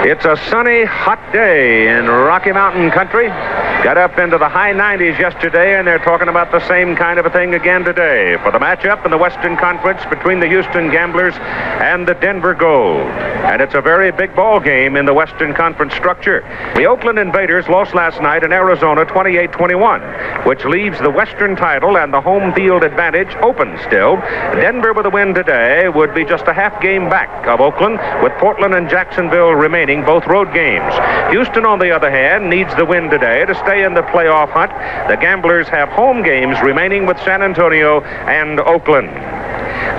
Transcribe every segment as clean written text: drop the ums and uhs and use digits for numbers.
It's a sunny, hot day in Rocky Mountain country. Got up into the high 90s yesterday, and they're talking about the same kind of a thing again today for the matchup in the Western Conference between the Houston Gamblers and the Denver Gold. And it's a very big ball game in the Western Conference structure. The Oakland Invaders lost last night in Arizona 28-21, which leaves the Western title and the home field advantage open still. Denver with a win today would be just a half game back of Oakland, with Portland and Jacksonville remaining both road games. Houston, on the other hand, needs the win today to stay in the playoff hunt. The Gamblers have home games remaining with San Antonio and Oakland.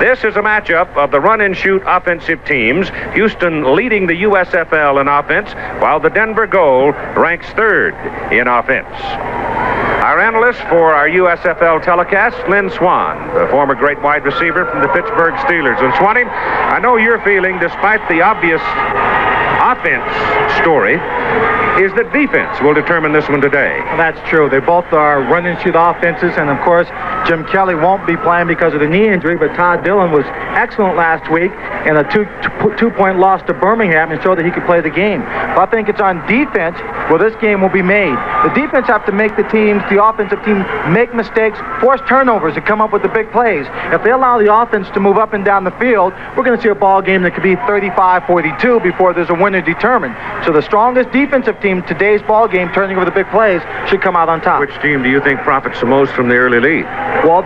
This is a matchup of the run-and-shoot offensive teams, Houston leading the USFL in offense, while the Denver Gold ranks third in offense. Our analyst for our USFL telecast, Lynn Swan, the former great wide receiver from the Pittsburgh Steelers. And Swanee, I know you're feeling, despite the obvious offense story, is that defense will determine this one today. Well, that's true. They both are run-and-shoot offenses, and of course, Jim Kelly won't be playing because of the knee injury, but Todd Dillon was excellent last week in a two-point loss to Birmingham and showed that he could play the game. But I think it's on defense where this game will be made. The defense have to make the offensive team, make mistakes, force turnovers, and come up with the big plays. If they allow the offense to move up and down the field, we're going to see a ball game that could be 35-42 before there's a winner determined. So the strongest defensive team, today's ball game, turning over the big plays, should come out on top. Which team do you think profits the most from the early lead? Well,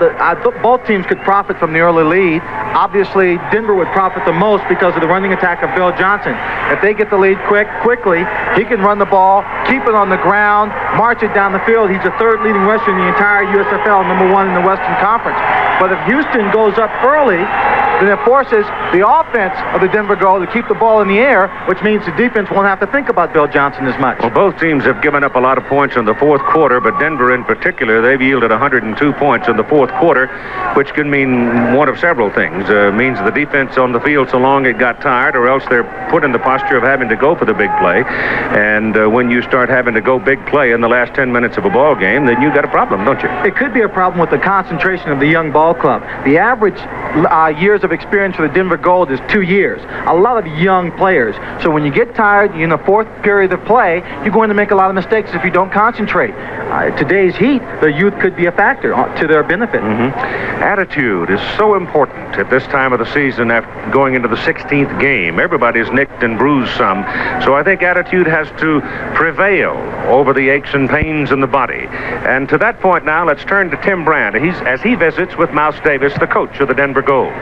both teams could profit from the early lead. Obviously, Denver would profit the most because of the running attack of Bill Johnson. If they get the lead quickly, he can run the ball, keep it on the ground, march it down the field. He's the third leading rusher in the entire USFL, number one in the Western Conference. But if Houston goes up early, then it forces the offense of the Denver Gold to keep the ball in the air, which means the defense won't have to think about Bill Johnson as much. Well, both teams have given up a lot of points in the fourth quarter, but Denver in particular, they've yielded 102 points in the fourth quarter, which can mean one of several things. Means the defense on the field so long it got tired, or else they're put in the posture of having to go for the big play. And when you start having to go big play in the last 10 minutes of a ball game, then you got a problem, don't you? It could be a problem with the concentration of the young ball club. The average years of experience for the Denver Gold is 2 years. A lot of young players. So when you get tired in the fourth period of play, you're going to make a lot of mistakes if you don't concentrate. Today's Heat, the youth could be a factor to their benefit. Attitude is so important at this time of the season after going into the 16th game. Everybody's nicked and bruised some. So I think attitude has to prevail over the aches and pains in the body. And to that point now, let's turn to Tim Brand as he visits with Mouse Davis, the coach of the Denver Gold.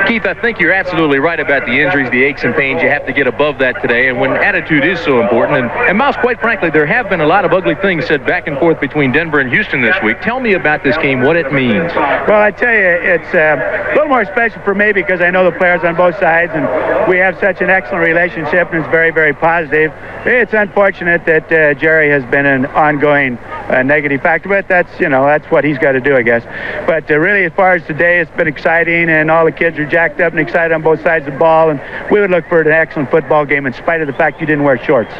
Keith, I think you're absolutely right about the injuries, the aches and pains. You have to get above that today, and when attitude is so important. And Mouse, quite frankly, there have been a lot of ugly things said back and forth between Denver and Houston this week. Tell me about this game, what it means. Well, I tell you, it's a little more special for me because I know the players on both sides, and we have such an excellent relationship, and it's very, very positive. It's unfortunate that Jerry has been an ongoing negative factor, but that's what he's got to do, I guess. But really, as far as today, it's been exciting, and all the kids are jacked up and excited on both sides of the ball, and we would look for an excellent football game in spite of the fact you didn't wear shorts.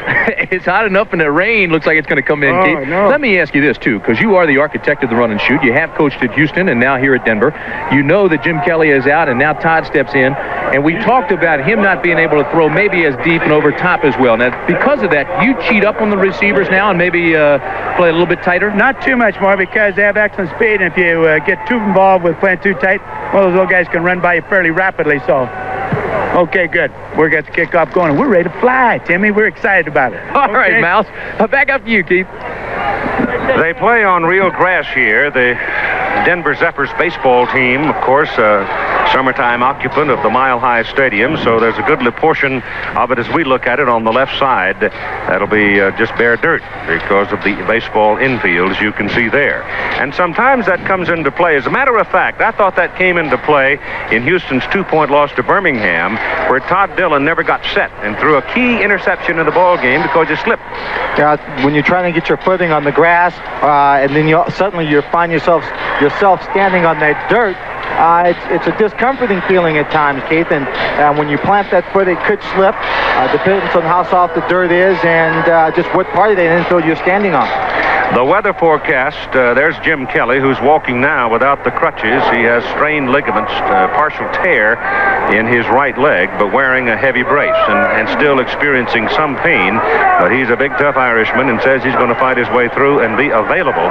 It's hot enough, and the rain looks like it's going to come in, Keith. No. Let me ask you this, too, because you are the architect of the run and shoot. You have coached at Houston and now here at Denver. You know that Jim Kelly is out, and now Todd steps in, and we talked about him not being able to throw maybe as deep and over top as well. Now, because of that, you cheat up on the receivers now and maybe play a little bit tighter? Not too much more because they have excellent speed, and if you get too involved with playing too tight, well, those little guys can run by you fairly rapidly, so... Okay, good. We're going to kick off going, and we're ready to fly, Timmy. We're excited about it. All right, Mouse. Back up to you, Keith. They play on real grass here. The Denver Zephyrs baseball team, of course, summertime occupant of the Mile High Stadium, so there's a goodly portion of it as we look at it on the left side. That'll be just bare dirt because of the baseball infields you can see there. And sometimes that comes into play. As a matter of fact, I thought that came into play in Houston's 2-point loss to Birmingham, where Todd Dillon never got set and threw a key interception in the ball game because you slipped. Yeah, when you're trying to get your footing on the grass, and then suddenly you find yourself standing on that dirt, it's a discomforting feeling at times, Keith, and when you plant that foot, it could slip. Depends on how soft the dirt is and just what part of the infield you're standing on. The weather forecast, there's Jim Kelly, who's walking now without the crutches. He has strained ligaments, partial tear in his right leg, but wearing a heavy brace and still experiencing some pain. But he's a big, tough Irishman and says he's going to fight his way through and be available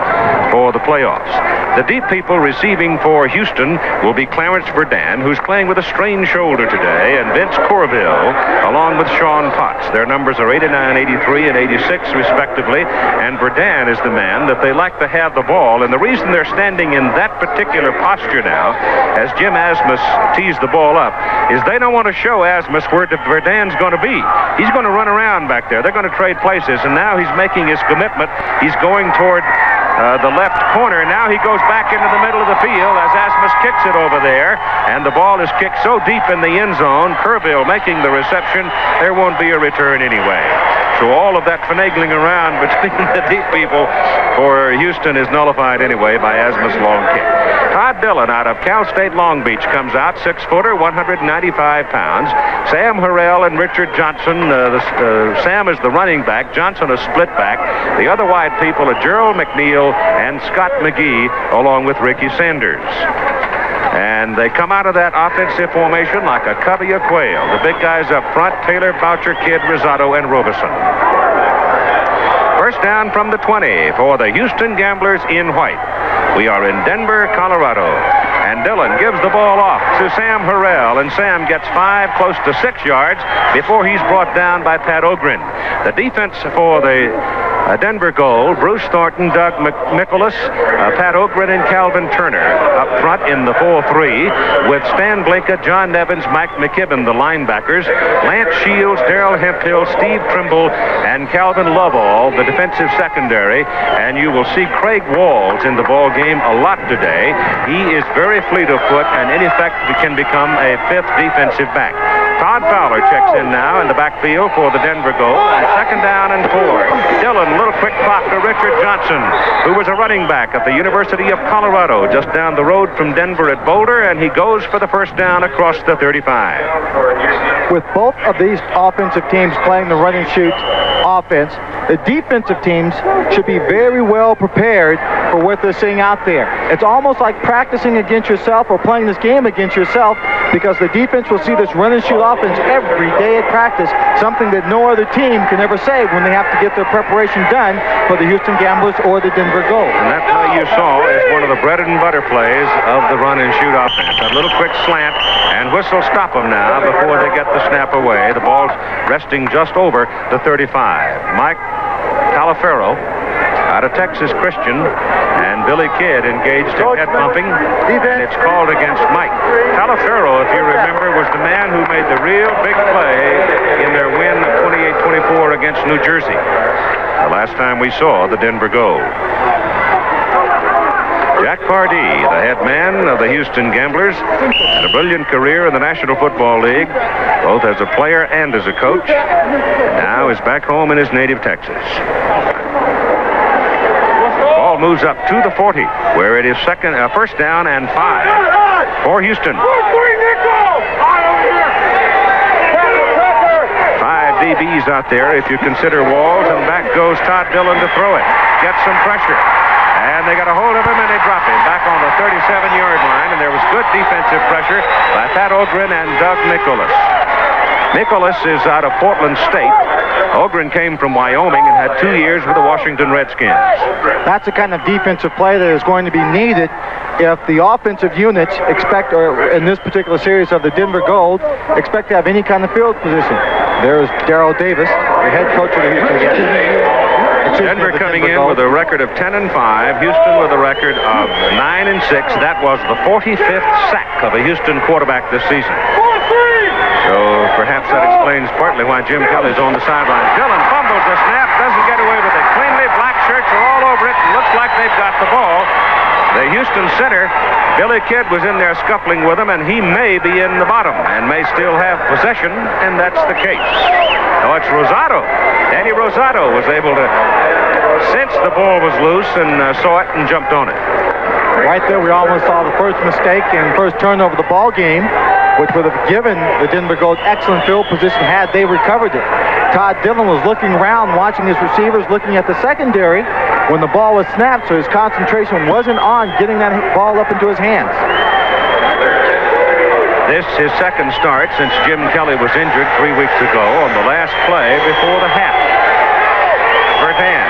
for the playoffs. The deep people receiving for Houston will be Clarence Verdun, who's playing with a strained shoulder today, and Vince Corville, along with Sean Potts. Their numbers are 89, 83, and 86, respectively, and Verdun is the man that they like to have the ball, and the reason they're standing in that particular posture now, as Jim Asmus tees the ball up, is they don't want to show Asmus where Verdun's going to be. He's going to run around back there. They're going to trade places, and now he's making his commitment. He's going toward the left corner. Now he goes back into the middle of the field as Asmus kicks it over there, and the ball is kicked so deep in the end zone, Kerrville making the reception, there won't be a return anyway. So all of that finagling around between the deep people for Houston is nullified anyway by Asmus' long kick. Todd Dillon out of Cal State Long Beach comes out, 6-footer, 195 pounds. Sam Harrell and Richard Johnson. Sam is the running back, Johnson a split back. The other wide people are Gerald McNeil and Scott McGee, along with Ricky Sanders. And they come out of that offensive formation like a covey of quail. The big guys up front, Taylor, Boucher, Kidd, Rosado, and Robeson. First down from the 20 for the Houston Gamblers in white. We are in Denver, Colorado. And Dillon gives the ball off to Sam Harrell, and Sam gets 5, close to 6 yards before he's brought down by Pat Ogren. The defense for the Denver Gold, Bruce Thornton, Doug Mikolas, Pat Ogren, and Calvin Turner up front in the 4-3 with Stan Blinka, John Nevins, Mike McKibben, the linebackers, Lance Shields, Darrell Hemphill, Steve Trimble, and Calvin Lovell, the defensive secondary. And you will see Craig Walls in the ball game a lot today. He is very fleet of foot and in effect can become a 5th defensive back. Todd Fowler checks in now in the backfield for the Denver Gold. And 2nd down and 4. Dillon, little quick pop to Richard Johnson, who was a running back at the University of Colorado, just down the road from Denver at Boulder, and he goes for the first down across the 35. With both of these offensive teams playing the run and shoot offense, the defensive teams should be very well prepared for what they're seeing out there. It's almost like practicing against yourself or playing this game against yourself, because the defense will see this run and shoot offense every day at practice, something that no other team can ever say when they have to get their preparation done for the Houston Gamblers or the Denver Gold. And that play you saw is one of the bread and butter plays of the run and shoot offense. A little quick slant, and whistle stop them now before they get the snap away. The ball's resting just over the 35. Mike Talafero out of Texas Christian, and Billy Kidd engaged in head bumping, and it's called against Mike. Talafero, if you remember, was the man who made the real big play in their win of 28-24 against New Jersey, the last time we saw the Denver Gold. Jack Pardee, the head man of the Houston Gamblers, had a brilliant career in the National Football League, both as a player and as a coach, and now is back home in his native Texas. Ball moves up to the 40, where it is first down and 5 for Houston. 5 DBs out there if you consider Walls, and back goes Todd Dillon to throw it. Gets some pressure. And they got a hold of him, and they drop him back on the 37-yard line, and there was good defensive pressure by Pat Ogren and Doug Mikolas. Mikolas is out of Portland State. Ogren came from Wyoming and had 2 years with the Washington Redskins. That's the kind of defensive play that is going to be needed if the offensive units expect, or in this particular series of the Denver Gold, expect to have any kind of field position. There's Darrell Davis, the head coach of the Houston Gamblers. Denver coming in with a record of 10-5. Houston with a record of 9-6. That was the 45th sack of a Houston quarterback this season. So perhaps that explains partly why Jim Kelly's on the sideline. Dillon fumbles the snap, doesn't get away with it cleanly. Black shirts are all over it, and looks like they've got the ball. The Houston center, Billy Kidd, was in there scuffling with him, and he may be in the bottom and may still have possession, and that's the case. No, it's Rosado. Danny Rosado was able to sense the ball was loose and saw it and jumped on it. Right there, we almost saw the first mistake and first turnover of the ball game, which would have given the Denver Gold excellent field position had they recovered it. Todd Dillon was looking around, watching his receivers, looking at the secondary, when the ball was snapped, so his concentration wasn't on getting that ball up into his hands. This is his second start since Jim Kelly was injured 3 weeks ago on the last play before the half. Bertan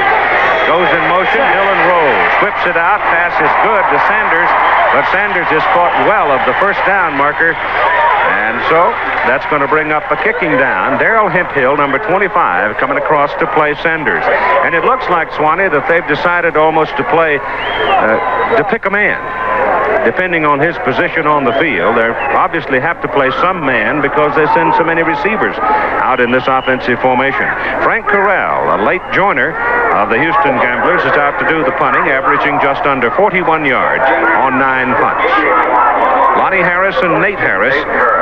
goes in motion. Dillon rolls, whips it out. Pass is good to Sanders, but Sanders is caught well of the first down marker. And so that's going to bring up a kicking down. Darrell Hemphill, number 25, coming across to play Sanders. And it looks like, Swanee, that they've decided almost to play, to pick a man. Depending on his position on the field, they obviously have to play some man because they send so many receivers out in this offensive formation. Frank Corral, a late joiner of the Houston Gamblers, is out to do the punting, averaging just under 41 yards on 9 punts. Lonnie Harris and Nate Harris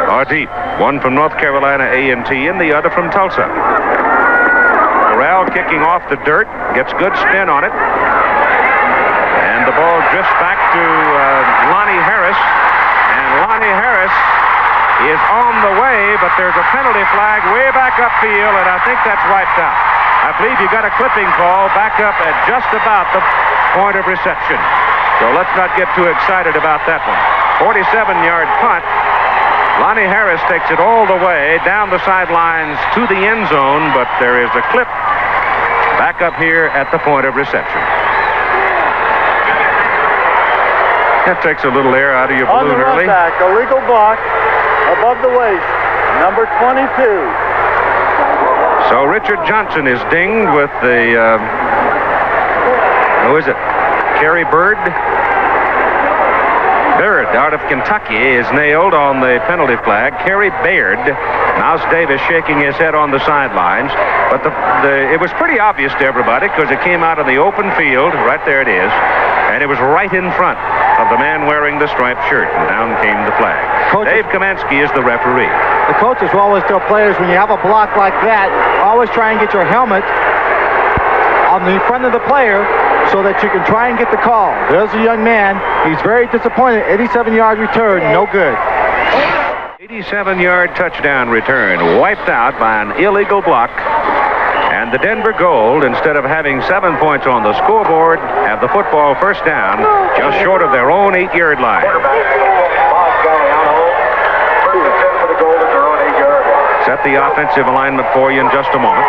are deep. One from North Carolina A&T and the other from Tulsa. Corral kicking off the dirt, gets good spin on it. And the ball drifts back to Lonnie Harris. And Lonnie Harris is on the way, but there's a penalty flag way back upfield, and I think that's wiped out. I believe you got a clipping call back up at just about the point of reception. So let's not get too excited about that one. 47-yard punt. Lonnie Harris takes it all the way down the sidelines to the end zone, but there is a clip back up here at the point of reception. That takes a little air out of your balloon early. On the run back, a legal block above the waist, number 22. So Richard Johnson is dinged with the, who is it? Kerry Bird? Baird out of Kentucky is nailed on the penalty flag. Kerry Baird. Mouse Davis shaking his head on the sidelines. But it was pretty obvious to everybody because it came out of the open field. Right there it is. And it was right in front of the man wearing the striped shirt. And down came the flag. Dave Kamansky is the referee. The coaches will always tell players, when you have a block like that, always try and get your helmet on the front of the player so that you can try and get the call. There's a young man. He's very disappointed. 87-yard return, no good. 87-yard touchdown return, wiped out by an illegal block. And the Denver Gold, instead of having 7 points on the scoreboard, have the football first down just short of their own 8-yard line. Bob Gagliano, first and 10 for the Gold at their own 8-yard line. Set the offensive alignment for you in just a moment.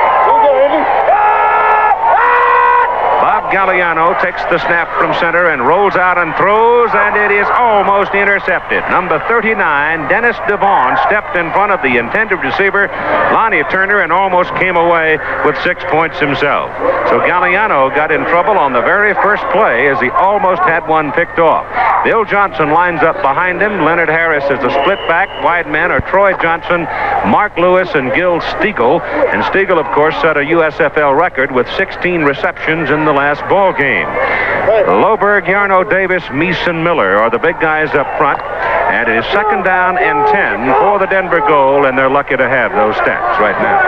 Bob Gagliano takes the snap from center and rolls out and throws, and it is almost intercepted. Number 39, Dennis Devon, stepped in front of the intended receiver, Lonnie Turner, and almost came away with 6 points himself. So Gagliano got in trouble on the very first play as he almost had one picked off. Bill Johnson lines up behind him. Leonard Harris is a split back. Wide men are Troy Johnson, Mark Lewis, and Gil Stiegel. And Stiegel, of course, set a USFL record with 16 receptions in the last ball game. Loberg, Yarno Davis, Meese, and Miller are the big guys up front. And it is second down and 10 for the Denver Gold, and they're lucky to have those stats right now.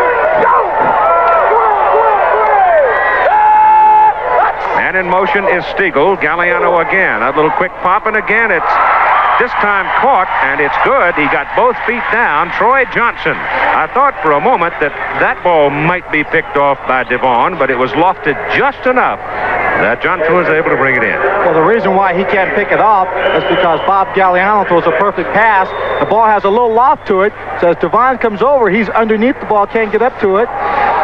And in motion is Stiegel. Gagliano again. A little quick pop, and again it's this time caught, and it's good. He got both feet down. Troy Johnson. I thought for a moment that that ball might be picked off by Devon, but it was lofted just enough that Johnson was able to bring it in. Well, the reason why he can't pick it off is because Bob Gagliano throws a perfect pass. The ball has a little loft to it, so as Devon comes over, he's underneath the ball, can't get up to it.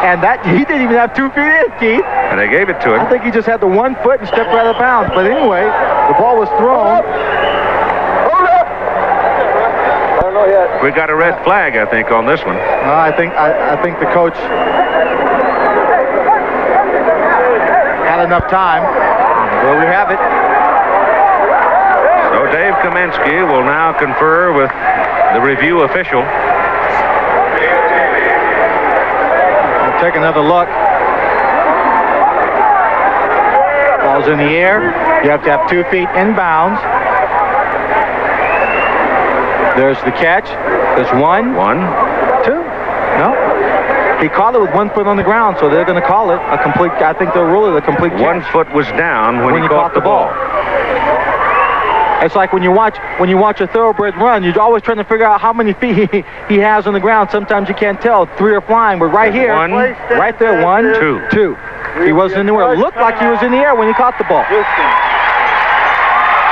And that he didn't even have 2 feet in, Keith. And they gave it to him. I think he just had the 1 foot and stepped right out of bounds. But anyway, the ball was thrown. We got a red flag, I think, on this one. I think the coach had enough time. There we have it. So Dave Kamansky will now confer with the review official. We'll take another look. Ball's in the air. You have to have 2 feet inbounds. There's the catch. There's 1. 1. 2. No. He caught it with 1 foot on the ground, so they're going to call it a complete. I think they'll rule it a complete catch. 1 foot was down when he caught the ball. It's like when you watch a thoroughbred run, you're always trying to figure out how many feet he has on the ground. Sometimes you can't tell. 3 are flying, but right here, 1, right there, 1, 2. 2. He wasn't anywhere. It looked like he was in the air when he caught the ball.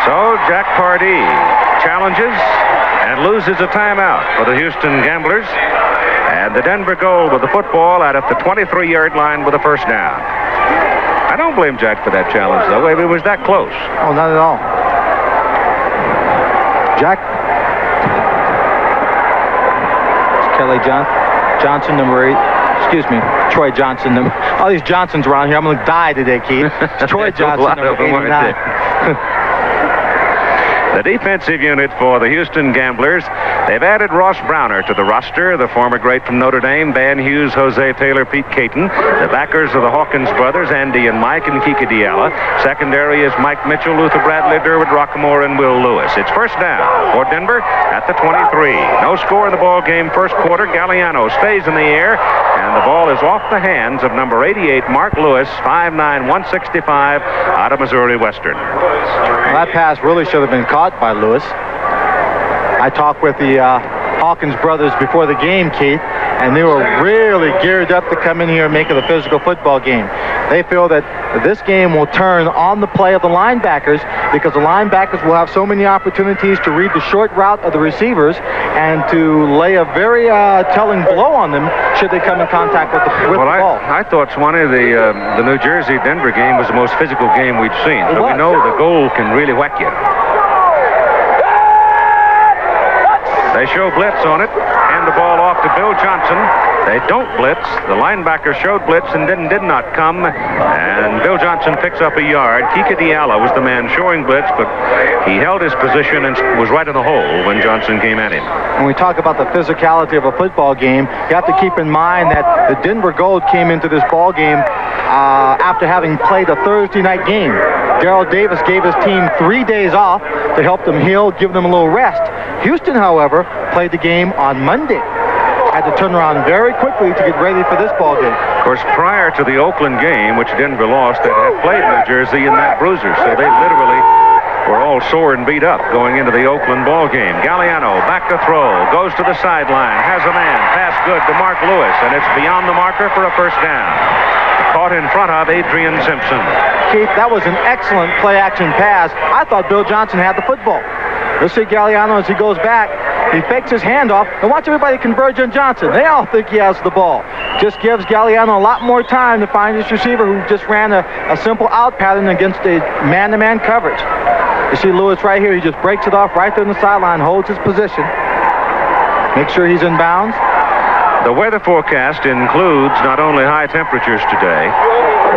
So Jack Pardee challenges and loses a timeout for the Houston Gamblers. And the Denver Gold with the football out at the 23-yard line with a first down. I don't blame Jack for that challenge, though. It was that close. Oh, not at all. Jack. It's Kelly Johnson, number 8. Excuse me, Troy Johnson. All these Johnsons around here. I'm going to die today, Keith. It's Troy Johnson, number 89. The defensive unit for the Houston Gamblers, they've added Ross Browner to the roster, the former great from Notre Dame, Van Hughes, Jose Taylor, Pete Caton. The backers are the Hawkins brothers, Andy and Mike, and Kika Diala. Secondary is Mike Mitchell, Luther Bradley, Derwin Rockmore, and Will Lewis. It's first down for Denver at the 23. No score in the ball game first quarter. Gagliano stays in the air, and the ball is off the hands of number 88, Mark Lewis, 5'9", 165, out of Missouri Western. Well, that pass really should have been caught by Lewis. I talked with the Hawkins brothers before the game, Keith, and they were really geared up to come in here and make it a physical football game. They feel that this game will turn on the play of the linebackers because the linebackers will have so many opportunities to read the short route of the receivers and to lay a very telling blow on them should they come in contact with the ball. I thought, Swanee, the New Jersey-Denver game was the most physical game we'd seen. But we know the goal can really whack you. They show blitz on it, and the ball off to Bill Johnson. They don't blitz. The linebacker showed blitz and did not come, and Bill Johnson picks up a yard. Kika Diala was the man showing blitz, but he held his position and was right in the hole when Johnson came at him. When we talk about the physicality of a football game, you have to keep in mind that the Denver Gold came into this ball game after having played a Thursday night game. Darrell Davis gave his team 3 days off to help them heal, give them a little rest. Houston, however, played the game on Monday. Had to turn around very quickly to get ready for this ball game. Of course, prior to the Oakland game, which Denver lost, they had played New Jersey in that bruiser, so they literally were all sore and beat up going into the Oakland ball game. Gagliano back to throw, goes to the sideline, has a man, pass good to Mark Lewis, and it's beyond the marker for a first down. Caught in front of Adrian Simpson. Keith, that was an excellent play-action pass. I thought Bill Johnson had the football. Let's see Gagliano as he goes back. He fakes his handoff, and watch everybody converge on Johnson. They all think he has the ball. Just gives Gagliano a lot more time to find his receiver who just ran a simple out pattern against a man-to-man coverage. You see Lewis right here. He just breaks it off right there on the sideline, holds his position. Make sure he's in bounds. The weather forecast includes not only high temperatures today,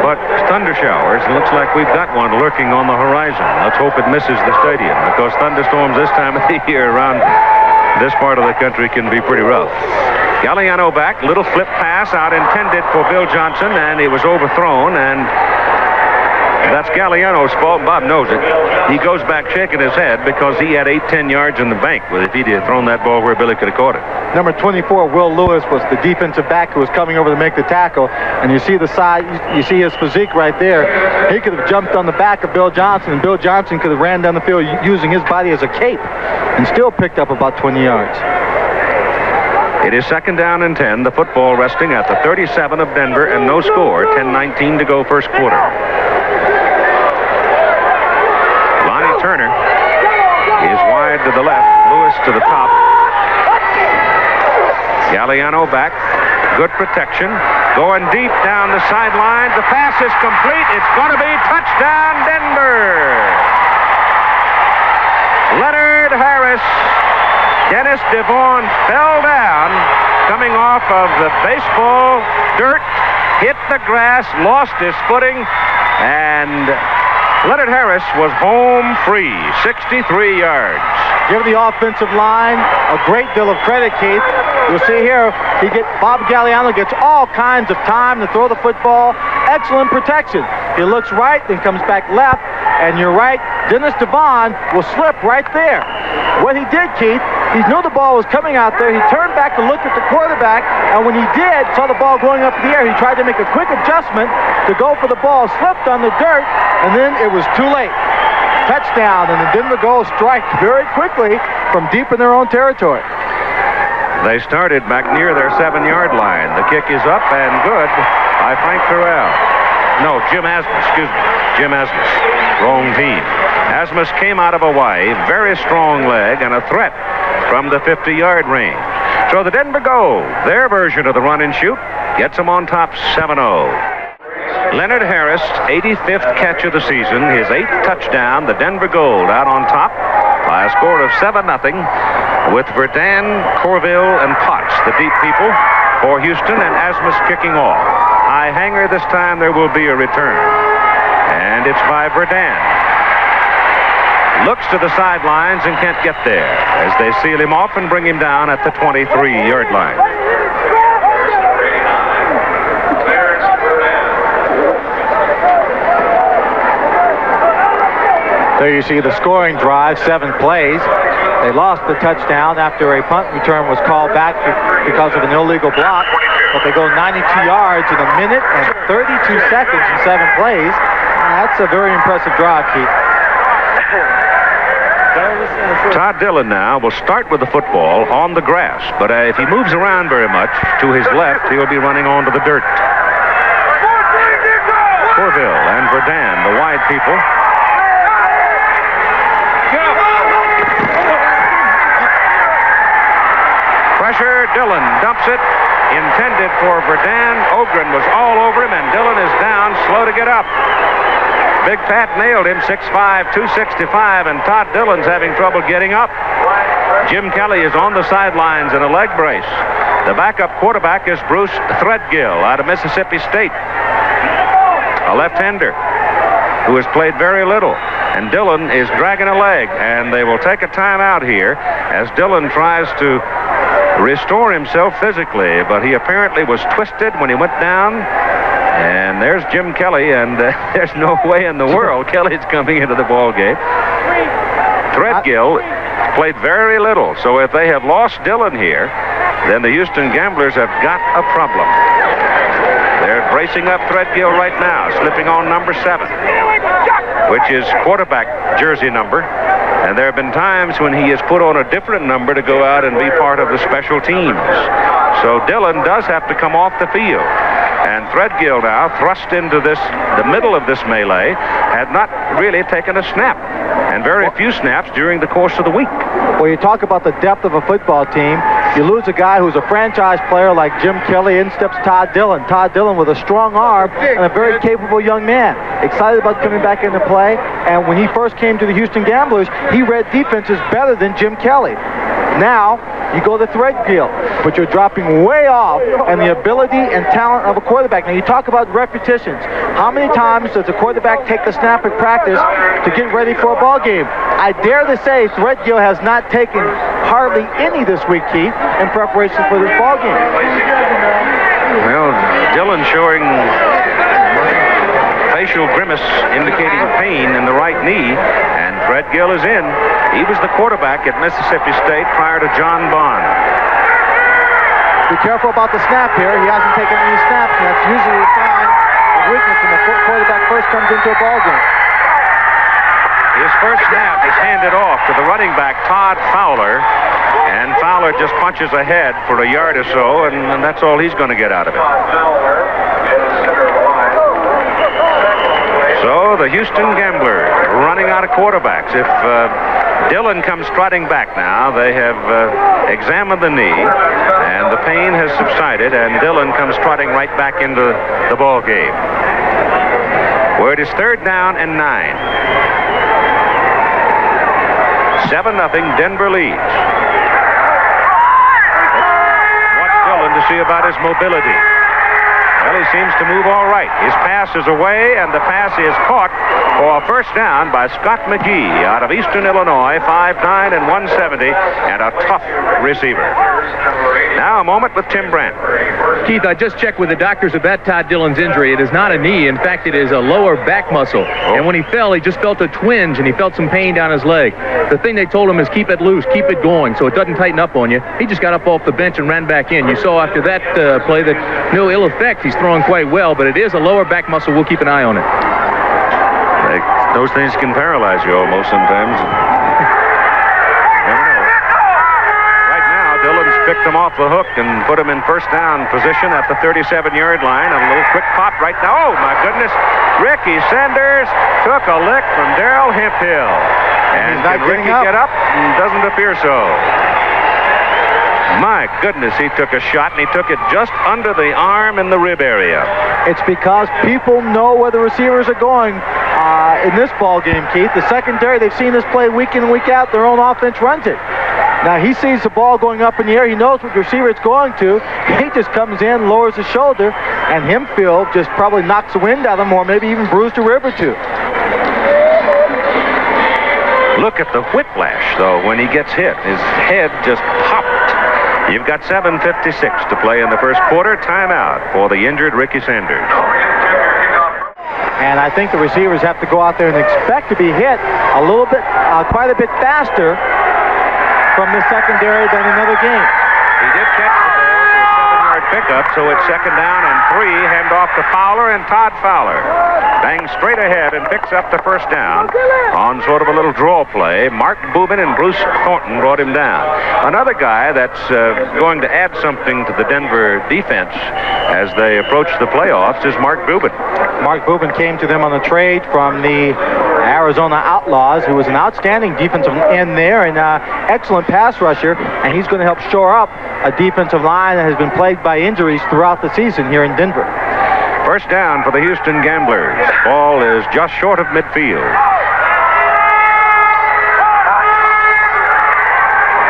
but thunder showers. It looks like we've got one lurking on the horizon. Let's hope it misses the stadium, because thunderstorms this time of the year around this part of the country can be pretty rough. Gagliano back, little flip pass out intended for Bill Johnson, and he was overthrown, and that's Gagliano's fault. Bob knows it. He goes back shaking his head because he had 8-10 yards in the bank if he'd have thrown that ball where Billy could have caught it. Number 24, Will Lewis, was the defensive back who was coming over to make the tackle. And you see the side, you see his physique right there. He could have jumped on the back of Bill Johnson, and Bill Johnson could have ran down the field using his body as a cape and still picked up about 20 yards. It is second down and 10. The football resting at the 37 of Denver, and no score. 10:19 to go first quarter. Turner is wide to the left, Lewis to the top. Gagliano back, good protection, going deep down the sideline. The pass is complete. It's going to be touchdown Denver. Leonard Harris. Dennis Devon fell down coming off of the baseball dirt, hit the grass, lost his footing, and Leonard Harris was home free, 63 yards. Give the offensive line a great deal of credit, Keith. You'll see here, Bob Gagliano gets all kinds of time to throw the football. Excellent protection. He looks right, then comes back left, and you're right, Dennis Devon will slip right there. What he did, Keith, he knew the ball was coming out there. He turned back to look at the quarterback, and when he did, saw the ball going up in the air, he tried to make a quick adjustment to go for the ball, slipped on the dirt, and then it was too late. Touchdown, and the Denver Gold strike very quickly from deep in their own territory. They started back near their 7-yard line. The kick is up and good by Frank Terrell. No, Jim Asmus, excuse me. Jim Asmus. Wrong team. Asmus came out of Hawaii, very strong leg and a threat from the 50-yard range. So the Denver Gold, their version of the run and shoot, gets them on top 7-0. Leonard Harris, 85th catch of the season, his 8th touchdown. The Denver Gold out on top by a score of 7-0 with Verdun, Corville, and Potts, the deep people, for Houston, and Asmus kicking off. High hanger this time, there will be a return. And it's by Verdun. Looks to the sidelines and can't get there as they seal him off and bring him down at the 23-yard line. There you see the scoring drive, 7 plays. They lost the touchdown after a punt return was called back because of an illegal block, but they go 92 yards in a minute and 32 seconds in 7 plays. That's a very impressive drive, Keith. Todd Dillon now will start with the football on the grass, but if he moves around very much to his left, he'll be running onto the dirt. Corville and Verdun, the wide people. Pressure, Dillon dumps it, intended for Verdun. Ogren was all over him, and Dillon is down, slow to get up. Big Pat nailed him, 6'5", 265, and Todd Dillon's having trouble getting up. Jim Kelly is on the sidelines in a leg brace. The backup quarterback is Bruce Threadgill out of Mississippi State, a left-hander who has played very little. And Dillon is dragging a leg, and they will take a timeout here as Dillon tries to restore himself physically, but he apparently was twisted when he went down. And there's Jim Kelly, and there's no way in the world Kelly's coming into the ball game. Threadgill played very little, so if they have lost Dillon here, then the Houston Gamblers have got a problem. They're bracing up Threadgill right now, slipping on number 7, which is quarterback jersey number. And there have been times when he has put on a different number to go out and be part of the special teams. So Dillon does have to come off the field. And Threadgill now, thrust into the middle of this melee, had not really taken a snap, and very few snaps during the course of the week. Well, you talk about the depth of a football team. You lose a guy who's a franchise player like Jim Kelly, in steps Todd Dillon. Todd Dillon with a strong arm and a very capable young man. Excited about coming back into play. And when he first came to the Houston Gamblers, he read defenses better than Jim Kelly. Now, you go to Threadgill, but you're dropping way off on the ability and talent of a quarterback. Now, you talk about repetitions. How many times does a quarterback take the snap at practice to get ready for a ball game? I dare to say Threadgill has not taken hardly any this week, Keith, in preparation for this ball game. Well, Dillon showing facial grimace indicating pain in the right knee, and Threadgill is in. He was the quarterback at Mississippi State prior to John Bond. Be careful about the snap here. He hasn't taken any snaps, and that's usually a sign of weakness when the quarterback first comes into a ball game. His first snap is handed off to the running back, Todd Fowler, and Fowler just punches ahead for a yard or so, and that's all he's going to get out of it. So the Houston Gamblers running out of quarterbacks. If Dillon comes trotting back now, they have examined the knee, and the pain has subsided, and Dillon comes trotting right back into the ball game, where it is 3rd down and 9. 7-0, Denver leads. Watch Dillon to see about his mobility. Well, he seems to move all right. His pass is away, and the pass is caught for a first down by Scott McGee out of Eastern Illinois, 5'9" and 170, and a tough receiver. Now a moment with Tim Brandt. Keith, I just checked with the doctors about Todd Dillon's injury. It is not a knee. In fact, it is a lower back muscle. And when he fell, he just felt a twinge, and he felt some pain down his leg. The thing they told him is keep it loose, keep it going, so it doesn't tighten up on you. He just got up off the bench and ran back in. You saw after that play that no ill effect. He's throwing quite well, but it is a lower back muscle. We'll keep an eye on it. Those things can paralyze you almost sometimes. Never know. Right now, Dillon's picked him off the hook and put him in first down position at the 37-yard line. A little quick pop right now. Oh, my goodness. Ricky Sanders took a lick from Darrell Hemphill. And can Ricky get up? Doesn't appear so. My goodness, he took a shot, and he took it just under the arm and the rib area. It's because people know where the receivers are going in this ball game, Keith. The secondary, they've seen this play week in and week out. Their own offense runs it. Now, he sees the ball going up in the air. He knows what the receiver it's going to. He just comes in, lowers his shoulder, and Hemphill just probably knocks the wind out of him or maybe even bruised a rib or two. Look at the whiplash, though, when he gets hit. His head just popped. You've got 7:56 to play in the first quarter. Timeout for the injured Ricky Sanders. And I think the receivers have to go out there and expect to be hit a little bit, quite a bit faster from the secondary than another game. He did catch the ball for a 7-yard pickup, so it's 2nd down and 3. Hand off to Fowler, and Todd Fowler bangs straight ahead and picks up the first down on sort of a little draw play. Mark Boobin and Bruce Thornton brought him down. Another guy that's going to add something to the Denver defense as they approach the playoffs is Mark Boobin. Mark Boobin came to them on a trade from the Arizona Outlaws, who was an outstanding defensive end there and excellent pass rusher, and he's going to help shore up a defensive line that has been plagued by injuries throughout the season here in Denver. First down for the Houston Gamblers. Ball is just short of midfield.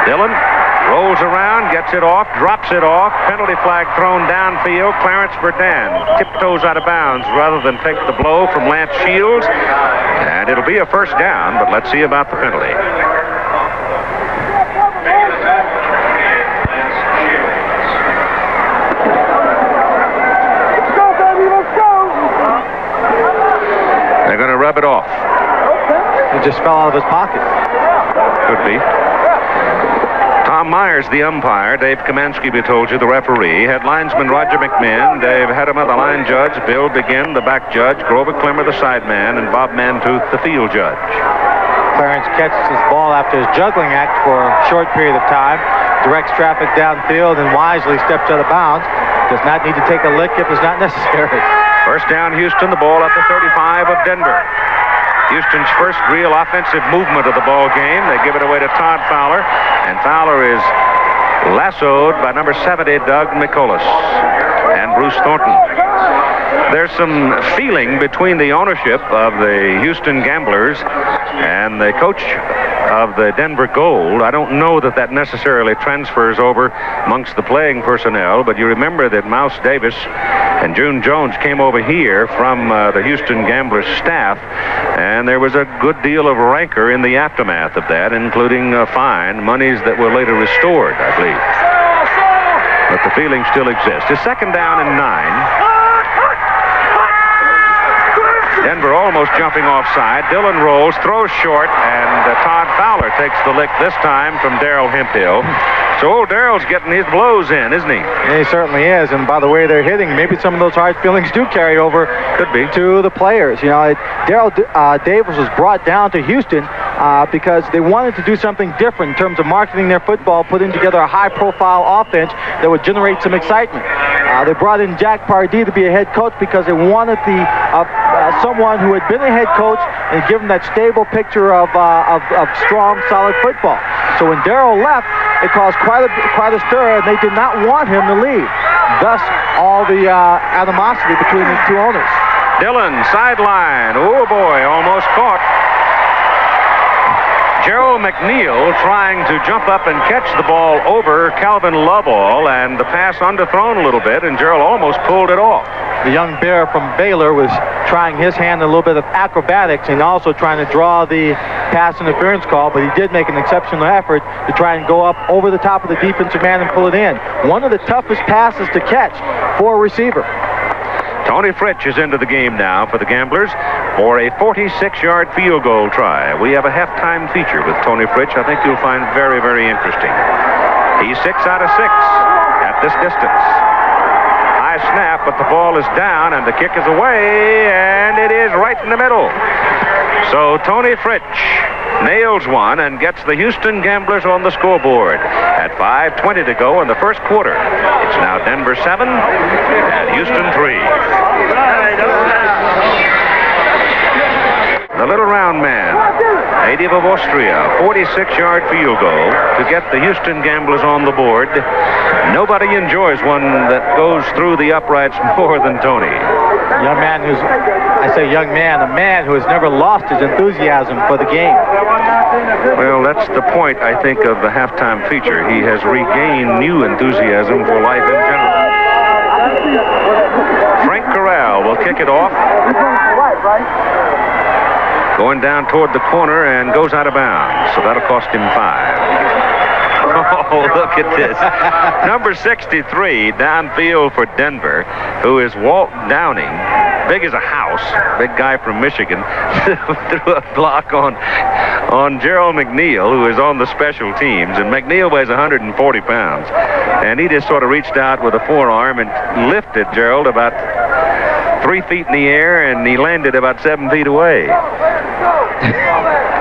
Dillon rolls around, gets it off, drops it off. Penalty flag thrown downfield. Clarence Verdun tiptoes out of bounds rather than take the blow from Lance Shields. And it'll be a first down, but let's see about the penalty. They're going to rub it off. It just fell out of his pocket. Could be. Tom Myers, the umpire. Dave Kamansky, we told you, the referee. Had linesman Roger McMahon. Dave Hedema, the line judge. Bill Begin, the back judge. Grover Klimmer, the side man. And Bob Mantooth, the field judge. Clarence catches his ball after his juggling act for a short period of time. Directs traffic downfield and wisely steps out of bounds. Does not need to take a lick if it's not necessary. First down, Houston. The ball at the 35 of Denver. Houston's first real offensive movement of the ball game. They give it away to Todd Fowler, and Fowler is lassoed by number 70, Doug McCullough, and Bruce Thornton. There's some feeling between the ownership of the Houston Gamblers and the coach of the Denver Gold. I don't know that that necessarily transfers over amongst the playing personnel, but you remember that Mouse Davis and June Jones came over here from the Houston Gamblers staff, and there was a good deal of rancor in the aftermath of that, including fine monies that were later restored, I believe. But the feeling still exists. It's 2nd down and 9. Denver almost jumping offside. Dillon rolls, throws short, and Todd Fowler takes the lick this time from Darrell Hemphill. So old Darrell's getting his blows in, isn't he? Yeah, he certainly is. And by the way they're hitting, maybe some of those hard feelings do carry over to the players. You know, Darrell Davis was brought down to Houston because they wanted to do something different in terms of marketing their football, putting together a high-profile offense that would generate some excitement. They brought in Jack Pardee to be a head coach because they wanted someone who had been a head coach and give them that stable picture of strong, solid football. So when Darrell left, it caused quite a stir, and they did not want him to leave. Thus, all the animosity between the two owners. Dillon, sideline. Oh, boy, almost caught. Gerald McNeil trying to jump up and catch the ball over Calvin Lovell, and the pass underthrown a little bit, and Gerald almost pulled it off. The young bear from Baylor was trying his hand in a little bit of acrobatics and also trying to draw the pass interference call, but he did make an exceptional effort to try and go up over the top of the defensive man and pull it in. One of the toughest passes to catch for a receiver. Tony Fritch is into the game now for the Gamblers for a 46-yard field goal try. We have a halftime feature with Tony Fritch I think you'll find very, very interesting. He's 6 out of 6 at this distance. High snap, but the ball is down, and the kick is away, and it is right in the middle. So Tony Fritch nails one and gets the Houston Gamblers on the scoreboard. at 5:20 to go in the first quarter. It's now Denver 7 and Houston 3. The little round man, native of Austria, 46-yard field goal to get the Houston Gamblers on the board. Nobody enjoys one that goes through the uprights more than Tony. Young man who's, I say young man, a man who has never lost his enthusiasm for the game. Well, that's the point, I think, of the halftime feature. He has regained new enthusiasm for life in general. Frank Corral will kick it off. Going down toward the corner and goes out of bounds. So that'll cost him 5. Oh, look at this. Number 63 downfield for Denver, who is Walt Downing. Big as a house. Big guy from Michigan. Threw a block on Gerald McNeil, who is on the special teams. And McNeil weighs 140 pounds. And he just sort of reached out with a forearm and lifted Gerald about 3 feet in the air, and he landed about 7 feet away.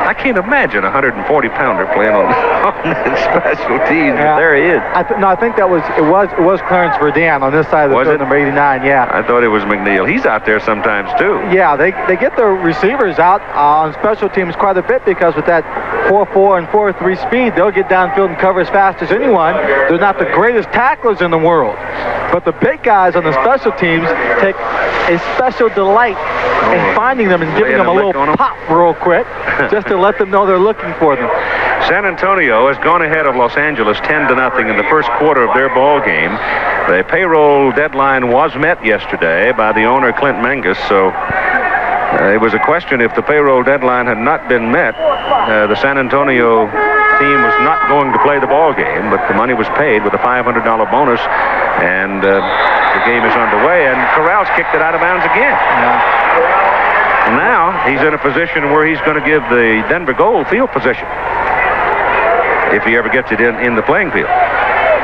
I can't imagine a 140-pounder playing on the special teams. Yeah. There he is. I think that was it was Clarence Verdun on this side of the field, number 89. Yeah. I thought it was McNeil. He's out there sometimes too. Yeah, they get their receivers out on special teams quite a bit because with that 4.4 and 4.3 speed, they'll get downfield and cover as fast as anyone. They're not the greatest tacklers in the world, but the big guys on the special teams take a special delight in finding them and giving them a little pop real quick, just to let them know they're looking for them. San Antonio has gone ahead of Los Angeles 10-0 in the first quarter of their ball game. The payroll deadline was met yesterday by the owner, Clint Mangus, so it was a question if the payroll deadline had not been met, the San Antonio team was not going to play the ball game, but the money was paid with a $500 bonus, and the game is underway, and Corral's kicked it out of bounds again. Now he's in a position where he's going to give the Denver Gold field position if he ever gets it in the playing field.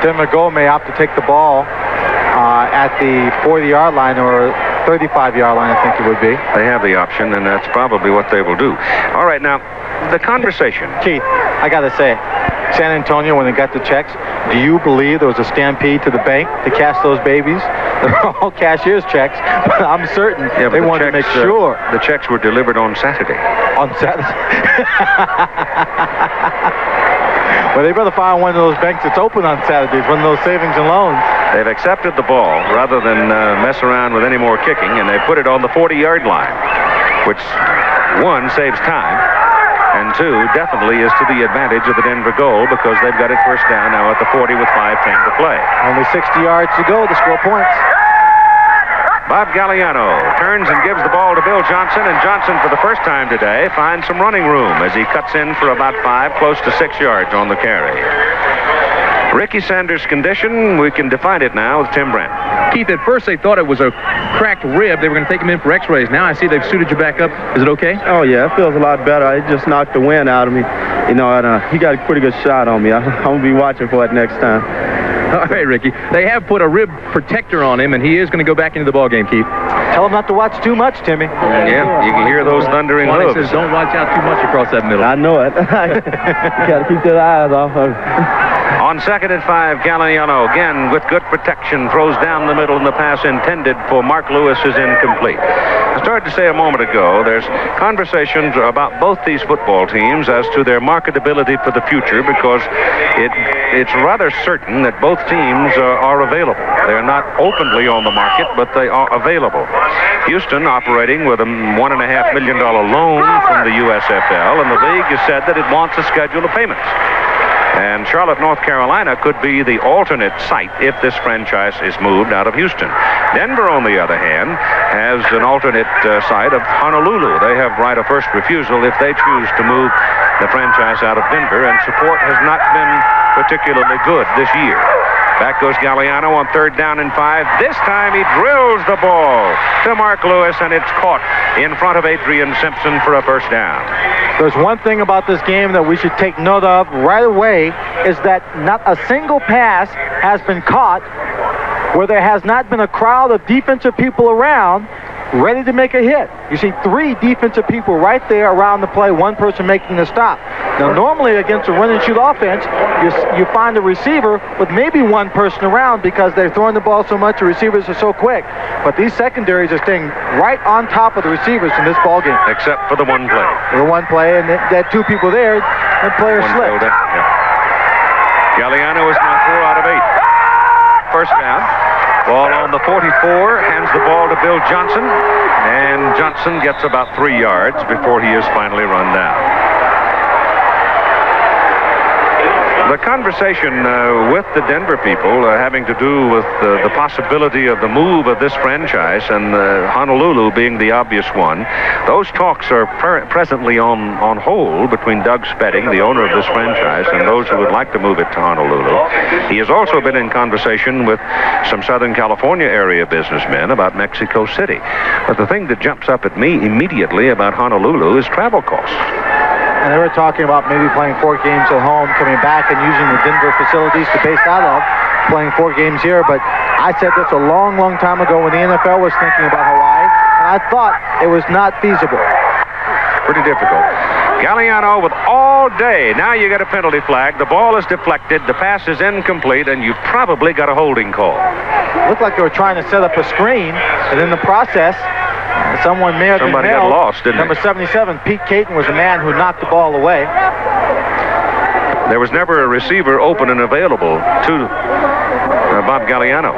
Denver Gold may opt to take the ball at the 40-yard line or 35-yard line, I think it would be. They have the option, and that's probably what they will do. All right, now, the conversation. Keith, I got to say, San Antonio, when they got the checks, do you believe there was a stampede to the bank to cash those babies? They're all cashier's checks, but I'm certain they wanted to make sure. The checks were delivered on Saturday. On Saturday? Well, they better find one of those banks that's open on Saturdays, one of those savings and loans. They've accepted the ball rather than mess around with any more kicking, and they put it on the 40-yard line, which, one, saves time, and two, definitely is to the advantage of the Denver Gold because they've got it first down now at the 40 with 5:10 to play. Only 60 yards to go to score points. Bob Gagliano turns and gives the ball to Bill Johnson, and Johnson, for the first time today, finds some running room as he cuts in for about 5, close to 6 yards on the carry. Ricky Sanders' condition, we can define it now with Tim Brent. Keith, at first they thought it was a cracked rib. They were going to take him in for x-rays. Now I see they've suited you back up. Is it okay? Oh, yeah, it feels a lot better. It just knocked the wind out of me. You know, and he got a pretty good shot on me. I'm going to be watching for it next time. All right, Ricky. They have put a rib protector on him, and he is going to go back into the ballgame, Keith. Tell him not to watch too much, Timmy. Yeah, you can hear those thundering hooves. Says don't watch out too much across that middle. I know it. You got to keep your eyes off of it. On 2nd and 5, Gagliano, again with good protection, throws down the middle, and the pass intended for Mark Lewis is incomplete. I started to say a moment ago, there's conversations about both these football teams as to their marketability for the future because it's rather certain that both teams are available. They're not openly on the market, but they are available. Houston operating with a $1.5 million loan from the USFL, and the league has said that it wants a schedule of payments. And Charlotte, North Carolina could be the alternate site if this franchise is moved out of Houston. Denver, on the other hand, has an alternate site of Honolulu. They have right of first refusal if they choose to move the franchise out of Denver, and support has not been particularly good this year. Back goes Gagliano on 3rd down and 5. This time he drills the ball to Mark Lewis, and it's caught in front of Adrian Simpson for a first down. There's one thing about this game that we should take note of right away is that not a single pass has been caught where there has not been a crowd of defensive people around ready to make a hit. You see 3 defensive people right there around the play, one person making the stop. Now, normally against a run-and-shoot offense, you find a receiver with maybe one person around because they're throwing the ball so much, the receivers are so quick. But these secondaries are staying right on top of the receivers in this ball game. Except for the one play. The one play, and that 2 people there, that player slipped. Gagliano is now 4 out of 8. First down. Ball on the 44, hands the ball to Bill Johnson, and Johnson gets about 3 yards before he is finally run down. The conversation with the Denver people having to do with the possibility of the move of this franchise and Honolulu being the obvious one, those talks are presently on hold between Doug Spedding, the owner of this franchise, and those who would like to move it to Honolulu. He has also been in conversation with some Southern California area businessmen about Mexico City. But the thing that jumps up at me immediately about Honolulu is travel costs. And they were talking about maybe playing 4 games at home, coming back and using the Denver facilities to base out of, playing 4 games here. But I said this a long, long time ago when the NFL was thinking about Hawaii, and I thought it was not feasible. Pretty difficult. Gagliano with all day. Now you get a penalty flag. The ball is deflected. The pass is incomplete, and you've probably got a holding call. Looked like they were trying to set up a screen, and in the process, someone may have Somebody been got held. lost, didn't Number 77, Pete Caton, was the man who knocked the ball away. There was never a receiver open and available to Bob Gagliano.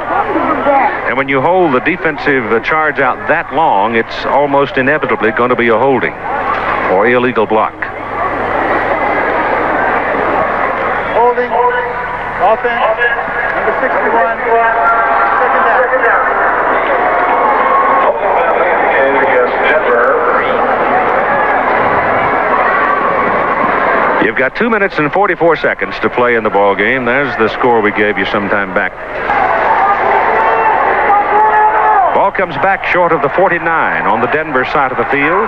And when you hold the defensive charge out that long, it's almost inevitably going to be a holding or illegal block. Holding. Offense. Number 61. Second down. You've got 2 minutes and 44 seconds to play in the ball game. There's the score we gave you some time back. Ball comes back short of the 49 on the Denver side of the field.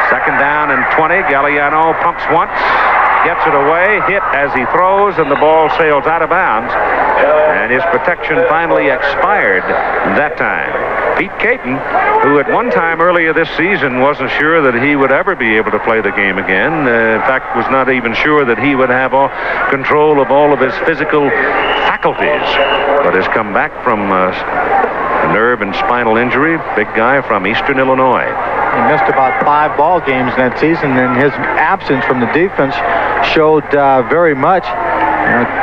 Second down and 20. Gagliano pumps once, gets it away, hit as he throws, and the ball sails out of bounds. And his protection finally expired that time. Pete Caton, who at one time earlier this season wasn't sure that he would ever be able to play the game again. In fact, was not even sure that he would have control of all of his physical faculties, but has come back from a nerve and spinal injury. Big guy from Eastern Illinois. He missed about 5 ball games in that season, and his absence from the defense showed very much.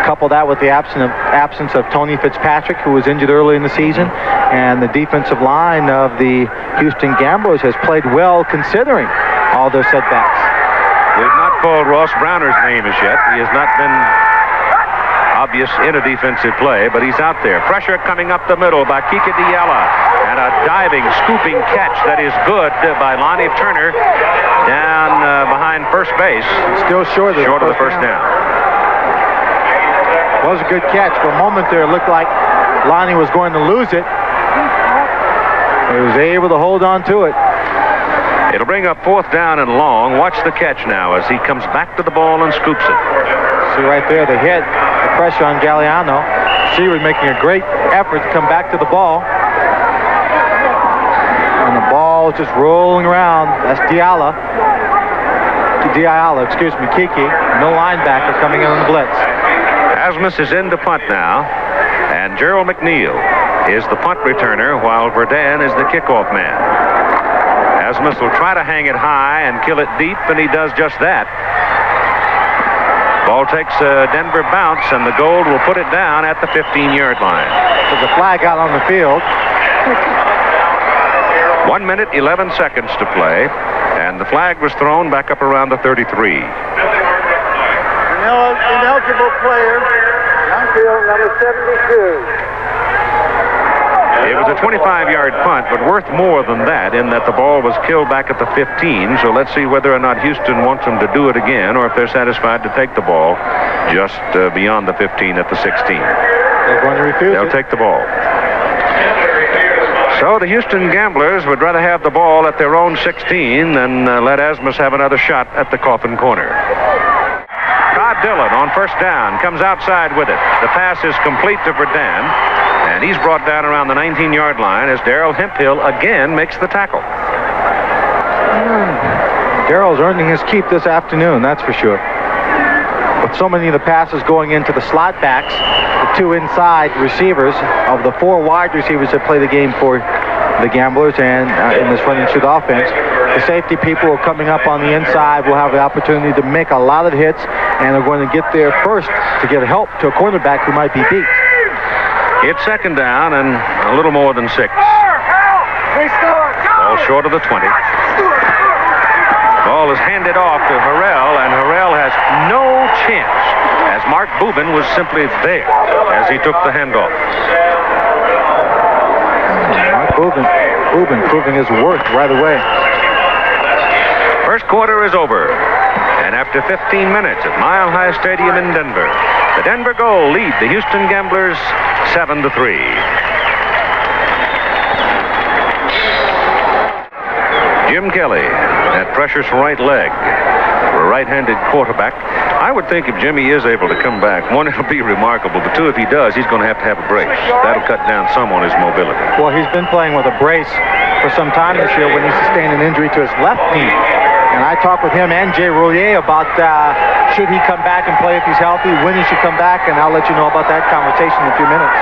Couple that with the absence of Tony Fitzpatrick, who was injured early in the season, and the defensive line of the Houston Gamblers has played well considering all their setbacks. We've not called Ross Browner's name as yet. He has not been obvious in a defensive play, but he's out there. Pressure coming up the middle by Kika Diella, and a diving, scooping catch that is good by Lonnie Turner down behind first base. Still short of the first down. Was a good catch. For a moment there, it looked like Lonnie was going to lose it. He was able to hold on to it. It'll bring up 4th down and long. Watch the catch now as he comes back to the ball and scoops it. See right there, the hit, the pressure on Gagliano. She was making a great effort to come back to the ball. And the ball just rolling around. That's Diala, Kiki. No linebacker coming in on the blitz. Asmus is in to punt now, and Gerald McNeil is the punt returner, while Verdun is the kickoff man. Asmus will try to hang it high and kill it deep, and he does just that. Ball takes a Denver bounce, and the Gold will put it down at the 15-yard line. There's a flag out on the field. 1 minute, 11 seconds to play, and the flag was thrown back up around the 33. Ineligible player, field number 72. It was a 25-yard punt, but worth more than that in that the ball was killed back at the 15. So let's see whether or not Houston wants them to do it again, or if they're satisfied to take the ball just beyond the 15 at the 16. They're going to refuse They'll take the ball. So the Houston Gamblers would rather have the ball at their own 16 than let Asmus have another shot at the coffin corner. Todd Dillon on first down comes outside with it. The pass is complete to Verdun, And he's brought down around the 19-yard line as Darrell Hemphill again makes the tackle. Darrell's earning his keep this afternoon, that's for sure. With so many of the passes going into the slot backs, the two inside receivers of the four wide receivers that play the game for the Gamblers and in this run and shoot offense, the safety people are coming up on the inside will have the opportunity to make a lot of hits and are going to get there first to get help to a cornerback who might be beat. It's second down and a little more than 6. Ball short of the 20. Ball is handed off to Harrell, and Harrell has no chance as Mark Boobin was simply there as he took the handoff. Mark Boobin proving his worth right away. First quarter is over, and after 15 minutes at Mile High Stadium in Denver, the Denver Gold lead the Houston Gamblers 7-3. Jim Kelly at precious right leg for a right-handed quarterback. I would think if Jimmy is able to come back, one, it'll be remarkable, but two, if he does, he's going to have a brace. That'll cut down some on his mobility. Well, he's been playing with a brace for some time this year when he sustained an injury to his left knee. And I talked with him and Jay Roulier about should he come back and play if he's healthy, when he should come back, and I'll let you know about that conversation in a few minutes.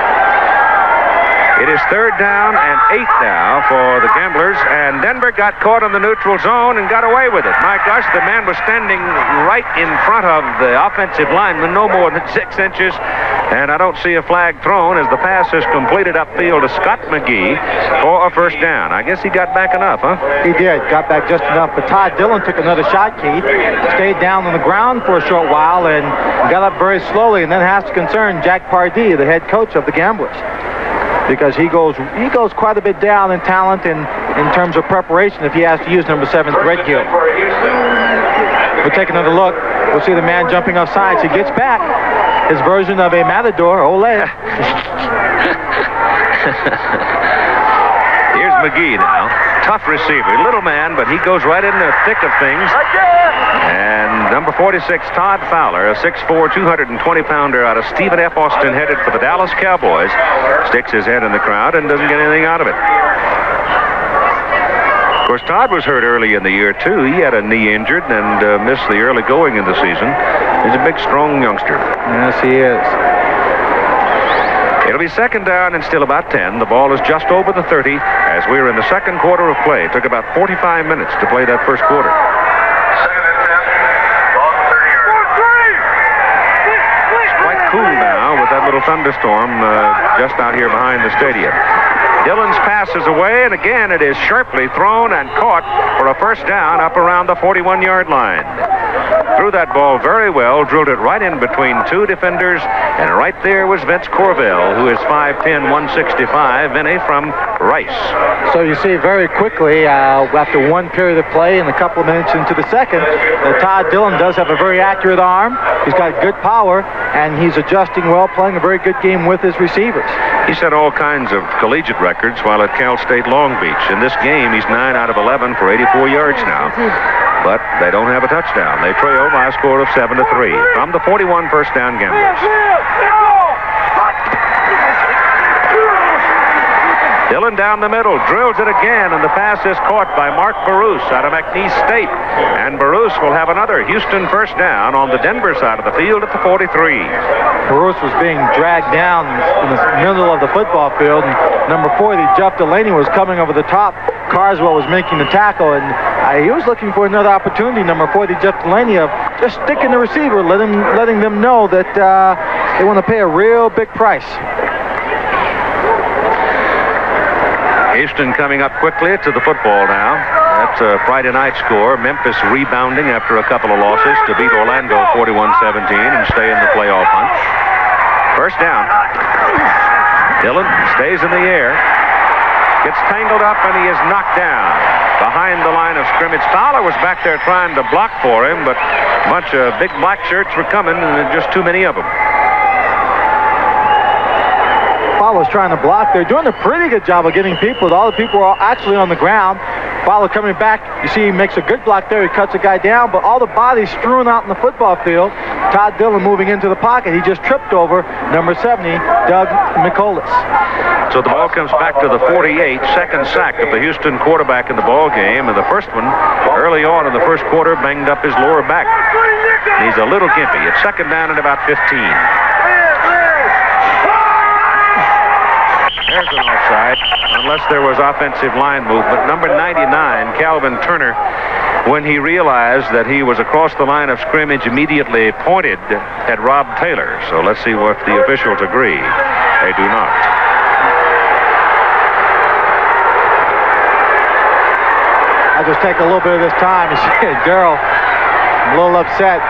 It is third down and 8 now for the Gamblers, and Denver got caught in the neutral zone and got away with it. My gosh, the man was standing right in front of the offensive lineman, no more than 6 inches, and I don't see a flag thrown as the pass is completed upfield to Scott McGee for a first down. I guess he got back enough, huh? He did, got back just enough, but Todd Dillon took another shot, Keith, stayed down on the ground for a short while and got up very slowly, and that has to concern Jack Pardee, the head coach of the Gamblers, because he goes quite a bit down in talent and in terms of preparation if he has to use number 7 Threadgill. We'll take another look. We'll see the man jumping off sides. He gets back. His version of a matador. Ole. Here's McGee now. Tough receiver. Little man, but he goes right in the thick of things. And number 46, Todd Fowler, a 6'4", 220-pounder out of Stephen F. Austin, headed for the Dallas Cowboys, sticks his head in the crowd and doesn't get anything out of it. Of course, Todd was hurt early in the year, too. He had a knee injured and missed the early going in the season. He's a big, strong youngster. Yes, he is. It'll be second down and still about 10. The ball is just over the 30 as we're in the second quarter of play. It took about 45 minutes to play that first quarter. It's quite cool now with that little thunderstorm just out here behind the stadium. Dillon's pass is away, and again it is sharply thrown and caught for a first down up around the 41-yard line. Threw that ball very well, drilled it right in between two defenders, and right there was Vince Corvell, who is 5'10", 165, Vinny from Rice. So you see very quickly, after one period of play and a couple of minutes into the second, that Todd Dillon does have a very accurate arm. He's got good power, and he's adjusting well, playing a very good game with his receivers. He set all kinds of collegiate records while at Cal State Long Beach. In this game, he's 9 out of 11 for 84 yards now. But they don't have a touchdown. They trail by a score of 7-3 from the 41 first down Gamblers. Dillon down the middle, drills it again, and the pass is caught by Mark Baruch out of McNeese State. And Baruch will have another Houston first down on the Denver side of the field at the 43. Baruch was being dragged down in the middle of the football field, and number 40, Jeff Delaney, was coming over the top. Carswell was making the tackle, and he was looking for another opportunity, number 40, Jeff Delaney, of just sticking the receiver, letting them know that they want to pay a real big price. Houston coming up quickly to the football now. That's a Friday night score. Memphis rebounding after a couple of losses to beat Orlando 41-17 and stay in the playoff hunt. First down. Dillon stays in the air. Gets tangled up, and he is knocked down behind the line of scrimmage. Fowler was back there trying to block for him, but a bunch of big black shirts were coming, and there were just too many of them. Fowler's trying to block. They're doing a pretty good job of getting people. All the people are actually on the ground. Fowler coming back. You see he makes a good block there. He cuts a guy down, but all the bodies strewn out in the football field. Todd Dillon moving into the pocket. He just tripped over number 70, Doug McColas. So the ball comes back to the 48, second sack of the Houston quarterback in the ball game, and the first one early on in the first quarter banged up his lower back. He's a little gimpy. It's second down at about 15. There's an offside, unless there was offensive line movement. Number 99, Calvin Turner, when he realized that he was across the line of scrimmage, immediately pointed at Rob Taylor. So let's see what the officials agree. They do not. I'll just take a little bit of this time. You see Darryl a little upset.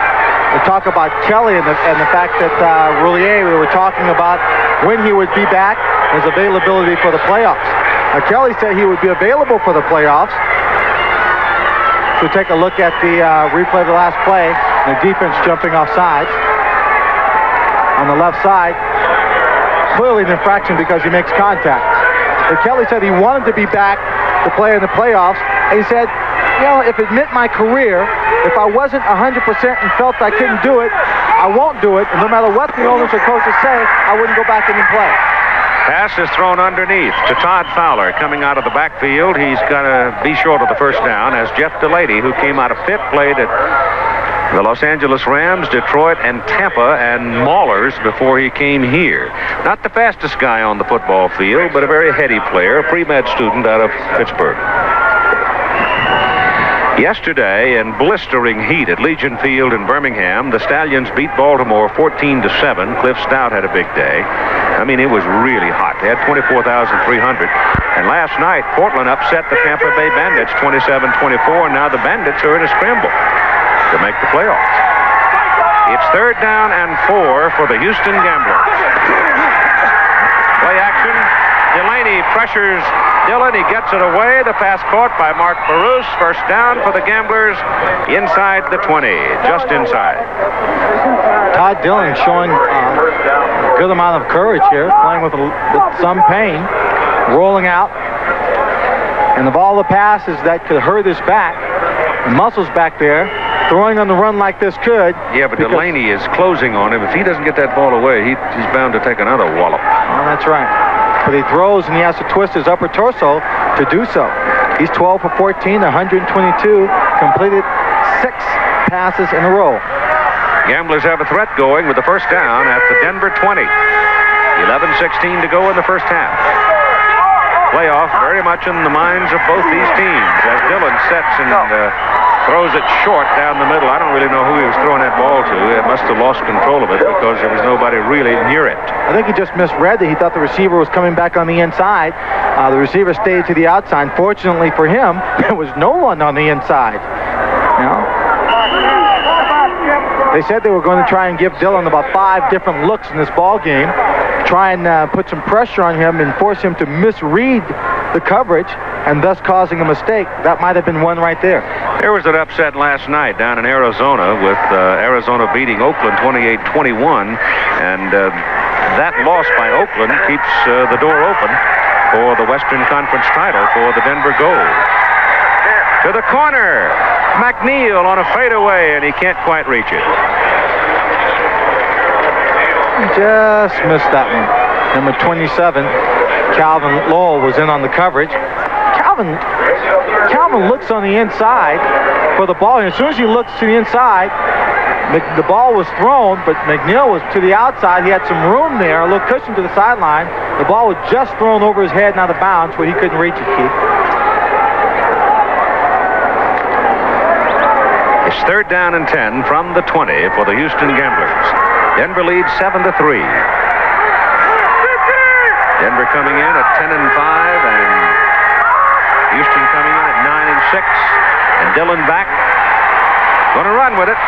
We talk about Kelly and the fact that Roulier, we were talking about when he would be back, his availability for the playoffs. Kelly said he would be available for the playoffs. So take a look at the replay of the last play. The defense jumping off sides. On the left side, clearly an infraction because he makes contact. But Kelly said he wanted to be back to play in the playoffs. And he said, you know, if it meant my career, if I wasn't 100% and felt I couldn't do it, I won't do it. And no matter what the owners or coaches say, I wouldn't go back in and play. Pass is thrown underneath to Todd Fowler coming out of the backfield. He's going to be short of the first down as Jeff Delaney, who came out of Pitt, played at the Los Angeles Rams, Detroit, and Tampa, and Maulers before he came here. Not the fastest guy on the football field, but a very heady player, a pre-med student out of Pittsburgh. Yesterday, in blistering heat at Legion Field in Birmingham, the Stallions beat Baltimore 14-7. Cliff Stout had a big day. I mean, it was really hot. They had 24,300. And last night, Portland upset the Tampa Bay Bandits 27-24, and now the Bandits are in a scramble to make the playoffs. It's third down and 4 for the Houston Gamblers. Play action. Delaney pressures Dillon. He gets it away. The pass caught by Mark Barousse. First down for the Gamblers inside the 20, just inside. Todd Dillon showing a good amount of courage here, playing with some pain, rolling out. And of all the passes that could hurt his back, the muscles back there, throwing on the run like this could. Yeah, but Delaney is closing on him. If he doesn't get that ball away, he's bound to take another wallop. Well, that's right. But he throws and he has to twist his upper torso to do so. He's 12 for 14, 122, completed 6 passes in a row. Gamblers have a threat going with the first down at the Denver 20. 11:16 to go in the first half. Playoff very much in the minds of both these teams as Dillon sets and throws it short down the middle. I don't really know who he was throwing that ball to. It must have lost control of it because there was nobody really near it. I think he just misread that. He thought the receiver was coming back on the inside. The receiver stayed to the outside. Fortunately for him, there was no one on the inside. They said they were going to try and give Dillon about 5 different looks in this ball game, try and put some pressure on him and force him to misread the coverage and thus causing a mistake. That might have been one right there. There was an upset last night down in Arizona with Arizona beating Oakland 28-21, and that loss by Oakland keeps the door open for the Western Conference title for the Denver Gold. To the corner, McNeil on a fadeaway, and he can't quite reach it. Just missed that one. Number 27, Calvin Lowell was in on the coverage. Calvin looks on the inside for the ball, and as soon as he looks to the inside, the ball was thrown, but McNeil was to the outside. He had some room there, a little cushion to the sideline. The ball was just thrown over his head and out of bounds where he couldn't reach it, Keith. It's third down and 10 from the 20 for the Houston Gamblers. Denver leads 7-3. Denver coming in at 10-5, and Houston coming in at 9-6. And Dillon back. Going to run with it.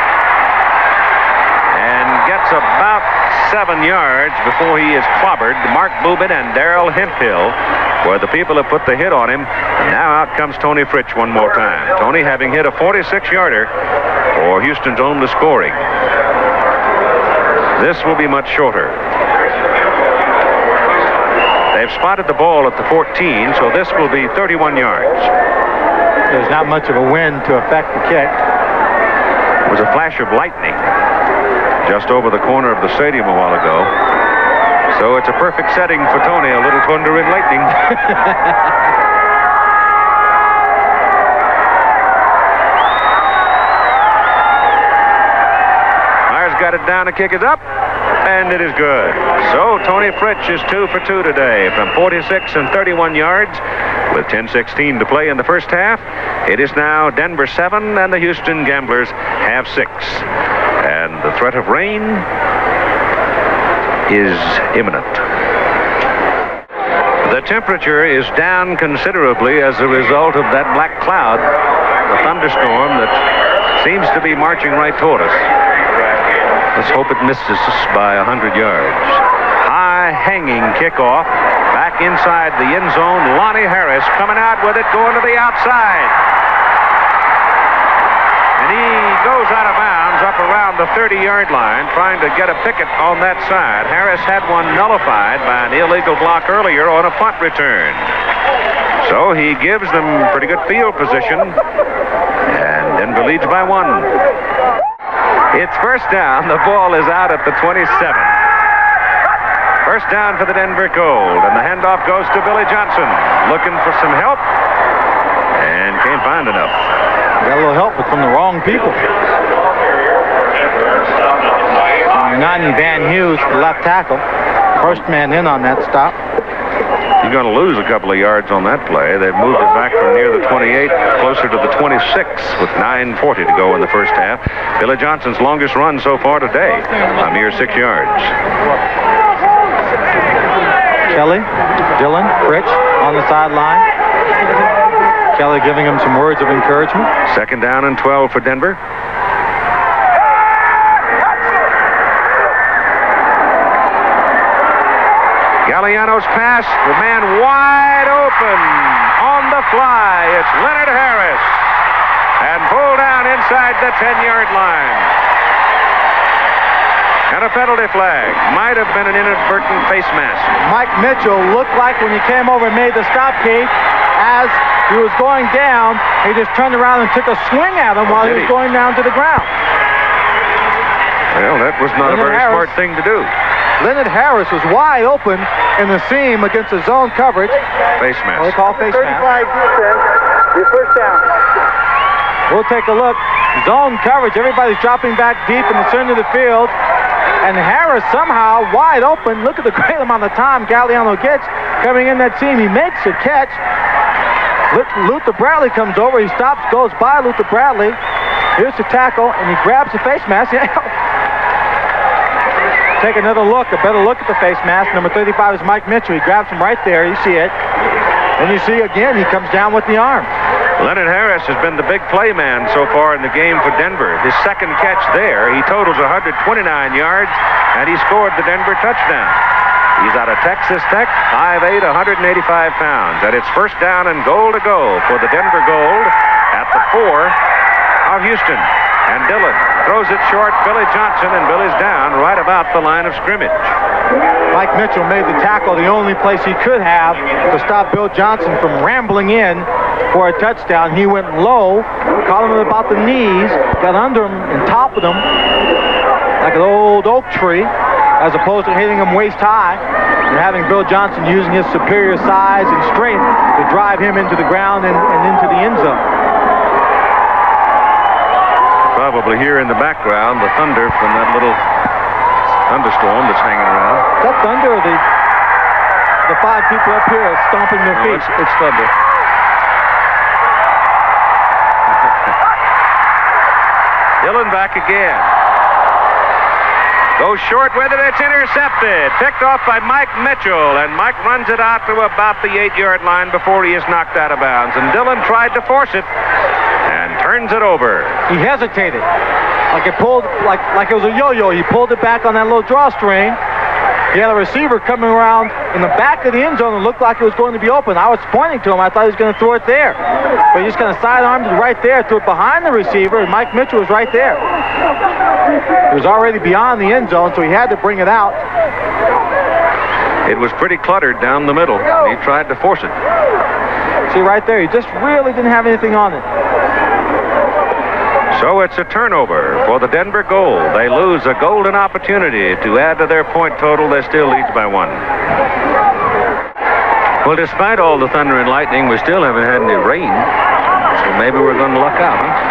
And gets about 7 yards before he is clobbered. Mark Boobin and Darrell Hemphill, where the people have put the hit on him. And now out comes Tony Fritsch one more time. Tony having hit a 46-yarder for Houston's only scoring. This will be much shorter. They've spotted the ball at the 14, so this will be 31 yards. There's not much of a wind to affect the kick. It was a flash of lightning just over the corner of the stadium a while ago. So it's a perfect setting for Tony, a little thunder and lightning. Got it down, the kick is up, and it is good. So Tony Fritsch is 2 for 2 today from 46 and 31 yards with 10:16 to play in the first half. It is now Denver 7 and the Houston Gamblers have 6. And the threat of rain is imminent. The temperature is down considerably as a result of that black cloud, the thunderstorm that seems to be marching right toward us. Let's hope it misses us by 100 yards. High hanging kickoff. Back inside the end zone. Lonnie Harris coming out with it, going to the outside. And he goes out of bounds up around the 30-yard line, trying to get a picket on that side. Harris had one nullified by an illegal block earlier on a punt return. So he gives them pretty good field position. And Denver leads by 1. It's first down. The ball is out at the 27. First down for the Denver Gold, and the handoff goes to Billy Johnson, looking for some help, and can't find enough. Got a little help, but from the wrong people. 90 Van Hughes, the left tackle. First man in on that stop. He's going to lose a couple of yards on that play. They've moved it back from near the 28, closer to the 26, with 9:40 to go in the first half. Billy Johnson's longest run so far today, a mere 6 yards. Kelly, Dillon, Fritsch on the sideline. Kelly giving him some words of encouragement. Second down and 12 for Denver. Gagliano's pass, the man wide open on the fly. It's Leonard Harris, and pulled down inside the 10-yard line. And a penalty flag. Might have been an inadvertent face mask. Mike Mitchell looked like when he came over and made the stop, Keith, as he was going down, he just turned around and took a swing at him while he was going down to the ground. Well, that was not a very smart thing to do. Leonard Harris was wide open in the seam against the zone coverage. Face mask. They call face mask. 35 defense. Your first down. We'll take a look. Zone coverage. Everybody's dropping back deep in the center of the field. And Harris somehow wide open. Look at the great amount of time Gagliano gets coming in that seam. He makes a catch. Luther Bradley comes over. He stops, goes by Luther Bradley. Here's the tackle, and he grabs the face mask. Take another look, a better look at the face mask. Number 35 is Mike Mitchell. He grabs him right there. You see it. And you see again, he comes down with the arm. Leonard Harris has been the big play man so far in the game for Denver. His second catch there, he totals 129 yards, and he scored the Denver touchdown. He's out of Texas Tech, 5'8", 185 pounds. And it's first down and goal to go for the Denver Gold at the 4 of Houston. And Dillon throws it short. Billy Johnson, and Billy's down right about the line of scrimmage. Mike Mitchell made the tackle the only place he could have to stop Bill Johnson from rambling in for a touchdown. He went low, caught him at about the knees, got under him and toppled him like an old oak tree, as opposed to hitting him waist high and having Bill Johnson using his superior size and strength to drive him into the ground and into the end zone. Probably hear in the background the thunder from that little thunderstorm that's hanging around. Is that thunder or the 5 people up here are stomping their feet? It's thunder. Dillon back again. Goes short with it. It's intercepted. Picked off by Mike Mitchell, and Mike runs it out to about the 8-yard line before he is knocked out of bounds. And Dillon tried to force it and turns it over. He hesitated, like it pulled, like it was a yo-yo. He pulled it back on that little drawstring. He had a receiver coming around in the back of the end zone and looked like it was going to be open. I was pointing to him. I thought he was going to throw it there. But he just kind of sidearmed it right there, threw it behind the receiver, and Mike Mitchell was right there. It was already beyond the end zone, so he had to bring it out. It was pretty cluttered down the middle. He tried to force it. See right there, he just really didn't have anything on it. So it's a turnover for the Denver Gold. They lose a golden opportunity to add to their point total. They still lead by 1. Well, despite all the thunder and lightning, we still haven't had any rain. So maybe we're going to luck out, huh?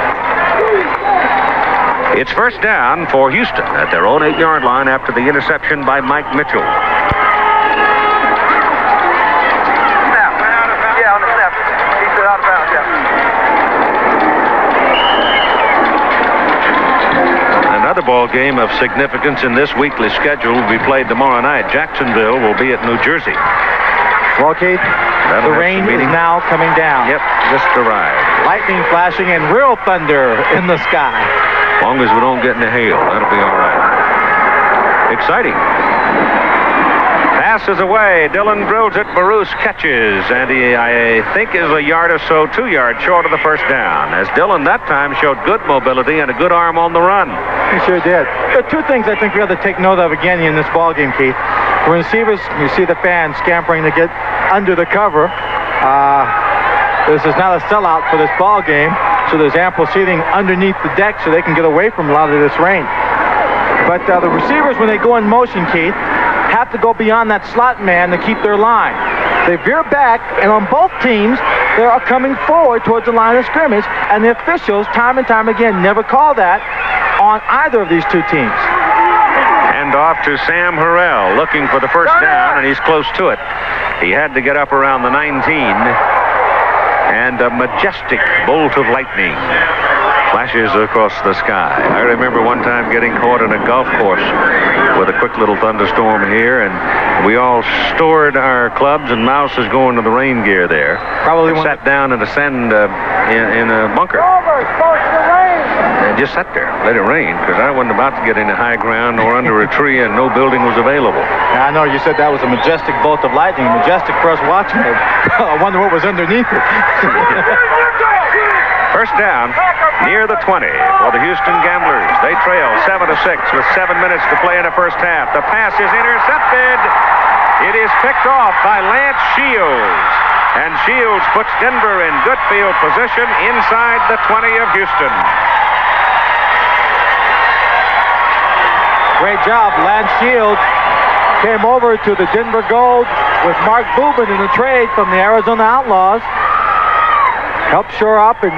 It's first down for Houston at their own 8-yard line after the interception by Mike Mitchell. Yeah, on the snap. He said out of bounds, yeah. Another ball game of significance in this weekly schedule will be played tomorrow night. Jacksonville will be at New Jersey. Well, Keith, the rain is now coming down. Yep, just arrived. Lightning flashing and real thunder in the sky. As long as we don't get any hail, that'll be all right. Exciting. Passes away. Dillon drills it. Barus catches. And he, I think, is a yard or so, 2 yards short of the first down. As Dillon that time showed good mobility and a good arm on the run. He sure did. There are 2 things I think we have to take note of again in this ball game, Keith. When receivers, you see the fans scampering to get under the cover. This is not a sellout for this ball game, so there's ample seating underneath the deck so they can get away from a lot of this rain. But the receivers, when they go in motion, Keith, have to go beyond that slot man to keep their line. They veer back, and on both teams, they are coming forward towards the line of scrimmage, and the officials, time and time again, never call that on either of these 2 teams. And off to Sam Harrell, looking for the first down, and he's close to it. He had to get up around the 19. And a majestic bolt of lightning flashes across the sky. I remember one time getting caught in a golf course with a quick little thunderstorm here, and we all stored our clubs and mouses going to the rain gear there. Probably sat down in the sand in a bunker. And just sat there, let it rain, because I wasn't about to get into high ground or under a tree, and no building was available. Now, I know you said that was a majestic bolt of lightning, majestic for us watching it. I wonder what was underneath it. First down near the 20 for the Houston Gamblers. They trail 7-6 with 7 minutes to play in the first half. The pass is intercepted. It is picked off by Lance Shields. And Shields puts Denver in good field position inside the 20 of Houston. Great job. Lance Shields came over to the Denver Gold with Mark Boobin in the trade from the Arizona Outlaws. Helped shore up and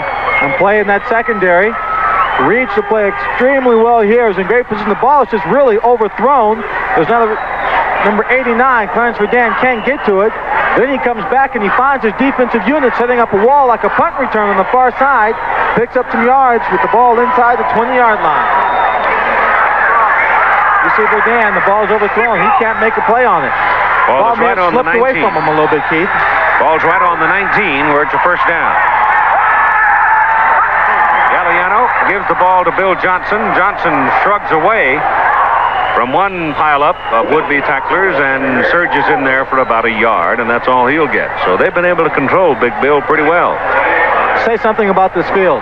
play in that secondary. Reads to play extremely well here. Is in great position. The ball is just really overthrown. There's another number 89. Clarence Verdun can't get to it. Then he comes back and he finds his defensive unit setting up a wall like a punt return on the far side. Picks up some yards with the ball inside the 20-yard line. You see Verdun, the ball is overthrown. He can't make a play on it. Ball may have slipped away from him a little bit, Keith. Ball's right on the 19 where it's a first down. Gagliano gives the ball to Bill Johnson. Johnson shrugs away from one pileup of would-be tacklers and surges in there for about a yard, and that's all he'll get. So they've been able to control Big Bill pretty well. Say something about this field.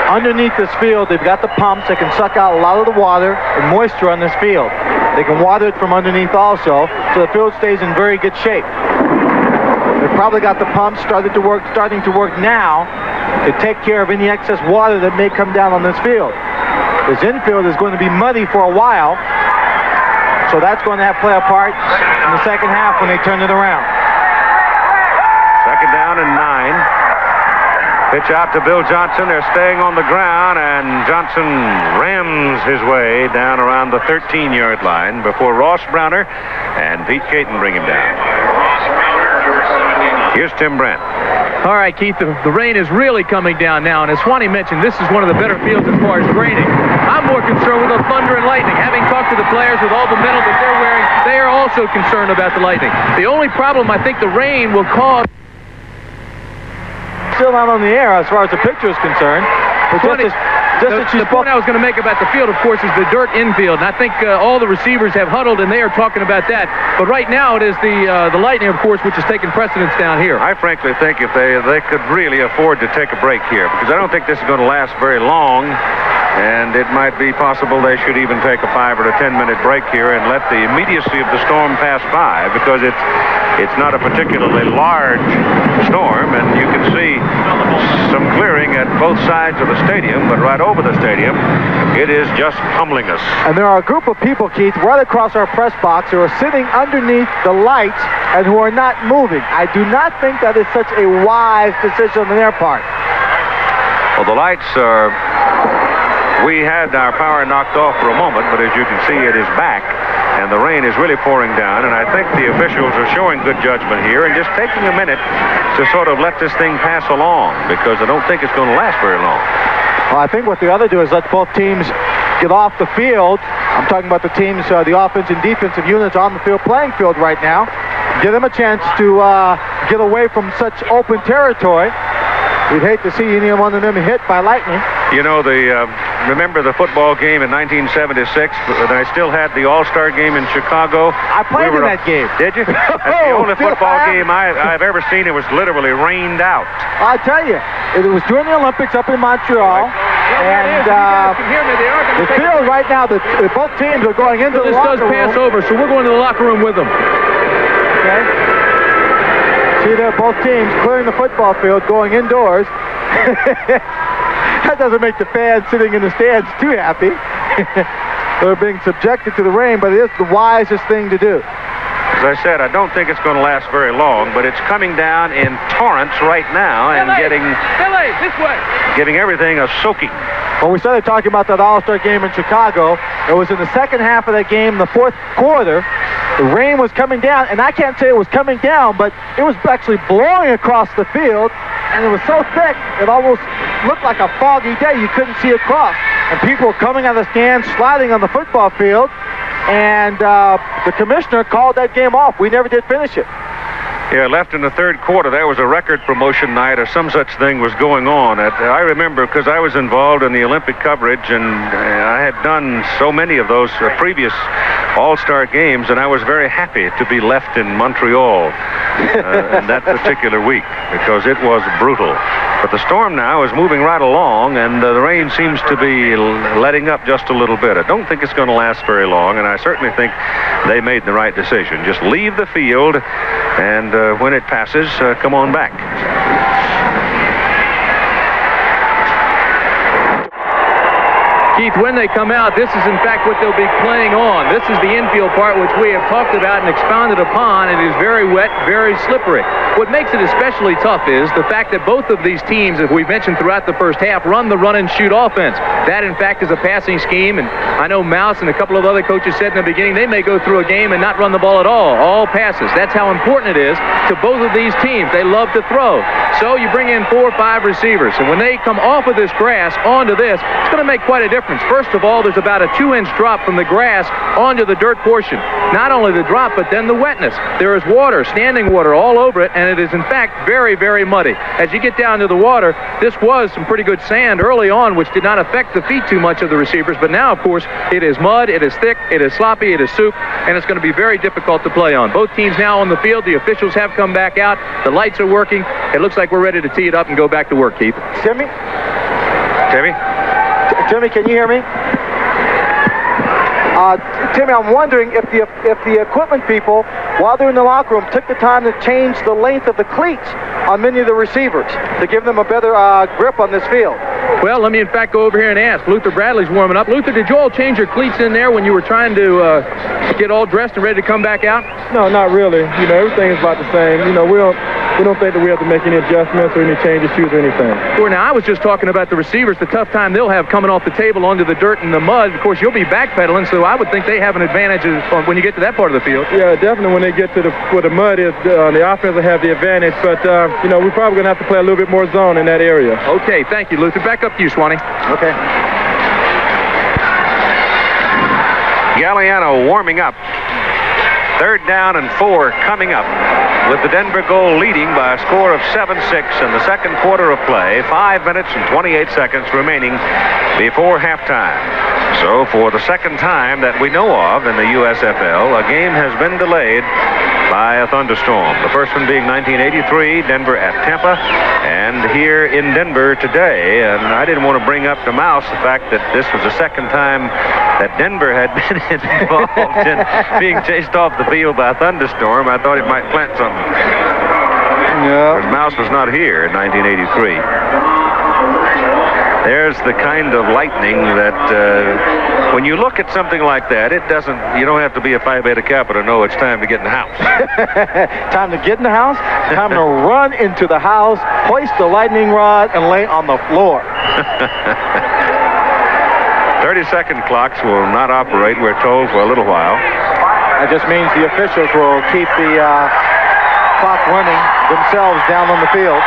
Underneath this field, they've got the pumps that can suck out a lot of the water and moisture on this field. They can water it from underneath also, so the field stays in very good shape. They've probably got the pumps starting to work now to take care of any excess water that may come down on this field. This infield is going to be muddy for a while, so that's going to play a part in the second half when they turn it around. Second down and 9. Pitch out to Bill Johnson. They're staying on the ground, and Johnson rams his way down around the 13-yard line before Ross Browner and Pete Caton bring him down. Here's Tim Brent. All right, Keith, the rain is really coming down now, and as Swanee mentioned, this is one of the better fields as far as draining. I'm more concerned with the thunder and lightning. Having talked to the players with all the mental that they're wearing, they are also concerned about the lightning. The only problem I think the rain will cause... Still not on the air as far as the picture is concerned. But the point I was going to make about the field, of course, is the dirt infield, and I think all the receivers have huddled, and they are talking about that. But right now, it is the lightning, of course, which is taking precedence down here. I frankly think if they could really afford to take a break here, because I don't think this is going to last very long, and it might be possible they should even take a 5 or a 10-minute break here and let the immediacy of the storm pass by, because it's not a particularly large storm. both sides of the stadium, but right over the stadium, it is just pummeling us. And there are a group of people, Keith, right across our press box who are sitting underneath the lights and who are not moving. I do not think that is such a wise decision on their part. Well, the lights are... We had our power knocked off for a moment, but as you can see, it is back, and the rain is really pouring down, and I think the officials are showing good judgment here and just taking a minute to sort of let this thing pass along, because I don't think it's going to last very long. Well, I think what they ought to do is let both teams get off the field. I'm talking about the teams, the offense and defensive units on the playing field right now. Give them a chance to get away from such open territory. We'd hate to see any one of them hit by lightning. You know, remember the football game in 1976? I still had the All-Star game in Chicago. I played in that game. Did you? That's the only football game I've ever seen. It was literally rained out. I tell you, it was during the Olympics up in Montreal. And it feels right now that both teams are going into the locker room. This does pass over, so we're going to the locker room with them. Okay. See there, both teams clearing the football field, going indoors. That doesn't make the fans sitting in the stands too happy. They're being subjected to the rain, but it is the wisest thing to do. As I said, I don't think it's going to last very long, but it's coming down in torrents right now and giving everything a soaking. When we started talking about that All-Star game in Chicago, it was in the second half of that game, the fourth quarter. The rain was coming down, and I can't say it was coming down, but it was actually blowing across the field, and it was so thick, it almost looked like a foggy day. You couldn't see across. And people were coming out of the stands, sliding on the football field, and the commissioner called that game off. We never did finish it. Yeah, left in the third quarter. There was a record promotion night or some such thing was going on. I remember because I was involved in the Olympic coverage, and I had done so many of those previous All-Star games, and I was very happy to be left in Montreal in that particular week because it was brutal. But the storm now is moving right along, and the rain seems to be letting up just a little bit. I don't think it's going to last very long, and I certainly think they made the right decision. Just leave the field, and when it passes, come on back. Keith, when they come out, this is in fact what they'll be playing on. This is the infield part which we have talked about and expounded upon. It is very wet, very slippery. What makes it especially tough is the fact that both of these teams, as we've mentioned throughout the first half, run the run-and-shoot offense. That, in fact, is a passing scheme, and I know Mouse and a couple of other coaches said in the beginning they may go through a game and not run the ball at all passes. That's how important it is to both of these teams. They love to throw. So you bring in 4 or 5 receivers, and when they come off of this grass onto this, it's going to make quite a difference. First of all, there's about a 2-inch drop from the grass onto the dirt portion. Not only the drop, but then the wetness. There is water, standing water all over it, and it is in fact very, very muddy. As you get down to the water, this was some pretty good sand early on, which did not affect the feet too much of the receivers, but now, of course, it is mud, it is thick, it is sloppy, it is soup, and it's going to be very difficult to play on. Both teams now on the field. The officials have come back out. The lights are working. It looks like we're ready to tee it up and go back to work, Keith. Timmy? Timmy? Timmy, can you hear me? Timmy, I'm wondering if the equipment people, while they're in the locker room, took the time to change the length of the cleats on many of the receivers to give them a better grip on this field. Well, let me in fact go over here and ask. Luther Bradley's warming up. Luther, did you all change your cleats in there when you were trying to get all dressed and ready to come back out? No, not really. You know, everything is about the same. You know, we don't think that we have to make any adjustments or any changes, shoes or anything. Well, now I was just talking about the receivers, the tough time they'll have coming off the table onto the dirt and the mud. Of course, you'll be backpedaling, so I would think they have an advantage when you get to that part of the field. Yeah, definitely when they get to where the mud is, the offense will have the advantage. But, you know, we're probably going to have to play a little bit more zone in that area. Okay, thank you, Luther. Back up to you, Swanee. Okay. Gagliano warming up. 3rd down and 4 coming up, with the Denver goal leading by a score of 7-6 in the second quarter of play. 5 minutes and 28 seconds remaining before halftime. So for the second time that we know of in the USFL, a game has been delayed by a thunderstorm. The first one being 1983, Denver at Tampa, and here in Denver today. And I didn't want to bring up to Mouse the fact that this was the second time that Denver had been involved in being chased off the field by a thunderstorm. I thought it might plant something. Yeah. Because Mouse was not here in 1983. There's the kind of lightning that when you look at something like that, you don't have to be a Phi Beta Kappa to know it's time to get in the house. Time to get in the house, time to run into the house, hoist the lightning rod, and lay on the floor. 30-second clocks will not operate, we're told, for a little while. That just means the officials will keep the clock running themselves down on the field.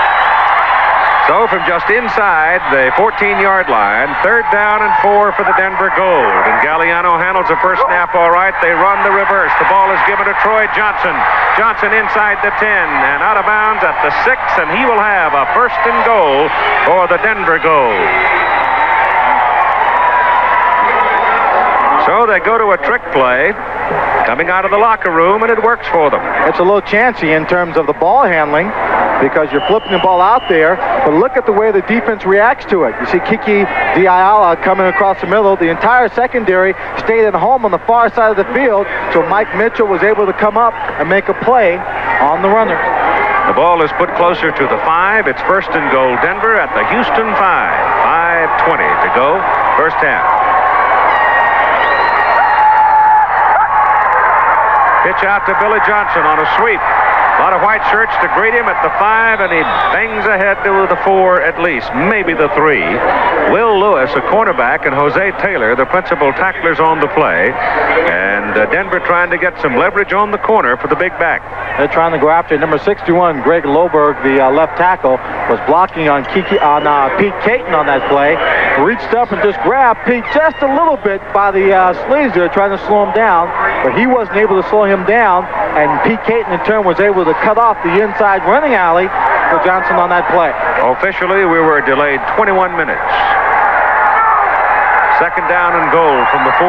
So from just inside the 14-yard line, 3rd down and 4 for the Denver Gold. And Gagliano handles the first snap all right. They run the reverse. The ball is given to Troy Johnson. Johnson inside the 10 and out of bounds at the 6, and he will have a 1st and goal for the Denver Gold. So they go to a trick play coming out of the locker room, and it works for them. It's a little chancy in terms of the ball handling because you're flipping the ball out there, but look at the way the defense reacts to it. You see Kiki Diayala coming across the middle. The entire secondary stayed at home on the far side of the field, so Mike Mitchell was able to come up and make a play on the runner. The ball is put closer to the 5. It's 1st and goal Denver at the Houston 5. 5:20 to go, first half. Pitch out to Billy Johnson on a sweep. A lot of white shirts to greet him at the 5, and he bangs ahead to the 4 at least, maybe the 3. Will Lewis, a cornerback, and Jose Taylor, the principal tacklers on the play. And Denver trying to get some leverage on the corner for the big back. They're trying to go after number 61, Greg Loberg, the left tackle, was blocking on Pete Caton on that play. Reached up and just grabbed Pete just a little bit by the sleeves there, trying to slow him down, but he wasn't able to slow him down, and Pete Caton in turn was able to cut off the inside running alley for Johnson on that play. Officially, we were delayed 21 minutes. 2nd down and goal from the 4.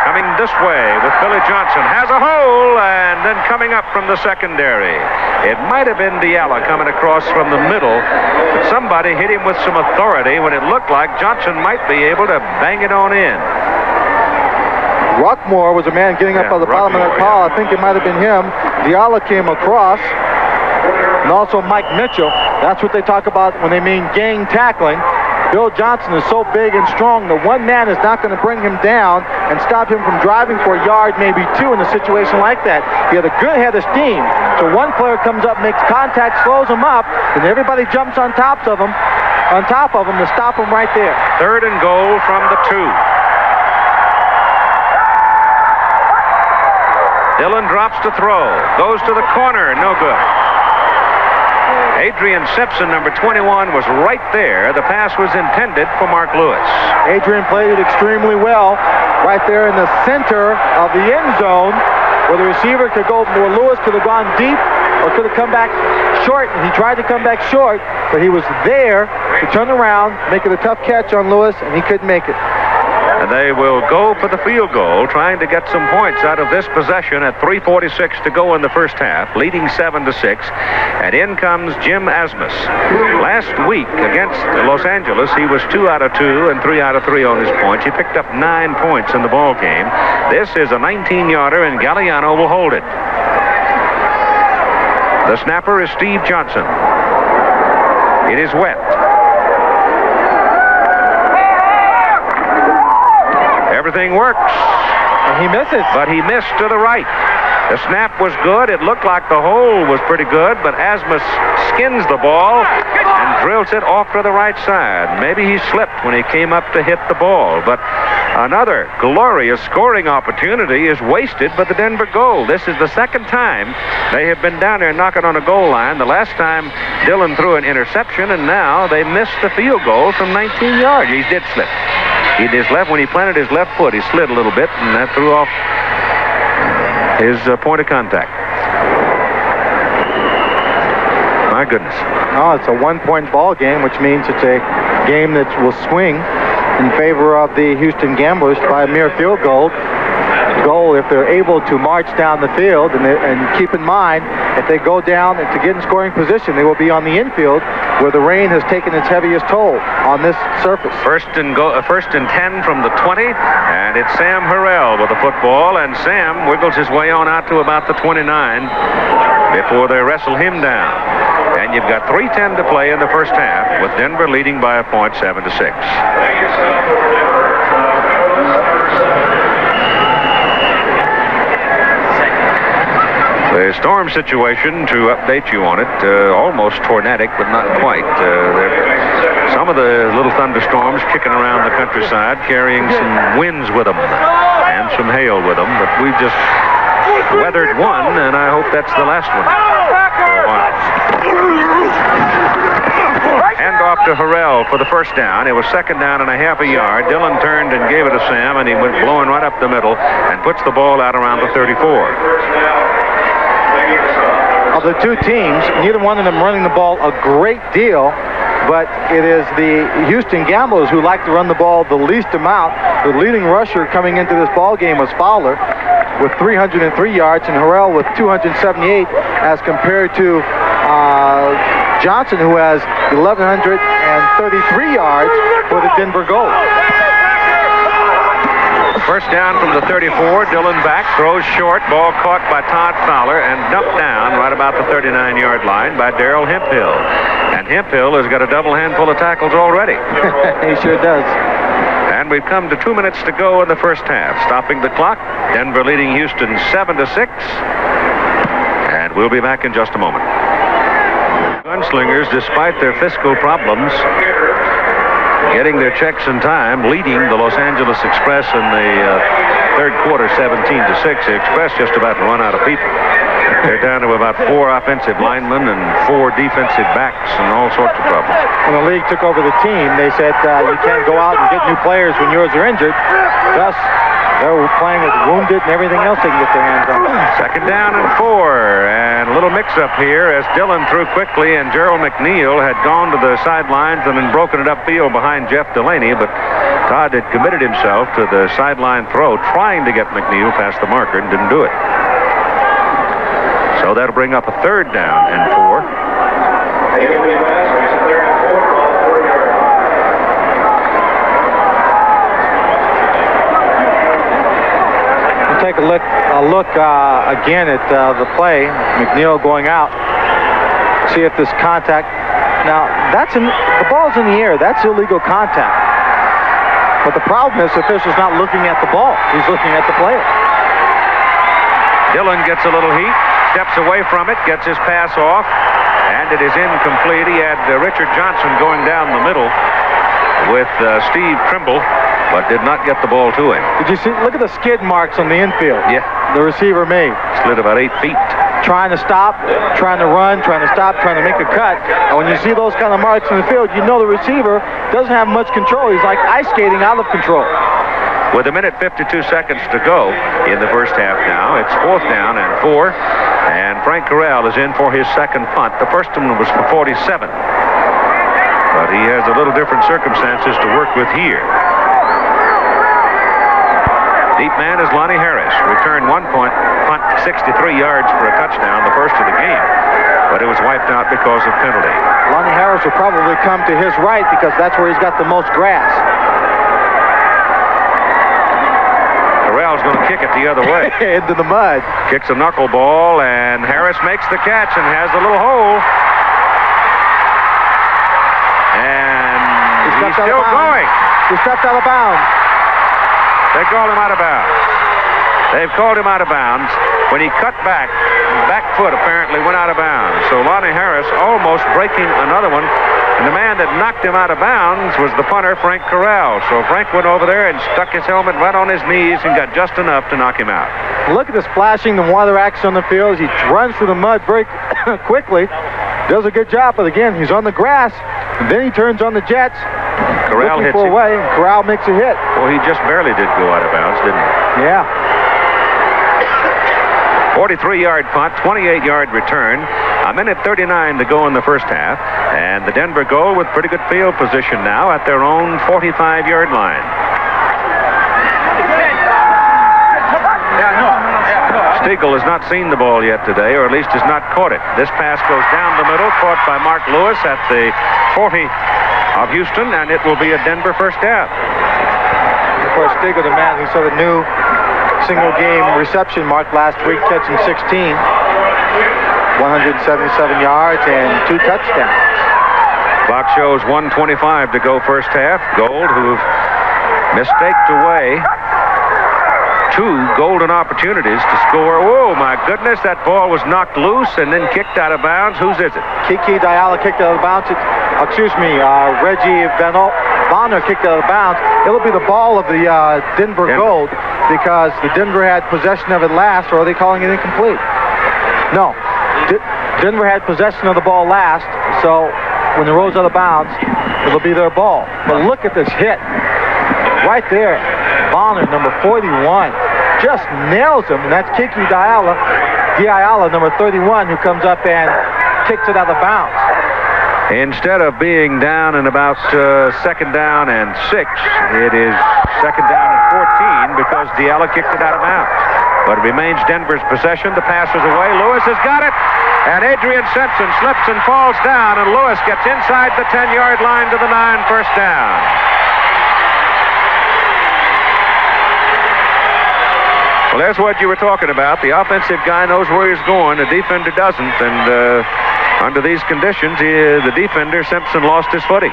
Coming this way with Billy Johnson. Has a hole, and then coming up from the secondary. It might have been Diallo coming across from the middle, but somebody hit him with some authority when it looked like Johnson might be able to bang it on in. Ruckmore was a man getting up at the bottom of that pile. I think it might have been him. Diallo came across, and also Mike Mitchell. That's what they talk about when they mean gang tackling. Bill Johnson is so big and strong that one man is not going to bring him down and stop him from driving for a yard, maybe 2 in a situation like that. He had a good head of steam. So one player comes up, makes contact, slows him up, and everybody jumps on top of him to stop him right there. 3rd and goal from the 2. Dillon drops to throw. Goes to the corner. No good. Adrian Simpson, number 21, was right there. The pass was intended for Mark Lewis. Adrian played it extremely well right there in the center of the end zone where the receiver could go, where Lewis could have gone deep or could have come back short. He tried to come back short, but he was there to turn around, make it a tough catch on Lewis, and he couldn't make it. And they will go for the field goal, trying to get some points out of this possession at 3:46 to go in the first half, leading 7-6. And in comes Jim Asmus. Last week against Los Angeles, he was 2 out of 2 and 3 out of 3 on his points. He picked up 9 points in the ball game. This is a 19-yarder, and Gagliano will hold it. The snapper is Steve Johnson. It is wet. Everything works. And he misses. But he missed to the right. The snap was good. It looked like the hole was pretty good, but Asmus skins the ball and drills it off to the right side. Maybe he slipped when he came up to hit the ball, but another glorious scoring opportunity is wasted by the Denver Gold. This is the 2nd time they have been down there knocking on a goal line. The last time Dillon threw an interception, and now they missed the field goal from 19 yards. He did slip. When he planted his left foot, he slid a little bit, and that threw off his point of contact. My goodness. Oh, it's a 1-point ball game, which means it's a game that will swing in favor of the Houston Gamblers by a mere field goal. If they're able to march down the field, and keep in mind, if they go down and to get in scoring position, they will be on the infield where the rain has taken its heaviest toll on this surface. First and 10 from the 20, and it's Sam Harrell with the football, and Sam wiggles his way on out to about the 29 before they wrestle him down. And you've got 3:10 to play in the first half, with Denver leading by a point, 7-6. The storm situation, to update you on it, almost tornadic, but not quite. Some of the little thunderstorms kicking around the countryside, carrying some winds with them and some hail with them. But we just weathered one, and I hope that's the last one for a while. Hand off to Harrell for the first down. It was 2nd down and a half a yard. Dillon turned and gave it to Sam, and he went blowing right up the middle and puts the ball out around the 34. Of the two teams, neither one of them running the ball a great deal, but it is the Houston Gamblers who like to run the ball the least amount. The leading rusher coming into this ball game was Fowler with 303 yards, and Harrell with 278, as compared to Johnson, who has 1,133 yards for the Denver Gold. First down from the 34. Dillon back, throws short. Ball caught by Todd Fowler and dumped down right about the 39-yard line by Darrell Hemphill. And Hemphill has got a double handful of tackles already. He sure does. And we've come to 2 minutes to go in the first half. Stopping the clock. Denver leading Houston 7-6. And we'll be back in just a moment. Gunslingers, despite their fiscal problems, getting their checks in time, leading the Los Angeles Express in the third quarter 17-6. The Express just about run out of people. They're down to about 4 offensive linemen and 4 defensive backs and all sorts of problems. When the league took over the team, they said you can't go out and get new players when yours are injured. Thus, they're playing with wounded and everything else they can get their hands on. 2nd down and 4, and a little mix-up here as Dillon threw quickly, and Gerald McNeil had gone to the sidelines and then broken it upfield behind Jeff Delaney, but Todd had committed himself to the sideline throw, trying to get McNeil past the marker, and didn't do it. So that'll bring up a 3rd down and 4. Take a look again at the play. McNeil going out. See if this contact. Now the ball's in the air. That's illegal contact. But the problem is the official's not looking at the ball. He's looking at the player. Dillon gets a little heat, steps away from it, gets his pass off, and it is incomplete. He had Richard Johnson going down the middle with Steve Trimble, but did not get the ball to him. Did you see? Look at the skid marks on the infield. Yeah. The receiver made. Slid about 8 feet. Trying to stop, trying to run, trying to stop, trying to make a cut. And when you see those kind of marks in the field, you know the receiver doesn't have much control. He's like ice skating out of control. With 1:52 seconds to go in the first half now, it's 4th down and 4. And Frank Corral is in for his 2nd punt. The first one was for 47. But he has a little different circumstances to work with here. Deep man is Lonnie Harris. Returned 1 point, punt 63 yards for a touchdown, the first of the game. But it was wiped out because of penalty. Lonnie Harris will probably come to his right because that's where he's got the most grass. Corral's going to kick it the other way. Into the mud. Kicks a knuckleball, and Harris makes the catch and has a little hole. And he's still going. He stepped out of bounds. They called him out of bounds. They've called him out of bounds. When he cut back foot apparently went out of bounds. So Lonnie Harris almost breaking another one. And the man that knocked him out of bounds was the punter, Frank Corral. So Frank went over there and stuck his helmet right on his knees and got just enough to knock him out. Look at the splashing, the water action on the field. He runs through the mud very quickly. Does a good job, but again, he's on the grass. And then he turns on the jets. Corral hits for him. away, and Corral makes a hit. Well, he just barely did go out of bounds, didn't he? Yeah. 43-yard punt, 28-yard return. 1:39 to go in the first half. And the Denver Gold with pretty good field position now at their own 45-yard line. Stiegel has not seen the ball yet today, or at least has not caught it. This pass goes down the middle, caught by Mark Lewis at the 40 of Houston, and it will be a Denver first down. Of course, Stiegel, the man who set a new single-game reception mark last week, catching 16. 177 yards and 2 touchdowns. Clock shows 1:25 to go first half. Gold, who've mistaked away 2 golden opportunities to score. Oh, my goodness, that ball was knocked loose and then kicked out of bounds. Whose is it? Kiki Diallo kicked out of bounds. Reggie Bonner kicked out of bounds. It'll be the ball of the Denver Gold because the Denver had possession of it last, or are they calling it incomplete? No. Denver had possession of the ball last, so when it rolls out of bounds, it'll be their ball. But look at this hit. Right there. Bonner, number 41, just nails him, and that's Kiki Diallo, number 31, who comes up and kicks it out of bounds. Instead of being down in about second down and 6, it is second down and 14 because Diallo kicked it out of bounds. But it remains Denver's possession. The pass is away. Lewis has got it. And Adrian Simpson slips and falls down, and Lewis gets inside the 10-yard line to the 9, first down. Well, that's what you were talking about. The offensive guy knows where he's going. The defender doesn't. And under these conditions, the defender, Simpson, lost his footing.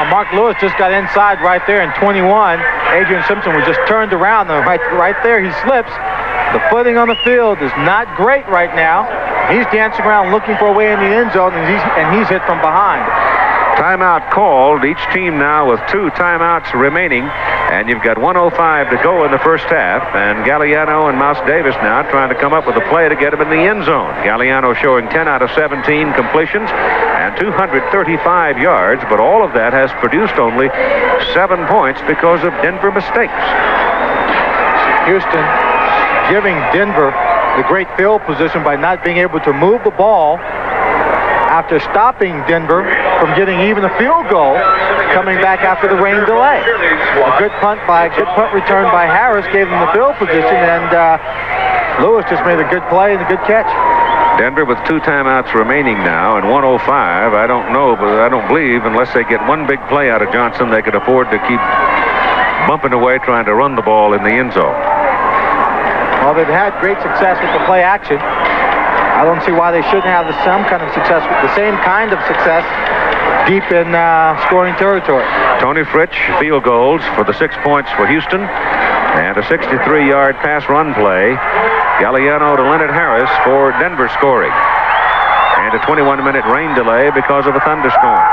Mark Lewis just got inside right there in 21. Adrian Simpson was just turned around. Right there, he slips. The footing on the field is not great right now. He's dancing around looking for a way in the end zone, and he's hit from behind. Timeout called. Each team now with 2 timeouts remaining, and you've got 1:05 to go in the first half, and Gagliano and Mouse Davis now trying to come up with a play to get him in the end zone. Gagliano showing 10 out of 17 completions and 235 yards, but all of that has produced only 7 points because of Denver mistakes. Houston giving Denver the great field position by not being able to move the ball after stopping Denver from getting even a field goal coming back after the rain delay. A good punt return by Harris gave them the field position, and Lewis just made a good play and a good catch. Denver with 2 timeouts remaining now, and 1:05. I don't know, but I don't believe unless they get one big play out of Johnson, they could afford to keep bumping away trying to run the ball in the end zone. Well, they've had great success with the play action. I don't see why they shouldn't have the same kind of success deep in scoring territory. Tony Fritsch, field goals for the 6 points for Houston, and a 63-yard pass run play. Gagliano to Leonard Harris for Denver scoring. And a 21-minute rain delay because of a thunderstorm.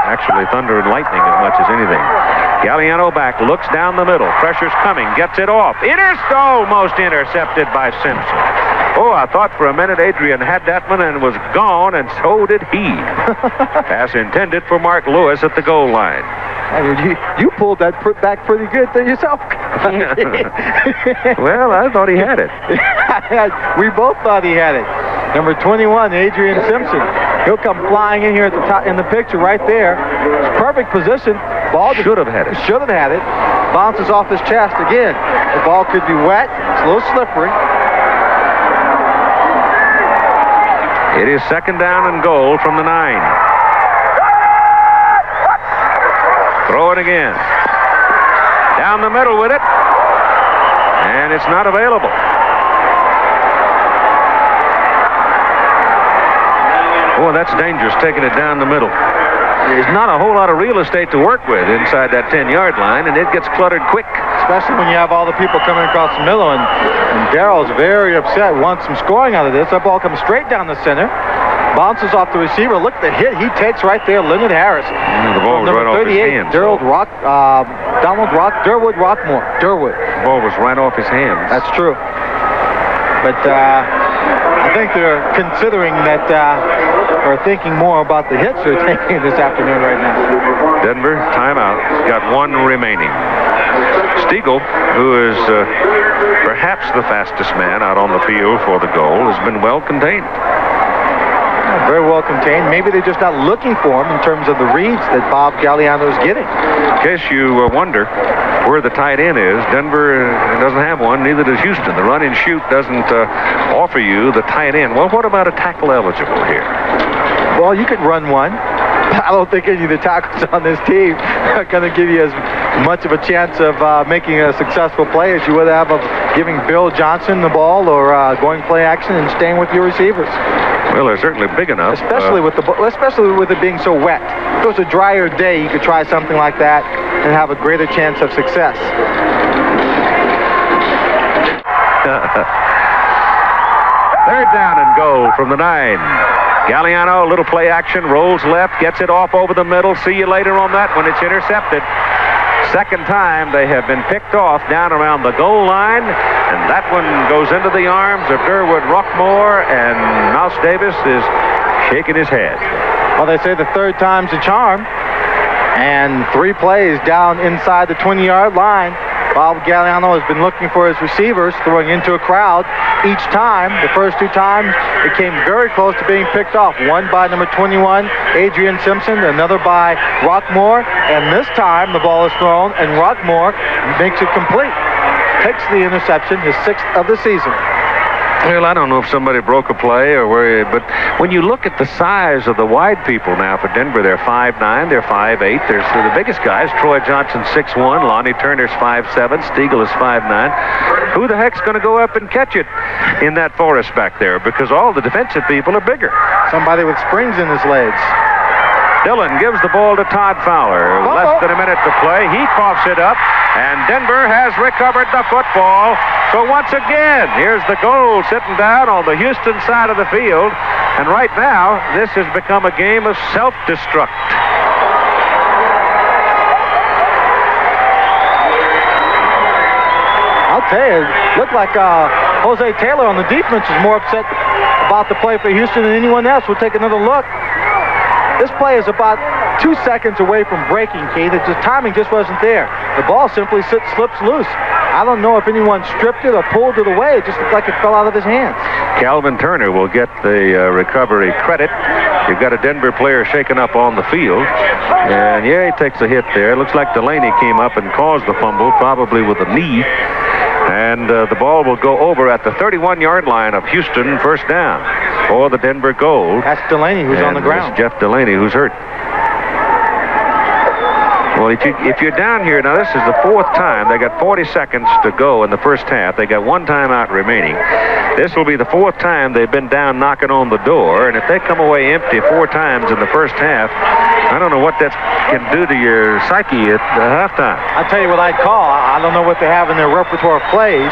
Actually, thunder and lightning as much as anything. Gagliano back, looks down the middle. Pressure's coming, gets it off. Almost intercepted by Simpson. Oh, I thought for a minute Adrian had that one and was gone, and so did he. Pass intended for Mark Lewis at the goal line. You pulled that back pretty good there yourself. Well, I thought he had it. We both thought he had it. Number 21, Adrian Simpson. He'll come flying in here at the top in the picture right there. Perfect position. Ball should have had it. Should have had it. Bounces off his chest again. The ball could be wet. It's a little slippery. It is second down and goal from the 9. Throw it again. Down the middle with it. And it's not available. Boy, that's dangerous, taking it down the middle. There's not a whole lot of real estate to work with inside that 10-yard line, and it gets cluttered quick. Especially when you have all the people coming across the middle, and Darrell's very upset, wants some scoring out of this. That ball comes straight down the center, bounces off the receiver. Look at the hit he takes right there, Leonard Harris. The ball was right off his hands. Durwood Rockmore. Durwood. The ball was right off his hands. That's true. But I think they're considering that, or thinking more about the hits they're taking this afternoon right now. Denver, timeout. Got 1 remaining. Stiegel, who is perhaps the fastest man out on the field for the goal, has been well contained. Very well contained. Maybe they're just not looking for him in terms of the reads that Bob Gagliano is getting. In case you wonder where the tight end is, Denver doesn't have one, neither does Houston. The run and shoot doesn't offer you the tight end. Well, what about a tackle eligible here? Well, you could run one. I don't think any of the tackles on this team are going to give you as much of a chance of making a successful play as you would have of giving Bill Johnson the ball or going play action and staying with your receivers. Well, they're certainly big enough. Especially with it being so wet. If it was a drier day, you could try something like that and have a greater chance of success. Third down and goal from the 9. Gagliano, a little play action, rolls left, gets it off over the middle. See you later on that one. It's intercepted. Second time they have been picked off down around the goal line, and that one goes into the arms of Durwood Rockmore, and Mouse Davis is shaking his head. Well, they say the third time's a charm, and 3 plays down inside the 20-yard line. Bob Gagliano has been looking for his receivers, throwing into a crowd each time. The first 2 times, it came very close to being picked off. One by number 21, Adrian Simpson, another by Rockmore, and this time the ball is thrown, and Rockmore makes it complete. Takes the interception, his 6th of the season. Well, I don't know if somebody broke a play or where, but when you look at the size of the wide people now for Denver, they're 5'9", they're 5'8". There's the biggest guys, Troy Johnson 6'1", Lonnie Turner's 5'7", Stiegel is 5'9". Who the heck's going to go up and catch it in that forest back there? Because all the defensive people are bigger. Somebody with springs in his legs. Dillon gives the ball to Todd Fowler. Less than a minute to play. He coughs it up, and Denver has recovered the football. So once again, here's the goal sitting down on the Houston side of the field. And right now, this has become a game of self-destruct. I'll tell you, it looked like Jose Taylor on the defense is more upset about the play for Houston than anyone else. We'll take another look. This play is about 2 seconds away from breaking, Keith. The timing just wasn't there. The ball simply slips loose. I don't know if anyone stripped it or pulled it away. It just looked like it fell out of his hands. Calvin Turner will get the recovery credit. You've got a Denver player shaken up on the field. And, yeah, he takes a hit there. It looks like Delaney came up and caused the fumble, probably with a knee. And the ball will go over at the 31-yard line of Houston, first down for the Denver Gold. That's Delaney who's on the ground. Jeff Delaney who's hurt. Well, if you're down here, now this is the 4th time. They got 40 seconds to go in the first half. They got 1 timeout remaining. This will be the 4th time they've been down knocking on the door. And if they come away empty 4 times in the first half, I don't know what that can do to your psyche at halftime. I'll tell you what I'd call. I don't know what they have in their repertoire of plays,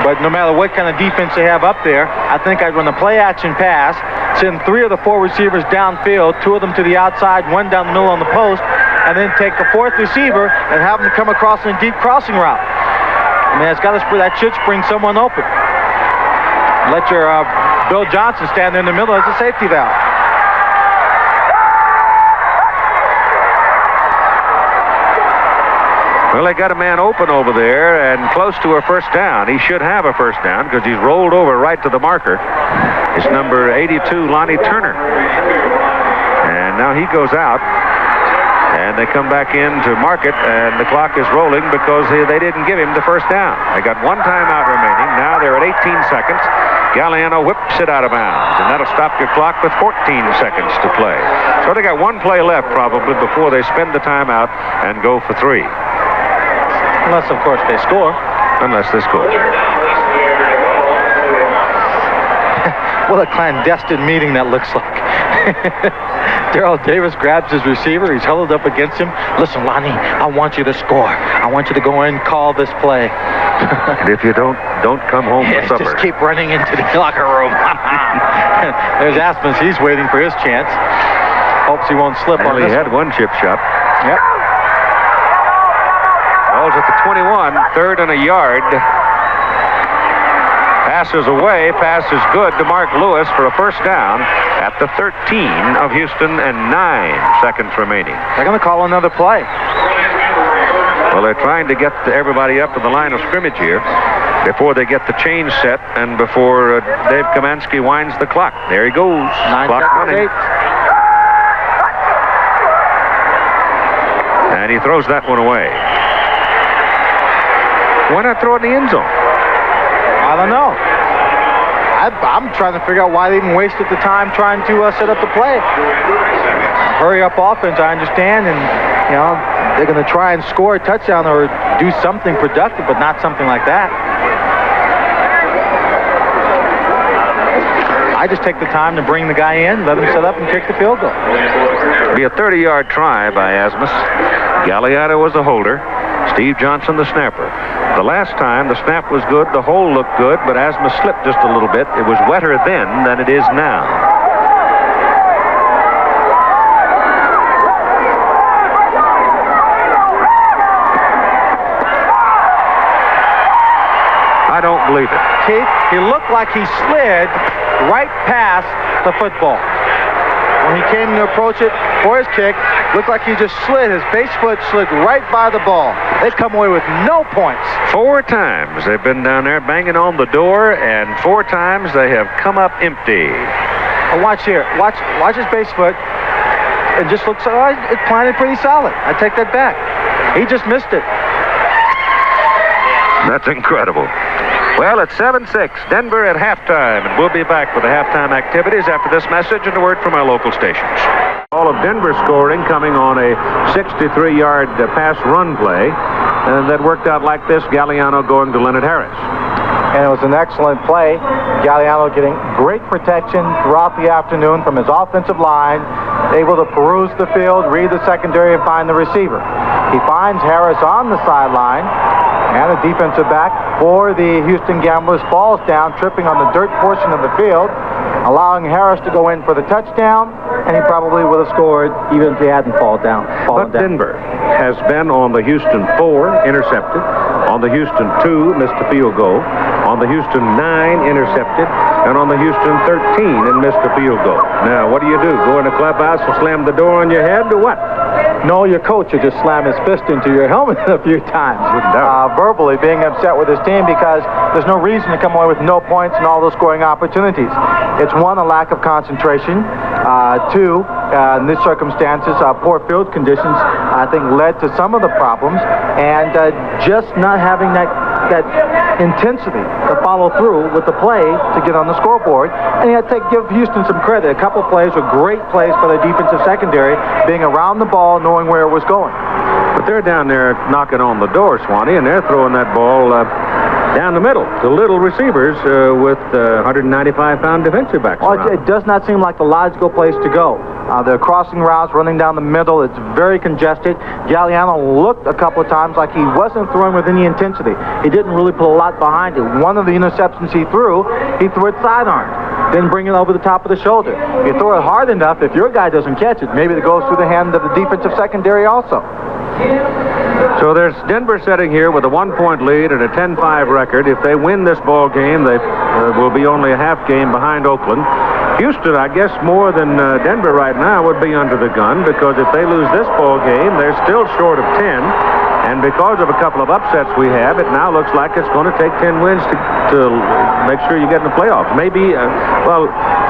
but no matter what kind of defense they have up there, I think I'd run a play-action pass, send 3 of the 4 receivers downfield, 2 of them to the outside, 1 down the middle on the post, and then take the 4th receiver and have them come across in a deep crossing route. I mean, that should spring someone open. Let your Bill Johnson stand there in the middle as a safety valve. Well, they got a man open over there and close to a first down. He should have a first down because he's rolled over right to the marker. It's number 82, Lonnie Turner. And now he goes out. And they come back in to mark it, and the clock is rolling because they didn't give him the first down. They got 1 timeout remaining. Now they're at 18 seconds. Gagliano whips it out of bounds, and that'll stop your clock with 14 seconds to play. So they got 1 play left probably before they spend the timeout and go for 3. Unless, of course, they score. Unless they score. What a clandestine meeting that looks like. Darrell Davis grabs his receiver. He's held up against him. Listen, Lonnie, I want you to score. I want you to go in and call this play. And if you don't come home for supper. Just keep running into the locker room. There's Asmus. He's waiting for his chance. Hopes he won't slip on this. He had 1 chip shot. Yep. Ball's at the 21, 3rd and a yard. Passes away, pass is good to Mark Lewis for a first down at the 13 of Houston and 9 seconds remaining. They're going to call another play. Well, they're trying to get everybody up to the line of scrimmage here before they get the change set and before Dave Kamansky winds the clock. There he goes. 9 clock running. 8. And he throws that one away. Why not throw it in the end zone? I don't know. I'm trying to figure out why they even wasted the time trying to set up the play. Hurry up offense, I understand, and they're going to try and score a touchdown or do something productive, but not something like that. I I just take the time to bring the guy in, let him set up and kick the field goal. It'll be a 30-yard try by Asmus. Gagliano was the holder. Steve Johnson, the snapper. The last time, the snap was good, the hole looked good, but Asmus slipped just a little bit. It was wetter then than it is now. I don't believe it. Keith, he looked like he slid right past the football. When he came to approach it for his kick, looked like he just slid. His base foot slid right by the ball. They come away with no points. 4 times they've been down there banging on the door, and 4 times they have come up empty. Well, watch here. Watch his base foot. It just looks like it planted pretty solid. I take that back. He just missed it. That's incredible. Well, it's 7-6, Denver at halftime, and we'll be back with the halftime activities after this message and a word from our local stations. All of Denver scoring coming on a 63-yard pass run play, and that worked out like this, Gagliano going to Leonard Harris. And it was an excellent play. Gagliano getting great protection throughout the afternoon from his offensive line, able to peruse the field, read the secondary, and find the receiver. He finds Harris on the sideline, and the defensive back for the Houston Gamblers falls down, tripping on the dirt portion of the field, allowing Harris to go in for the touchdown, and he probably would have scored even if he hadn't fallen down. But Denver has been on the Houston 4, intercepted, on the Houston 2, missed a field goal, on the Houston 9, intercepted, and on the Houston 13, and missed a field goal. Now, what do? Go in the clubhouse and slam the door on your head, or what? No, your coach will just slam his fist into your helmet a few times. Verbally being upset with his team because there's no reason to come away with no points and all those scoring opportunities. It's one, a lack of concentration. Two, in these circumstances, poor field conditions, I think, led to some of the problems. And just not having that intensity to follow through with the play to get on the scoreboard. And you have to give Houston some credit. A couple plays were great plays for their defensive secondary, being around the ball, knowing where it was going. But they're down there knocking on the door, Swanee, and they're throwing that ball down the middle to little receivers with 195-pound defensive backs. Well, it does not seem like the logical place to go. They're crossing routes, running down the middle. It's very congested. Gagliano looked a couple of times like he wasn't throwing with any intensity. He didn't really put a lot behind it. One of the interceptions he threw it sidearm. Then bring it over the top of the shoulder. If you throw it hard enough, if your guy doesn't catch it, maybe it goes through the hand of the defensive secondary also. So there's Denver sitting here with a 1-point lead and a 10-5 record. If they win this ball game, they will be only a half game behind Oakland. Houston, I guess, more than Denver right now would be under the gun, because if they lose this ball game, they're still short of 10. And because of a couple of upsets we have, it now looks like it's going to take 10 wins to make sure you get in the playoffs. Maybe,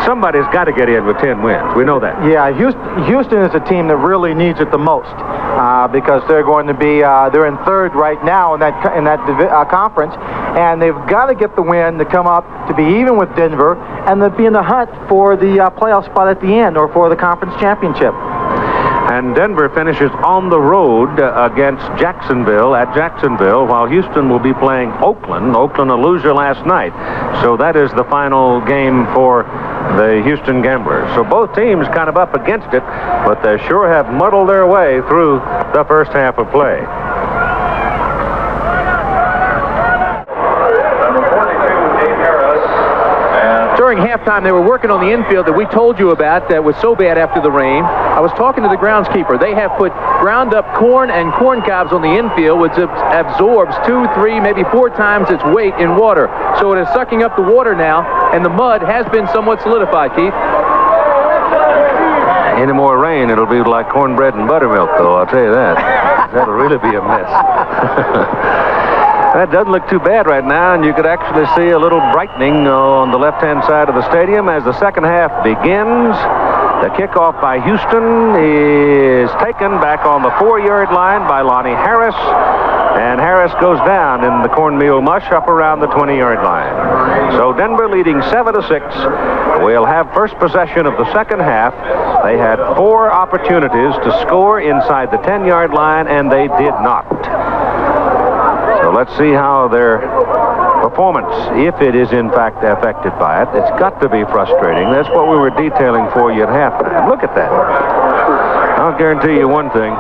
somebody's got to get in with 10 wins. We know that. Yeah, Houston is a team that really needs it the most because they're going to be they're in third right now in that conference, and they've got to get the win to come up to be even with Denver and to be in the hunt for the playoff spot at the end or for the conference championship. And Denver finishes on the road against Jacksonville at Jacksonville, while Houston will be playing Oakland. Oakland, a loser last night. So that is the final game for the Houston Gamblers. So both teams kind of up against it, but they sure have muddled their way through the first half of play. During halftime, they were working on the infield that we told you about that was so bad after the rain. I was talking to the groundskeeper. They have put ground up corn and corn cobs on the infield, which absorbs 2, 3, maybe 4 times its weight in water. So it is sucking up the water now, and the mud has been somewhat solidified, Keith. Any more rain, it'll be like cornbread and buttermilk, though, I'll tell you that. That'll really be a mess. That doesn't look too bad right now, and you could actually see a little brightening on the left-hand side of the stadium as the second half begins. The kickoff by Houston is taken back on the 4-yard line by Lonnie Harris, and Harris goes down in the cornmeal mush up around the 20-yard line. So Denver leading 7-6. We'll have first possession of the second half. They had 4 opportunities to score inside the 10-yard line, and they did not. So let's see how their performance, if it is in fact affected by it, it's got to be frustrating. That's what we were detailing for you at halftime. Look at that. I'll guarantee you one thing.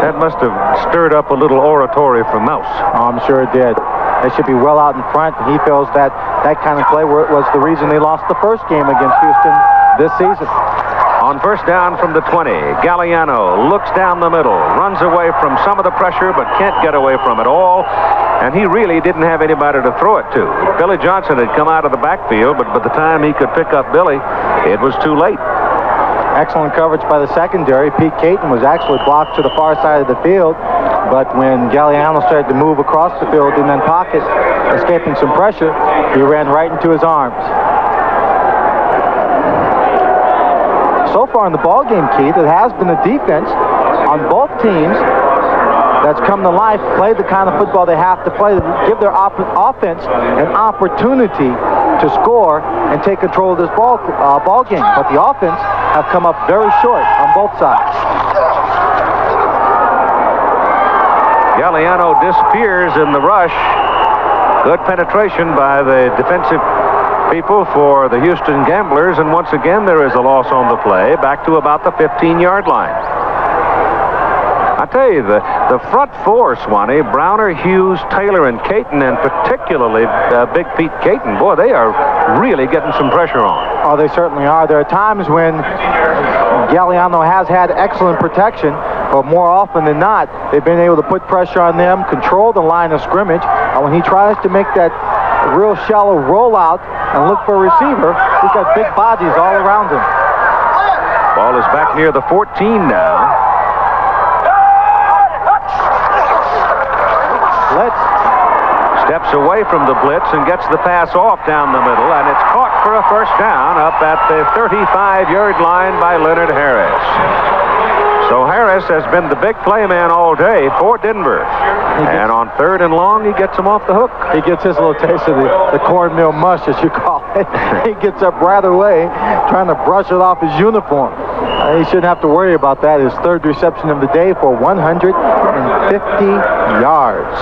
That must have stirred up a little oratory from Mouse. Oh, I'm sure it did. They should be well out in front, and he feels that that kind of play was the reason they lost the first game against Houston this season. On first down from the 20, Gagliano looks down the middle, runs away from some of the pressure, but can't get away from it all. And he really didn't have anybody to throw it to. Billy Johnson had come out of the backfield, but by the time he could pick up Billy, it was too late. Excellent coverage by the secondary. Pete Caton was actually blocked to the far side of the field, but when Gagliano started to move across the field in that pocket, escaping some pressure, he ran right into his arms. So far in the ballgame, Keith, it has been a defense on both teams that's come to life, played the kind of football they have to play, to give their offense an opportunity to score and take control of this ball game. But the offense have come up very short on both sides. Gagliano disappears in the rush. Good penetration by the defensive people for the Houston Gamblers, and once again there is a loss on the play, back to about the 15-yard line. I tell you, the front four, Swanee, Browner, Hughes, Taylor, and Caton, and particularly Big Pete Caton, boy, they are really getting some pressure on. Oh, they certainly are. There are times when Gagliano has had excellent protection, but more often than not, they've been able to put pressure on them, control the line of scrimmage, and when he tries to make that real shallow rollout and look for a receiver, he's got big bodies all around him. Ball is back near the 14 now. Blitz steps away from the blitz and gets the pass off down the middle, and it's caught for a first down up at the 35-yard line by Leonard Harris. So Harris has been the big play man all day for Denver. And on third and long, he gets him off the hook. He gets his little taste of the cornmeal mush, as you call it. He gets up right away, trying to brush it off his uniform. He shouldn't have to worry about that. His third reception of the day for 150 yards.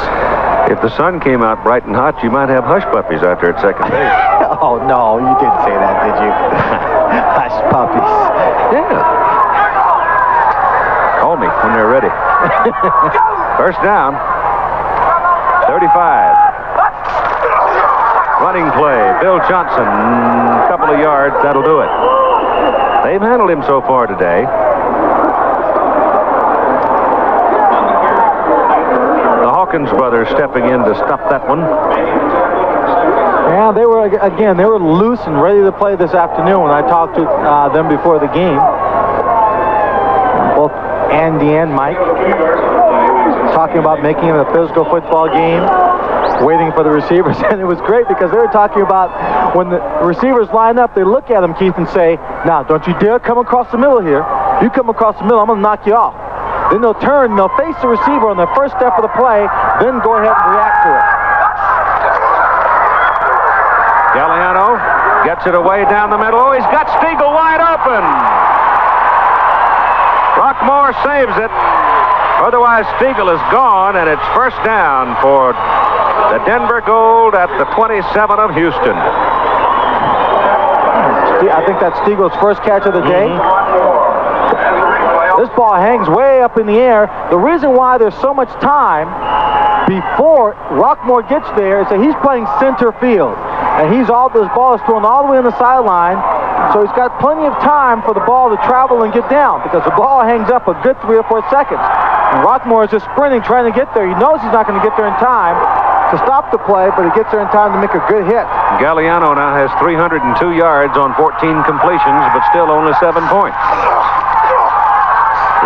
If the sun came out bright and hot, you might have hush puppies out there at second base. Oh, no, you didn't say that, did you? Hush puppies. Yeah. Call me when they're ready. First down. 35. Running play. Bill Johnson. A couple of yards. That'll do it. They've handled him so far today. The Hawkins brothers stepping in to stop that one. Yeah, they were loose and ready to play this afternoon when I talked to them before the game. Both Andy and Mike talking about making it a physical football game, waiting for the receivers. And it was great because they were talking about when the receivers line up, they look at them, Keith, and say, now, don't you dare come across the middle here. You come across the middle, I'm going to knock you off. Then they'll turn and they'll face the receiver on the first step of the play, then go ahead and react to it. Gagliano gets it away down the middle. Oh, he's got Stiegel wide open. Rockmore saves it. Otherwise, Stiegel is gone, and it's first down for the Denver Gold at the 27 of Houston. I think that's Stiegel's first catch of the day. This ball hangs way up in the air. The reason why there's so much time before Rockmore gets there is that he's playing center field. And this ball is thrown all the way on the sideline. So he's got plenty of time for the ball to travel and get down because the ball hangs up a good 3 or 4 seconds. And Rockmore is just sprinting, trying to get there. He knows he's not going to get there in time to stop the play, but he gets there in time to make a good hit. Gagliano now has 302 yards on 14 completions, but still only 7 points.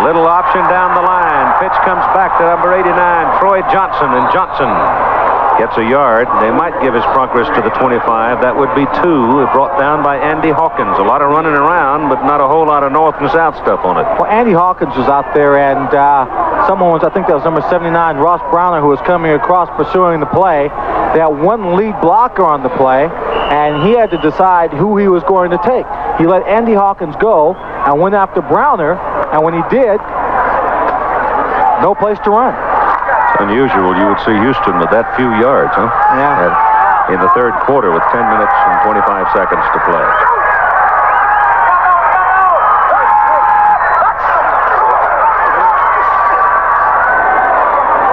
Little option down the line. Pitch comes back to number 89, Troy Johnson, and Johnson gets a yard. They might give his progress to the 25. That would be 2, brought down by Andy Hawkins. A lot of running around, but not a whole lot of north and south stuff on it. Well, Andy Hawkins was out there, and I think that was number 79, Ross Browner, who was coming across pursuing the play. They had one lead blocker on the play, and he had to decide who he was going to take. He let Andy Hawkins go and went after Browner, and when he did, no place to run. Unusual you would see Houston with that few yards, huh? Yeah. in the third quarter with 10 minutes and 25 seconds to play.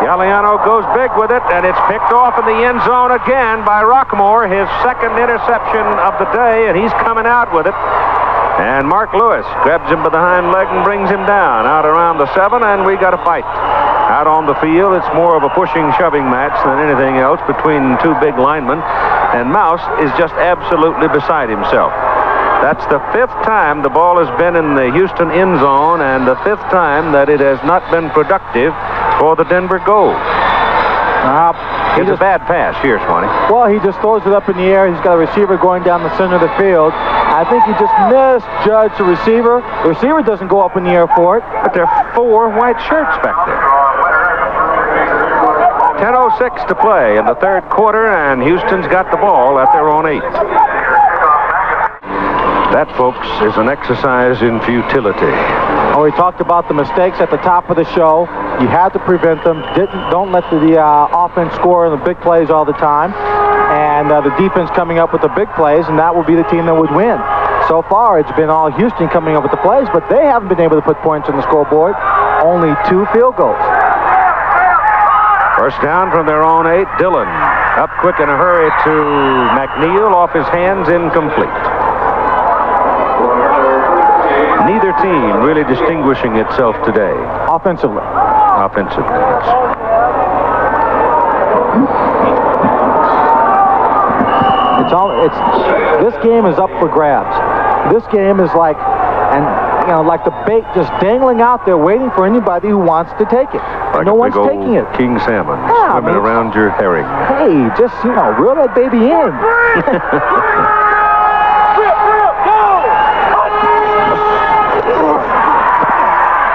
Gagliano goes big with it, and it's picked off in the end zone again by Rockmore, his second interception of the day, and he's coming out with it. And Mark Lewis grabs him by the hind leg and brings him down out around the 7, and we got a fight. Out on the field, it's more of a pushing, shoving match than anything else between two big linemen, and Mouse is just absolutely beside himself. That's the 5th time the ball has been in the Houston end zone, and the 5th time that it has not been productive for the Denver Gold. It's a bad pass here, Swanee. Well, he just throws it up in the air. He's got a receiver going down the center of the field. I think he just misjudged the receiver. The receiver doesn't go up in the air for it. But there are 4 white shirts back there. 10:06 to play in the third quarter, and Houston's got the ball at their own 8. That, folks, is an exercise in futility. Oh, we talked about the mistakes at the top of the show. You had to prevent them. Don't let the offense score in the big plays all the time. And the defense coming up with the big plays, and that will be the team that would win. So far, it's been all Houston coming up with the plays, but they haven't been able to put points on the scoreboard. Only 2 field goals. First down from their own 8. Dillon up quick in a hurry to McNeil. Off his hands, incomplete. Neither team really distinguishing itself today. Offensively. Offensively, yes. This game is up for grabs. This game is like the bait just dangling out there waiting for anybody who wants to take it. Like no one's taking it. King salmon swimming around your herring. Hey, just, reel that baby in.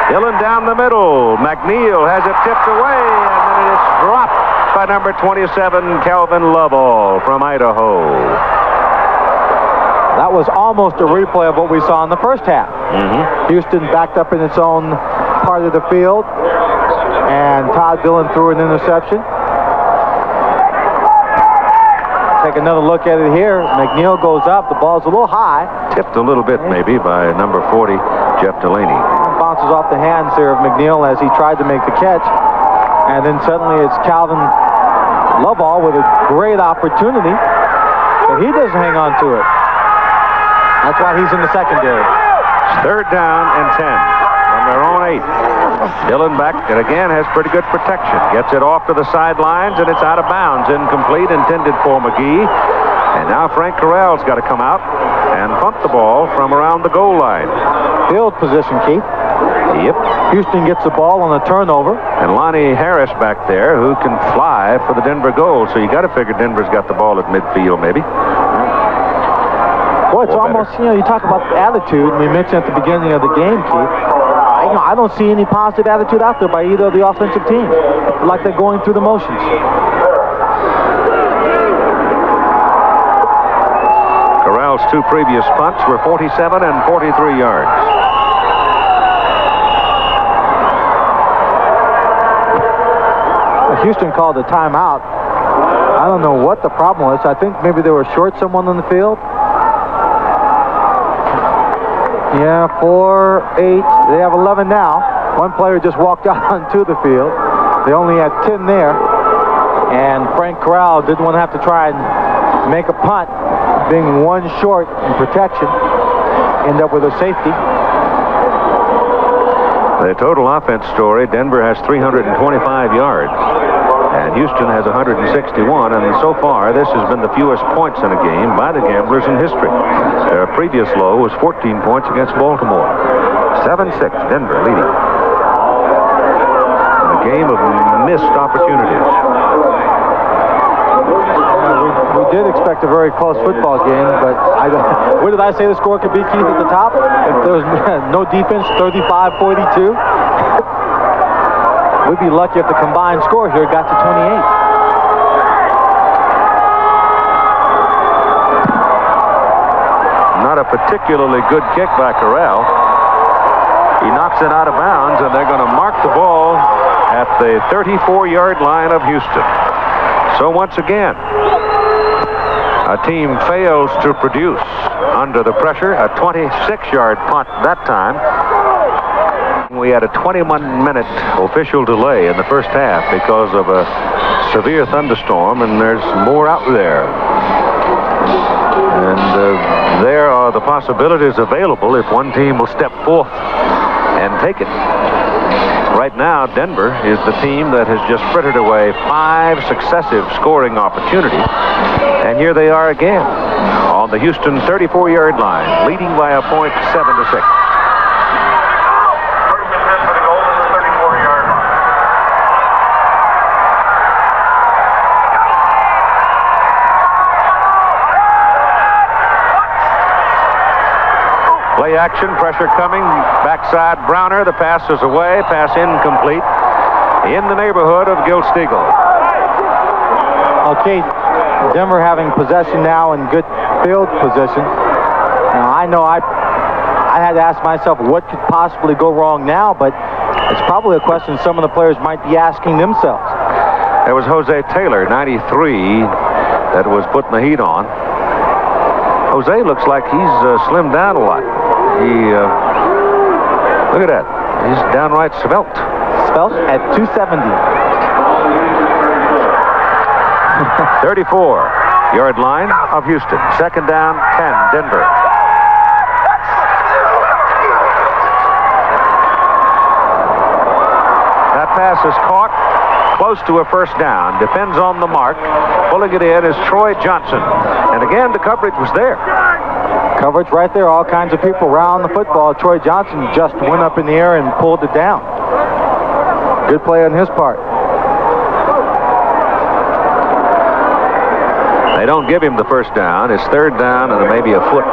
Dillon down the middle. McNeil has it tipped away, and then it's dropped by number 27, Calvin Lovell from Idaho. That was almost a replay of what we saw in the first half. Houston backed up in its own part of the field, and Todd Dillon threw an interception. Take another look at it here. McNeil goes up. The ball's a little high. Tipped a little bit, maybe, by number 40, Jeff Delaney. Bounces off the hands there of McNeil as he tried to make the catch. And then suddenly it's Calvin Lovell with a great opportunity, but he doesn't hang on to it. That's why he's in the secondary. Third down and 10 from their own 8. Dillon back, and again has pretty good protection. Gets it off to the sidelines, and it's out of bounds. Incomplete, intended for McGee. And now Frank Corral's got to come out and punt the ball from around the goal line. Field position, Keith. Yep. Houston gets the ball on a turnover. And Lonnie Harris back there, who can fly for the Denver Gold. So you got to figure Denver's got the ball at midfield, maybe. Boy, it's almost, you talk about attitude, and we mentioned at the beginning of the game, Keith. I don't see any positive attitude out there by either of the offensive teams. Like they're going through the motions. Corral's 2 previous punts were 47 and 43 yards. Houston called a timeout. I don't know what the problem was. I think maybe they were short someone on the field. Yeah, 4, 8. They have 11 now. One player just walked out onto the field. They only had 10 there. And Frank Corral didn't want to have to try and make a punt, being 1 short in protection. End up with a safety. The total offense story, Denver has 325 yards. And Houston has 161, and so far this has been the fewest points in a game by the Gamblers in history. Their previous low was 14 points against Baltimore. 7-6, Denver leading. In a game of missed opportunities. We did expect a very close football game, but what did I say the score could be, Keith, at the top? If there was no defense, 35-42. We'd be lucky if the combined score here got to 28. Not a particularly good kick by Corral. He knocks it out of bounds, and they're going to mark the ball at the 34-yard line of Houston. So once again, a team fails to produce under the pressure. A 26-yard punt that time. We had a 21-minute official delay in the first half because of a severe thunderstorm, and there's more out there. And there are the possibilities available if one team will step forth and take it. Right now, Denver is the team that has just frittered away 5 successive scoring opportunities. And here they are again on the Houston 34-yard line, leading by a point, 7-6. Play action, pressure coming, backside Browner, the pass is away, pass incomplete, in the neighborhood of Gilsteagle. Okay, Denver having possession now in good field position. Now I know I had to ask myself what could possibly go wrong now, but it's probably a question some of the players might be asking themselves. There was Jose Taylor, 93, that was putting the heat on. Jose looks like he's slimmed down a lot. Look at that. He's downright svelte. Svelte at 270. 34-yard line of Houston. Second down, 10, Denver. That pass is caught close to a first down. Depends on the mark. Pulling it in is Troy Johnson. And again, the coverage was there. Coverage right there. All kinds of people around the football. Troy Johnson just went up in the air and pulled it down. Good play on his part. They don't give him the first down. It's third down and maybe a foot.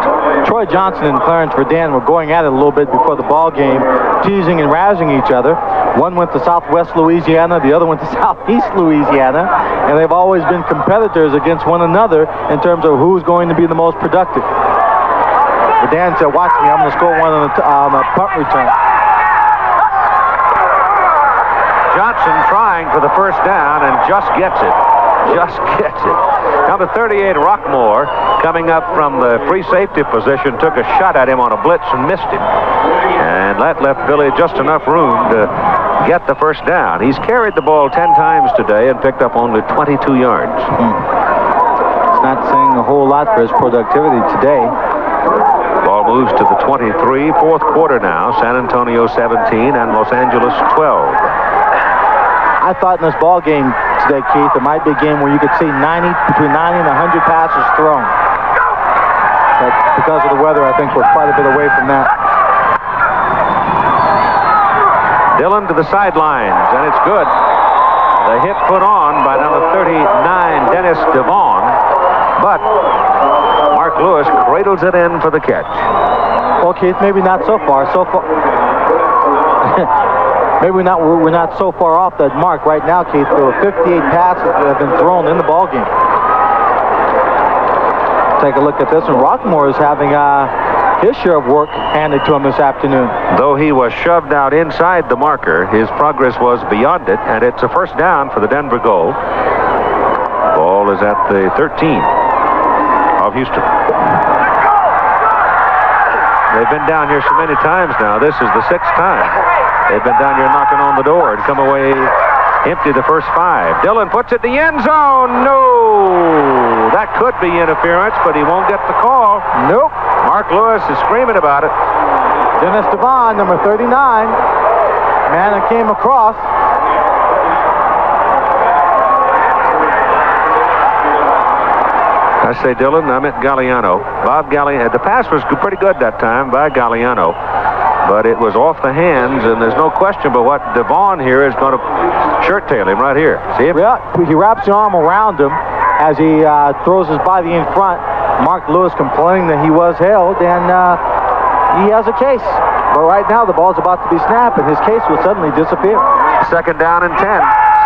Troy Johnson and Clarence Verdun were going at it a little bit before the ball game, teasing and razzing each other. One went to Southwest Louisiana, the other went to Southeast Louisiana, and they've always been competitors against one another in terms of who's going to be the most productive. Verdun said, watch me, I'm going to score one on a punt return. Johnson trying for the first down and just gets it. Just gets it. Number 38, Rockmore, coming up from the free safety position, took a shot at him on a blitz and missed him. And that left Billy just enough room to get the first down. He's carried the ball 10 times today and picked up only 22 yards. It's not saying a whole lot for his productivity today. Ball moves to the 23, fourth quarter now. San Antonio 17 and Los Angeles 12. I thought in this ball game today, Keith, it might be a game where you could see between 90 and 100 passes thrown. But because of the weather, I think we're quite a bit away from that. Dillon to the sidelines, and it's good. The hit put on by number 39, Dennis Devon. But Mark Lewis cradles it in for the catch. Well, Keith, maybe not so far. Maybe we're not so far off that mark right now, Keith. There were 58 passes that have been thrown in the ball game. Take a look at this one. Rockmore is having his share of work handed to him this afternoon. Though he was shoved out inside the marker, his progress was beyond it, and it's a first down for the Denver goal. Ball is at the 13 of Houston. They've been down here so many times now. This is the 6th time. They've been down here knocking on the door and come away empty the first 5. Dillon puts it in the end zone. No! That could be interference, but he won't get the call. Nope. Mark Lewis is screaming about it. Dennis Devon, number 39. Man that came across. I say Dillon, I meant Gagliano. Bob Gagliano. The pass was pretty good that time by Gagliano, but it was off the hands, and there's no question but what Devon here is going to shirt tail him right here. See him? Yeah, he wraps the arm around him as he throws his body in front. Mark Lewis complaining that he was held, and he has a case. But right now, the ball's about to be snapped, and his case will suddenly disappear. Second down and 10.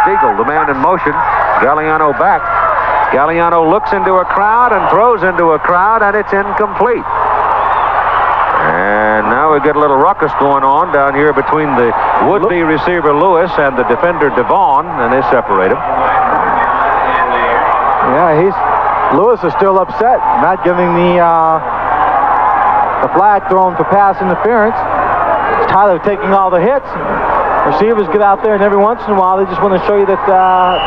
Stiegel, the man in motion. Gagliano back. Gagliano looks into a crowd and throws into a crowd, and it's incomplete. And now we get a little ruckus going on down here between the would-be receiver Lewis and the defender Devon, and they separate him. Yeah, Lewis is still upset, not getting the flag thrown for pass interference. Tyler taking all the hits. Receivers get out there, and every once in a while they just want to show you that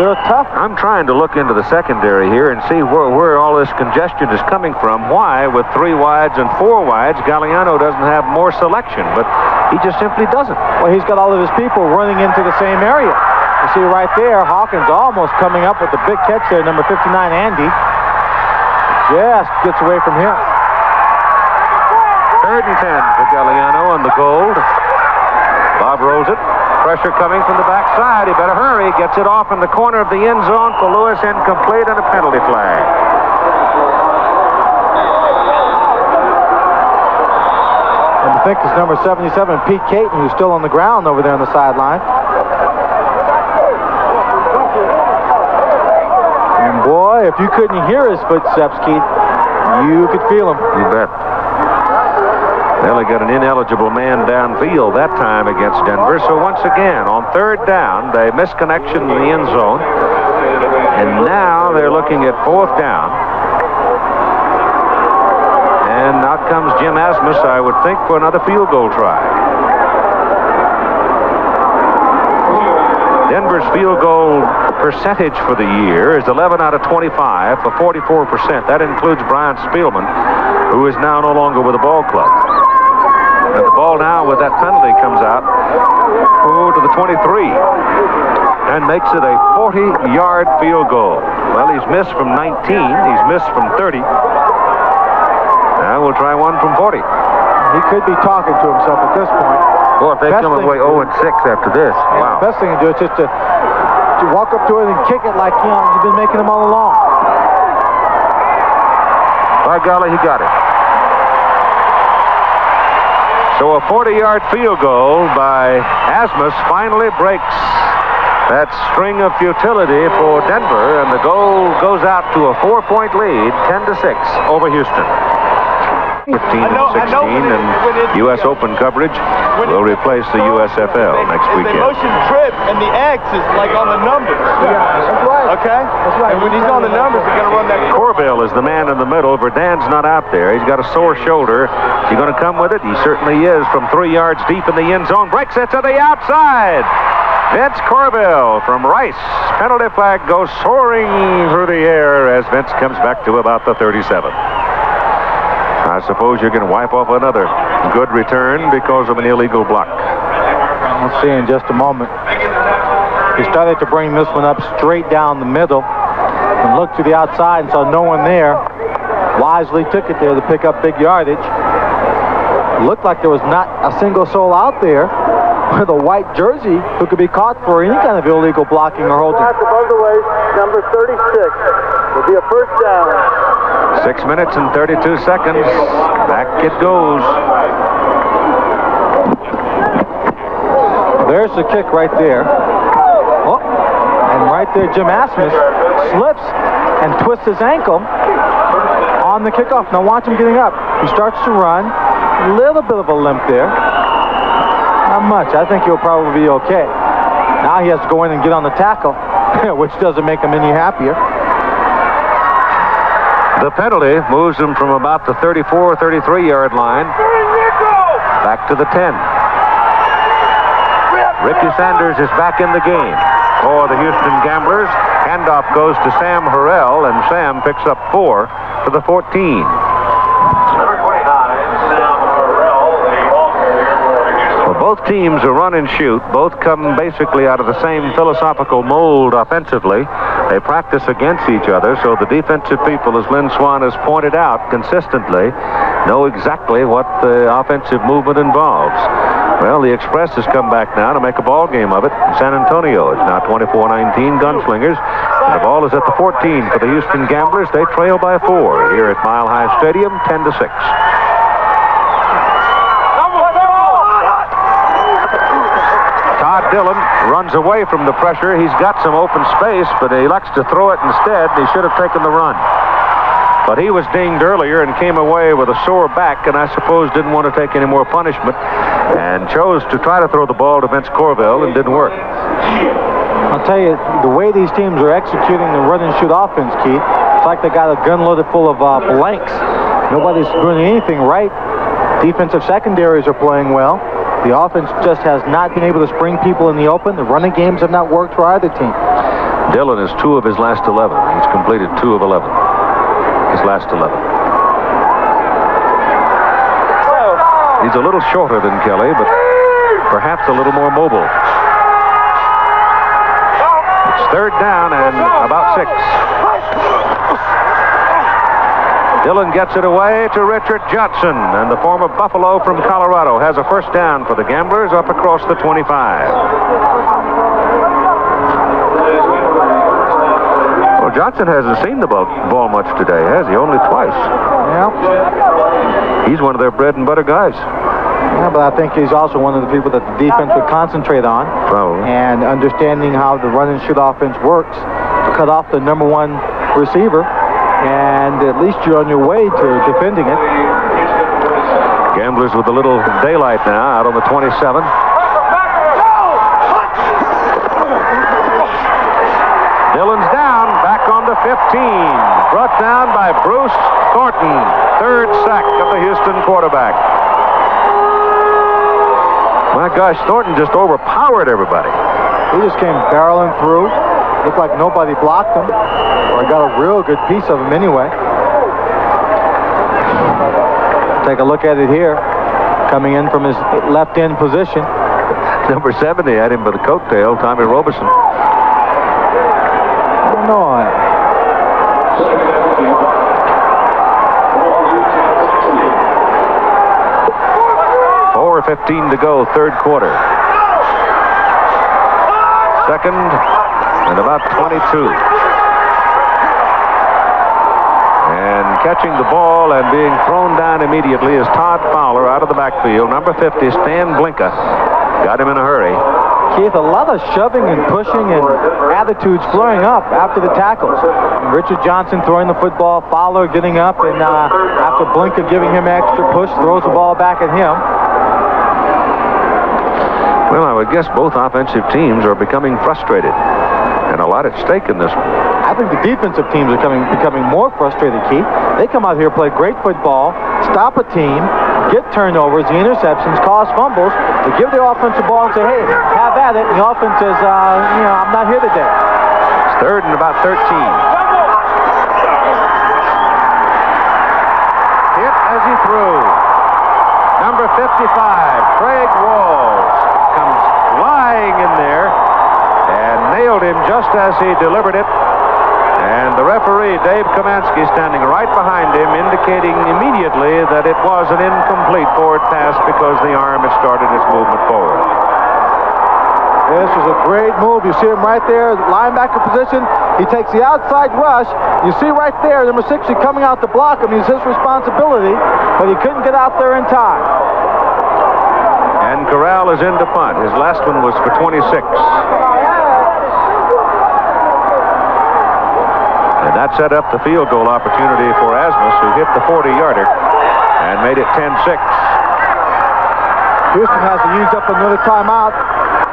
they're tough. I'm trying to look into the secondary here and see where all this congestion is coming from. Why, with 3 wides and 4 wides, Gagliano doesn't have more selection, but he just simply doesn't. Well, he's got all of his people running into the same area. You see right there, Hawkins almost coming up with the big catch there, number 59, Andy. Just gets away from him. 3rd and 10 for Gagliano on the gold. Bob rolls it. Pressure coming from the backside. He better hurry. Gets it off in the corner of the end zone for Lewis. Incomplete and a penalty flag. And I think it's number 77, Pete Caton, who's still on the ground over there on the sideline. And boy, if you couldn't hear his footsteps, Keith, you could feel them. You bet. Well, they got an ineligible man downfield that time against Denver. So once again, on 3rd down, they missed connection in the end zone. And now they're looking at 4th down. And out comes Jim Asmus, I would think, for another field goal try. Denver's field goal percentage for the year is 11 out of 25 for 44%. That includes Brian Spielman, who is now no longer with the ball club. And the ball now with that penalty comes out to the 23 and makes it a 40-yard field goal. Well, he's missed from 19. He's missed from 30. Now we'll try one from 40. He could be talking to himself at this point. Well, if they come away 0-6 after this, wow. The best thing to do is just to walk up to it and kick it like, you know, you've been making them all along. By golly, he got it. So a 40-yard field goal by Asmus finally breaks that string of futility for Denver, and the goal goes out to a 4-point lead, 10-6 over Houston. 15 and 16, and U.S. Open coverage will replace the USFL next weekend. The motion trip and the X is like on the numbers. Yeah, that's right. Okay? That's right. And when he's on the numbers, they're going to run that. Corbell is the man in the middle. Verdun's not out there. He's got a sore shoulder. Is he going to come with it? He certainly is. From 3 yards deep in the end zone. Breaks it to the outside. Vince Corbell from Rice. Penalty flag goes soaring through the air as Vince comes back to about the 37. I suppose you can wipe off another good return because of an illegal block. We'll see in just a moment. He started to bring this one up straight down the middle and looked to the outside and saw no one there. Wisely took it there to pick up big yardage. Looked like there was not a single soul out there with a white jersey who could be caught for any kind of illegal blocking or holding. Above the waist, number 36. Will be a first down. 6 minutes and 32 seconds. Back it goes. There's the kick right there. Oh, and right there, Jim Asmus slips and twists his ankle on the kickoff. Now watch him getting up. He starts to run. A little bit of a limp there. Not much. I think he'll probably be okay. Now he has to go in and get on the tackle, which doesn't make him any happier. The penalty moves him from about the 34 or 33-yard line back to the 10. Ricky Sanders is back in the game for the Houston Gamblers. Handoff goes to Sam Harrell, and Sam picks up 4 to the 14. Number 29, Sam Harrell, the ball carrier. Well, both teams are run and shoot. Both come basically out of the same philosophical mold offensively. They practice against each other, so the defensive people, as Lynn Swan has pointed out consistently, know exactly what the offensive movement involves. Well, the Express has come back now to make a ball game of it. San Antonio is now 24-19 Gunslingers. And the ball is at the 14 for the Houston Gamblers. They trail by 4 here at Mile High Stadium, 10-6. Todd Dillon runs away from the pressure. He's got some open space, but he elects to throw it instead. He should have taken the run. But he was dinged earlier and came away with a sore back, and I suppose didn't want to take any more punishment and chose to try to throw the ball to Vince Corbell and didn't work. I'll tell you, the way these teams are executing the run and shoot offense, Keith, It's like they got a gun loaded full of blanks. Nobody's doing anything right. Defensive secondaries are playing well. The offense just has not been able to spring people in the open. The running games have not worked for either team. Dillon is 2 of his last 11. He's completed 2 of 11. His last 11. He's a little shorter than Kelly, but perhaps a little more mobile. It's 3rd down and about 6. Dillon gets it away to Richard Johnson, and the former Buffalo from Colorado has a 1st down for the Gamblers up across the 25. Well, Johnson hasn't seen the ball much today, has he? Only twice. Yeah. He's one of their bread and butter guys. Yeah, but I think he's also one of the people that the defense would concentrate on. Probably. And understanding how the run and shoot offense works to cut off the number 1 receiver, and at least you're on your way to defending it. Gamblers with a little daylight now out on the 27. Dillon's down, back on the 15. Brought down by Bruce Thornton. 3rd sack of the Houston quarterback. My gosh, Thornton just overpowered everybody. He just came barreling through. Looked like nobody blocked him, or got a real good piece of him anyway. Take a look at it here. Coming in from his left end position. Number 70 had him by the coattail, Tommy Robeson. Illinois. 4:15 to go, 3rd quarter. 2nd and about 22. And catching the ball and being thrown down immediately is Todd Fowler out of the backfield. Number 50, Stan Blinka. Got him in a hurry. Keith, a lot of shoving and pushing and attitudes flaring up after the tackles. Richard Johnson throwing the football, Fowler getting up, and after Blinka giving him extra push, throws the ball back at him. Well, I would guess both offensive teams are becoming frustrated. And a lot at stake in this one. I think the defensive teams are becoming more frustrated, Keith. They come out here, play great football, stop a team, get turnovers, the interceptions, cause fumbles. They give the offensive ball and say, hey, have at it. And the offense says, I'm not here today. It's 3rd and about 13. Hit as he threw. Number 55, Craig Walls, comes flying in there and nailed him just as he delivered it. And the referee, Dave Kamansky, standing right behind him, indicating immediately that it was an incomplete forward pass because the arm had started its movement forward. This was a great move. You see him right there, linebacker position. He takes the outside rush. You see right there, number 60 coming out to block him. It's his responsibility, but he couldn't get out there in time. And Corral is in to punt. His last one was for 26. And that set up the field goal opportunity for Asmus, who hit the 40-yarder and made it 10-6. Houston has to use up another timeout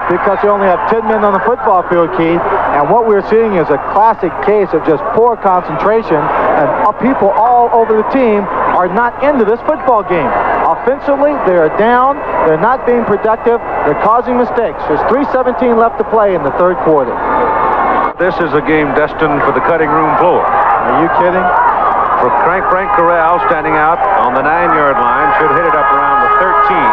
because they only have 10 men on the football field, Keith. And what we're seeing is a classic case of just poor concentration, and people all over the team are not into this football game. Offensively, they are down. They're not being productive. They're causing mistakes. There's 3:17 left to play in the 3rd quarter. This is a game destined for the cutting room floor. Are you kidding? For Frank Corral, standing out on the 9-yard line, should hit it up around the 13.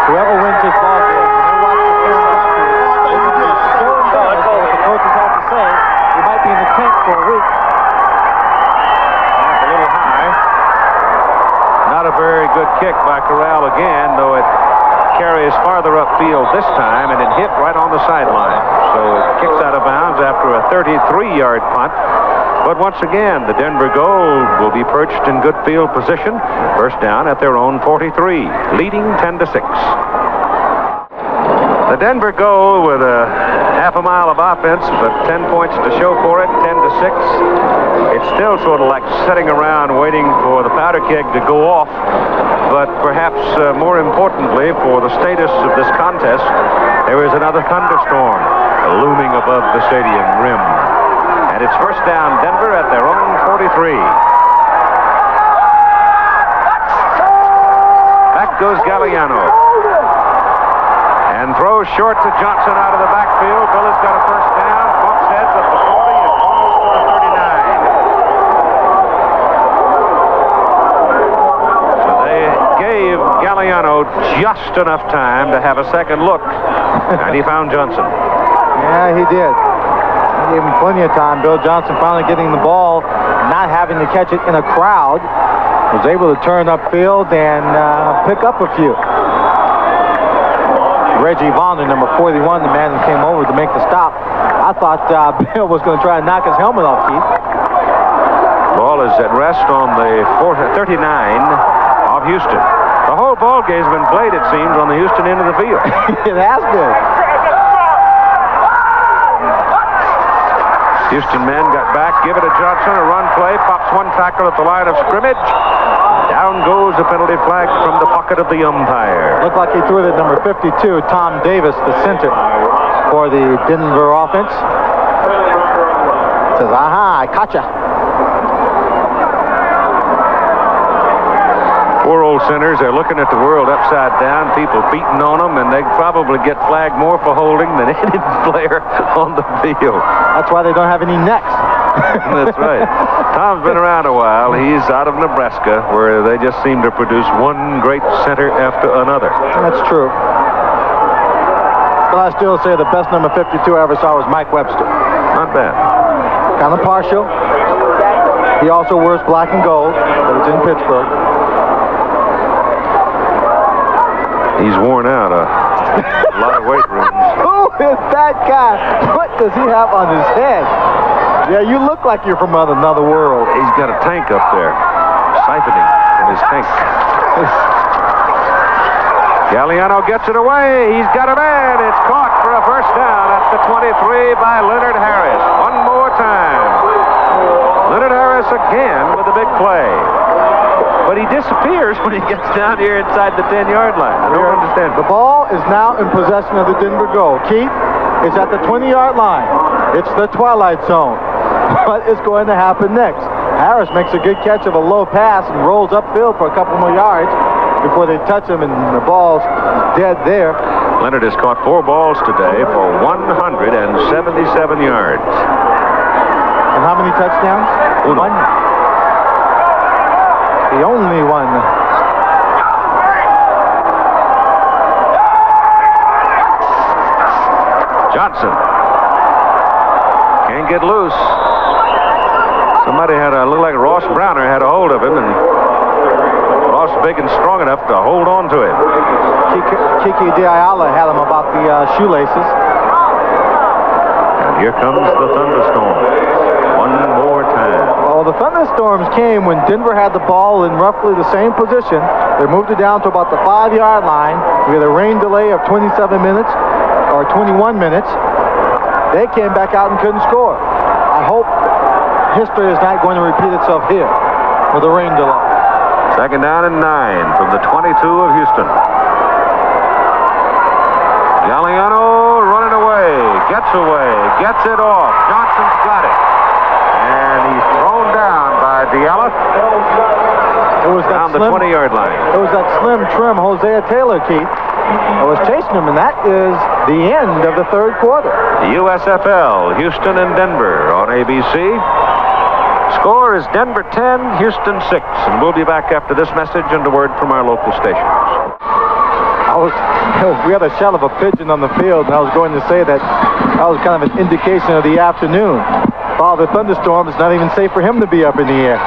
Whoever wins this ball game, when they watch the film afterwards, they will be so embarrassed by what the coaches have to say. They might be in the tent for a week. That's a little high. Not a very good kick by Corral again, though it carries farther upfield this time, and it hit right on the sideline. So it kicks out of bounds after a 33-yard punt. But once again, the Denver Gold will be perched in good field position. 1st down at their own 43, leading 10-6. The Denver Gold with a half a mile of offense, but 10 points to show for it, 10-6. It's still sort of like sitting around waiting for the powder keg to go off. But perhaps more importantly for the status of this contest, there is another thunderstorm looming above the stadium rim. And And it's first down Denver at their own 43. Back goes Gagliano. And throws short to Johnson out of the backfield. Bill has got a first down. Bumps heads at the 40 and almost to the 39. So they gave Gagliano just enough time to have a second look. And he found Johnson. Yeah, he did. He gave him plenty of time. Bill Johnson finally getting the ball, not having to catch it in a crowd. Was able to turn upfield and pick up a few. Reggie Vonner, number 41, the man who came over to make the stop. I thought Bill was going to try to knock his helmet off, Keith. Ball is at rest on the 39 of Houston. The whole ball game's been played, it seems, on the Houston end of the field. It has been. Houston men got back, give it to Johnson, a run play, pops one tackle at the line of scrimmage. Down goes a penalty flag from the pocket of the umpire. Looked like he threw it at number 52, Tom Davis, the center for the Denver offense. Says, aha, I caught ya. Poor old centers, they're looking at the world upside down, people beating on them, and they probably get flagged more for holding than any player on the field. That's why they don't have any necks. That's right. Tom's been around a while. He's out of Nebraska, where they just seem to produce one great center after another. That's true. But I still say the best number 52 I ever saw was Mike Webster. Not bad. Kind of partial. He also wears black and gold, but it's in Pittsburgh. He's worn out a lot of weight rooms. Who is that guy? What does he have on his head? Yeah, you look like you're from another world. He's got a tank up there, siphoning in his tank. Gagliano gets it away. He's got it in. It's caught for a first down at the 23 by Leonard Harris. One more time. Leonard Harris again with a big play. But he disappears when he gets down here inside the 10-yard line. I don't understand. The ball is now in possession of the Denver Gold. Keith is at the 20-yard line. It's the twilight zone. What is going to happen next? Harris makes a good catch of a low pass and rolls upfield for a couple more yards before they touch him, and the ball's dead there. Leonard has caught 4 balls today for 177 yards. And how many touchdowns? One. The only one. Johnson can't get loose. Somebody had a look like Ross Browner had a hold of him, and Ross big and strong enough to hold on to him. Kiki Diayala had him about the shoelaces. And here comes the thunderstorm. One more time. Well, the thunderstorms came when Denver had the ball in roughly the same position. They moved it down to about the 5-yard line. We had a rain delay of 27 minutes or 21 minutes. They came back out and couldn't score. I hope history is not going to repeat itself here with a rain delay. Second down and 9 from the 22 of Houston. Gagliano running away, gets it off. Johnson's got it. And he's thrown down by Diallo. It was down the 20-yard line. It was that slim, trim Hosea Taylor, Keith. I was chasing him, and that is the end of the third quarter. The USFL, Houston and Denver on ABC. Score is Denver 10, Houston 6. And we'll be back after this message and a word from our local stations. We had a shell of a pigeon on the field, and I was going to say that was kind of an indication of the afternoon. While the thunderstorm, it's not even safe for him to be up in the air.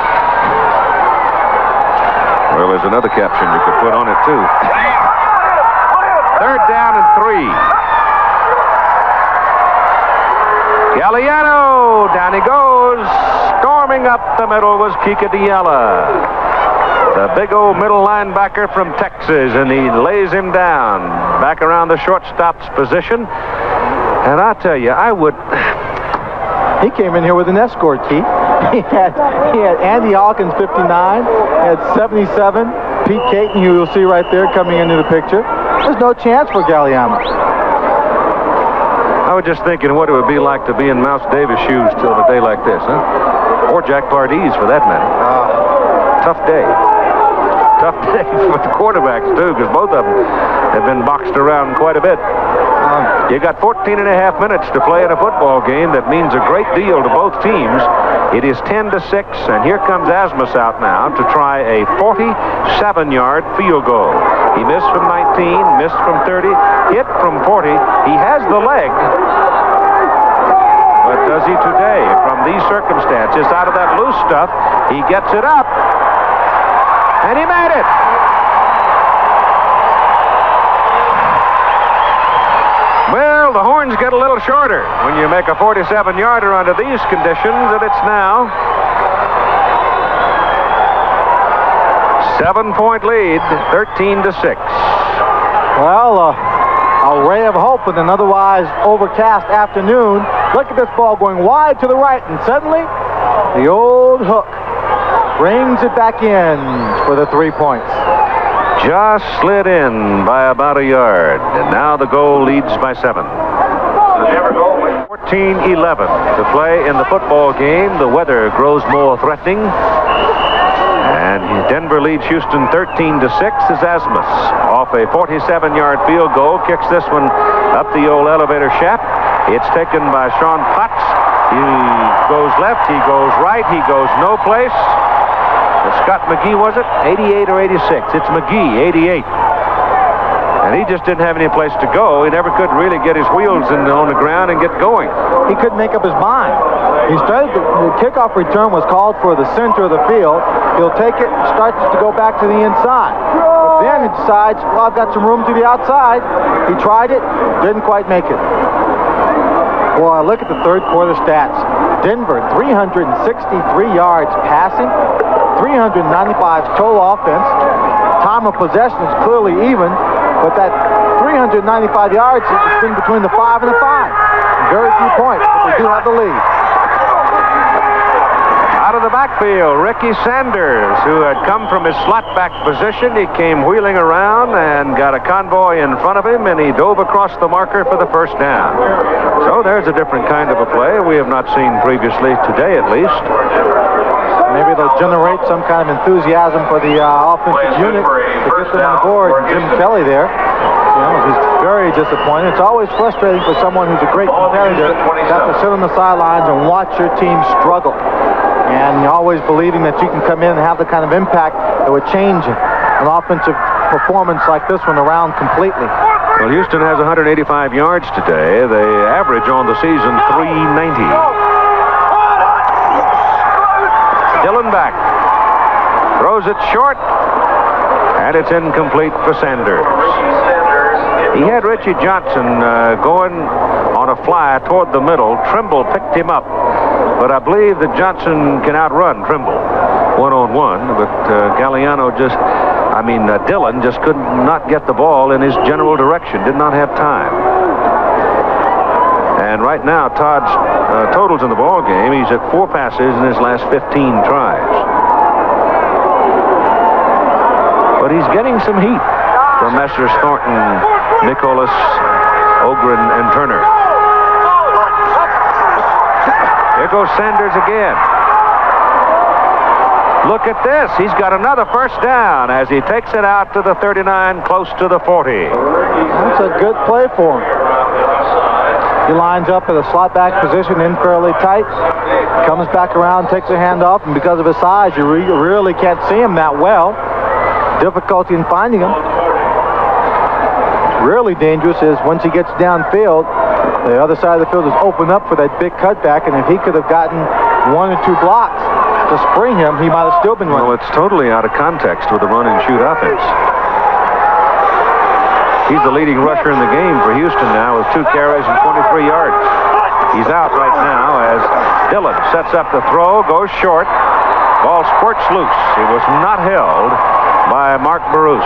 Well, there's another caption you could put on it, too. Third down and 3. Gagliano, down he goes. Storming up the middle was Kika Diala, the big old middle linebacker from Texas, and he lays him down back around the shortstop's position. And I tell you, he came in here with an escort, Keith. He had Andy Hawkins, 59, had 77, Pete Caton, who you'll see right there coming into the picture. There's no chance for Gagliano. I was just thinking what it would be like to be in Mouse Davis' shoes till a day like this, huh? Or Jack Pardee's, for that matter. Tough day. Tough day for the quarterbacks, too, because both of them have been boxed around quite a bit. You got 14 and a half minutes to play in a football game. That means a great deal to both teams. It is 10-6, and here comes Asmus out now to try a 47-yard field goal. He missed from 19, missed from 30, hit from 40. He has the leg. But does he today? From these circumstances, out of that loose stuff, he gets it up. And he made it. Well, the horns get a little shorter when you make a 47-yarder under these conditions, and it's now 7-point lead, 13-6. Well, a ray of hope in an otherwise overcast afternoon. Look at this ball going wide to the right, and suddenly the old hook brings it back in for the 3 points. Just slid in by about a yard, and now the goal leads by 7. 14-11 to play in the football game. The weather grows more threatening, and Denver leads Houston 13-6 as Asmus, off a 47-yard field goal, kicks this one up the old elevator shaft. It's taken by Sean Potts. He goes left, he goes right, he goes no place. Scott McGee, was it? 88 or 86? It's McGee, 88. And he just didn't have any place to go. He never could really get his wheels on the ground and get going. He couldn't make up his mind. He started, the kickoff return was called for the center of the field. He'll take it, starts to go back to the inside. But then he decides, well, I've got some room to the outside. He tried it, didn't quite make it. Well, look at the third quarter stats. Denver, 363 yards passing, 395 total offense. Time of possession is clearly even, but that 395 yards has been between the 5 and the 5. Very few points, but they do have the lead. Out of the backfield, Ricky Sanders, who had come from his slot back position. He came wheeling around and got a convoy in front of him, and he dove across the marker for the first down. So there's a different kind of a play we have not seen previously today, at least. Maybe they'll generate some kind of enthusiasm for the offensive unit to get them on board. Jim Kelly there, he's very disappointed. It's always frustrating for someone who's a great competitor to have to sit on the sidelines and watch your team struggle. And you're always believing that you can come in and have the kind of impact that would change an offensive performance like this one around completely. Well, Houston has 185 yards today. They average on the season 390. Dillon back, throws it short, and it's incomplete for Sanders. He had Richie Johnson going on a fly toward the middle. Trimble picked him up, but I believe that Johnson can outrun Trimble one-on-one, but Dillon just could not get the ball in his general direction, did not have time. And right now, Todd's totals in the ball game, he's at 4 passes in his last 15 tries. But he's getting some heat from Messrs. Thornton, Nicholas, Ogren, and Turner. Here goes Sanders again. Look at this. He's got another first down as he takes it out to the 39, close to the 40. That's a good play for him. He lines up at a slot back position in fairly tight, comes back around, takes a hand off, and because of his size, you really can't see him that well. Difficulty in finding him. Really dangerous is once he gets downfield, the other side of the field is open up for that big cutback, and if he could have gotten 1 or 2 blocks to spring him, he might have still been running. Well, it's totally out of context with the run and shoot offense. He's the leading rusher in the game for Houston now with 2 carries and 23 yards. He's out right now as Dillon sets up the throw, goes short. Ball squirts loose. He was not held by Mark Barus.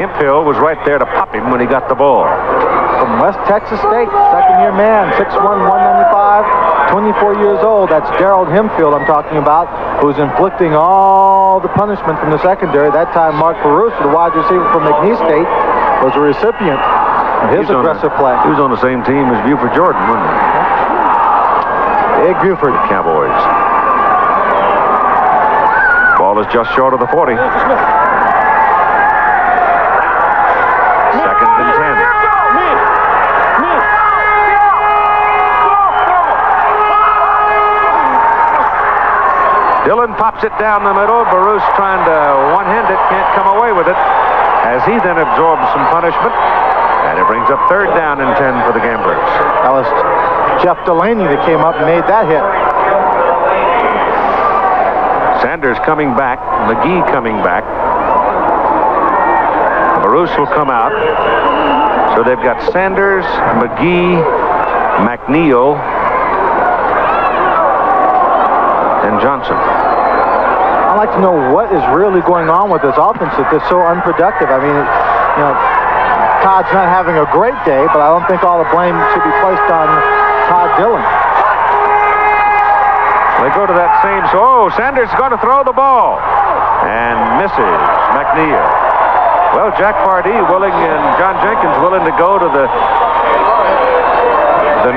Hemphill was right there to pop him when he got the ball. From West Texas State, second-year man, 6'1", 195, 24 years old. That's Gerald Hemphill I'm talking about, who's inflicting all the punishment from the secondary. That time, Mark Barus, the wide receiver from McNeese State, was a recipient. His aggressive play. He was on the same team as Buford Jordan, wasn't he? Big Buford. The Cowboys. Ball is just short of the 40. Second and 10. Dillon pops it down the middle. Baruch trying to one-hand it, can't come away with it, as he then absorbs some punishment, and it brings up third down and 10 for the Gamblers. That was Jeff Delaney that came up and made that hit. Sanders coming back, McGee coming back. Baruch will come out. So they've got Sanders, McGee, McNeil, and Johnson. I'd like to know what is really going on with this offense that they're so unproductive. I mean, you know, Todd's not having a great day, but I don't think all the blame should be placed on Todd Dillon. They go to that same, Sanders is going to throw the ball and misses McNeil. Well, Jack Pardee willing and John Jenkins willing to go to the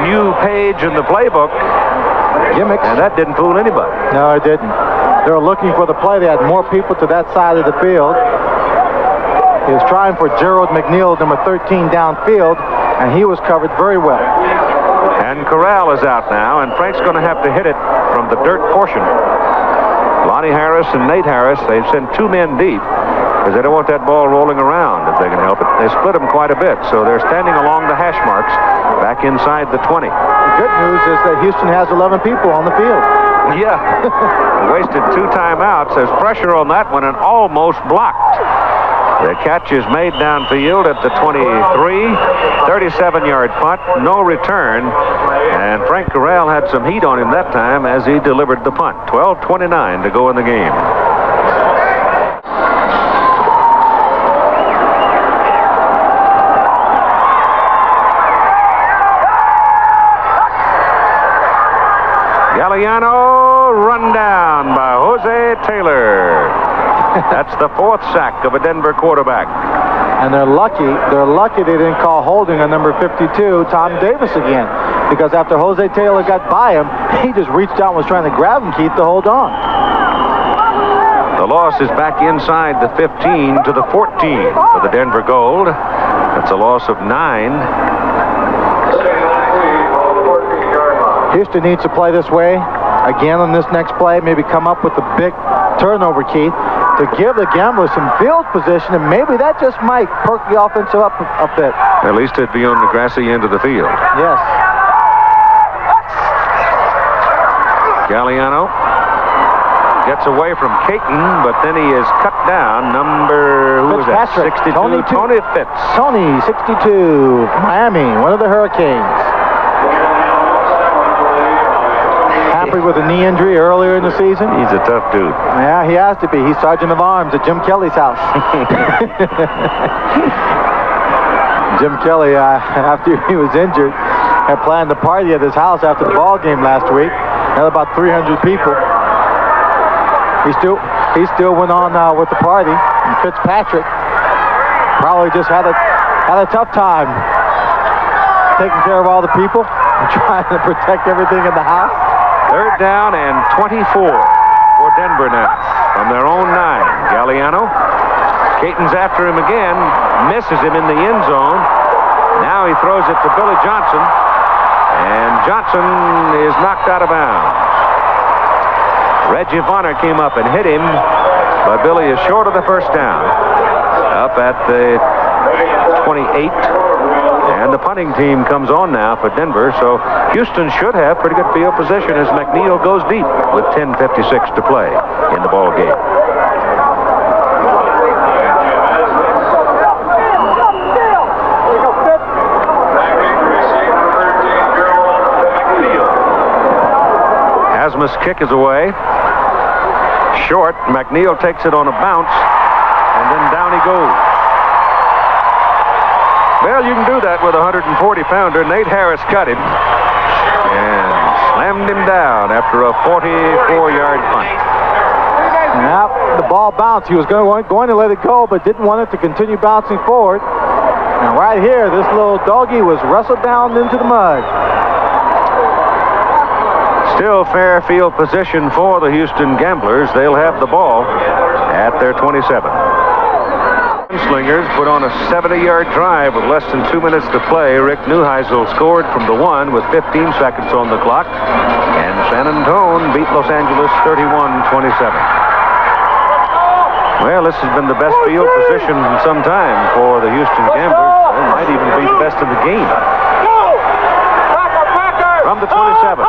new page in the playbook. Gimmicks. And that didn't fool anybody. No, it didn't. They were looking for the play. They had more people to that side of the field. He was trying for Gerald McNeil, number 13, downfield, and he was covered very well. And Corral is out now, and Frank's going to have to hit it from the dirt portion. Lonnie Harris and Nate Harris, they've sent 2 men deep because they don't want that ball rolling around if they can help it. They split them quite a bit, so they're standing along the hash marks back inside the 20. The good news is that Houston has 11 people on the field. Yeah. Wasted 2 timeouts. There's pressure on that one and almost blocked. The catch is made downfield at the 23, 37-yard punt, no return, and Frank Corral had some heat on him that time as he delivered the punt. 12:29 to go in the game. Gagliano run down by Jose Taylor. That's the 4th sack of a Denver quarterback. And they're lucky they didn't call holding on number 52, Tom Davis, again. Because after Jose Taylor got by him, he just reached out and was trying to grab him, Keith, to hold on. The loss is back inside the 15 to the 14 for the Denver Gold. That's a loss of 9. Houston needs to play this way again on this next play, maybe come up with a big turnover, Keith, to give the Gamblers some field position, and maybe that just might perk the offensive up a bit. At least it'd be on the grassy end of the field. Yes. Gagliano gets away from Caton, but then he is cut down. Who was that? 62. Tony Fitz. Tony, 62. Miami, one of the Hurricanes. Happy with a knee injury earlier in the season. He's a tough dude. Yeah, he has to be. He's sergeant of arms at Jim Kelly's house. Jim Kelly, after he was injured, had planned a party at his house after the ball game last week. Had about 300 people. He still went on with the party. And Fitzpatrick probably just had a tough time taking care of all the people and trying to protect everything in the house. Third down and 24 for Denver now from their own 9. Gagliano. Caton's after him again, misses him in the end zone. Now he throws it to Billy Johnson, and Johnson is knocked out of bounds. Reggie Vonner came up and hit him, but Billy is short of the first down. Up at the 28. And the punting team comes on now for Denver, so Houston should have pretty good field position as McNeil goes deep with 10:56 to play in the ball game. Asmus' kick is away. Short. McNeil takes it on a bounce, and then down he goes. Well, you can do that with a 140-pounder. Nate Harris cut him and slammed him down after a 44-yard punt. Now, the ball bounced. He was going to let it go, but didn't want it to continue bouncing forward. And right here, this little doggy was wrestled down into the mud. Still fair field position for the Houston Gamblers. They'll have the ball at their 27. Slingers put on a 70-yard drive with less than 2 minutes to play. Rick Neuheisel scored from the 1 with 15 seconds on the clock. And San Antone beat Los Angeles 31-27. Well, this has been the best field position in some time for the Houston Gamblers. It might even be the best in the game. From the 27.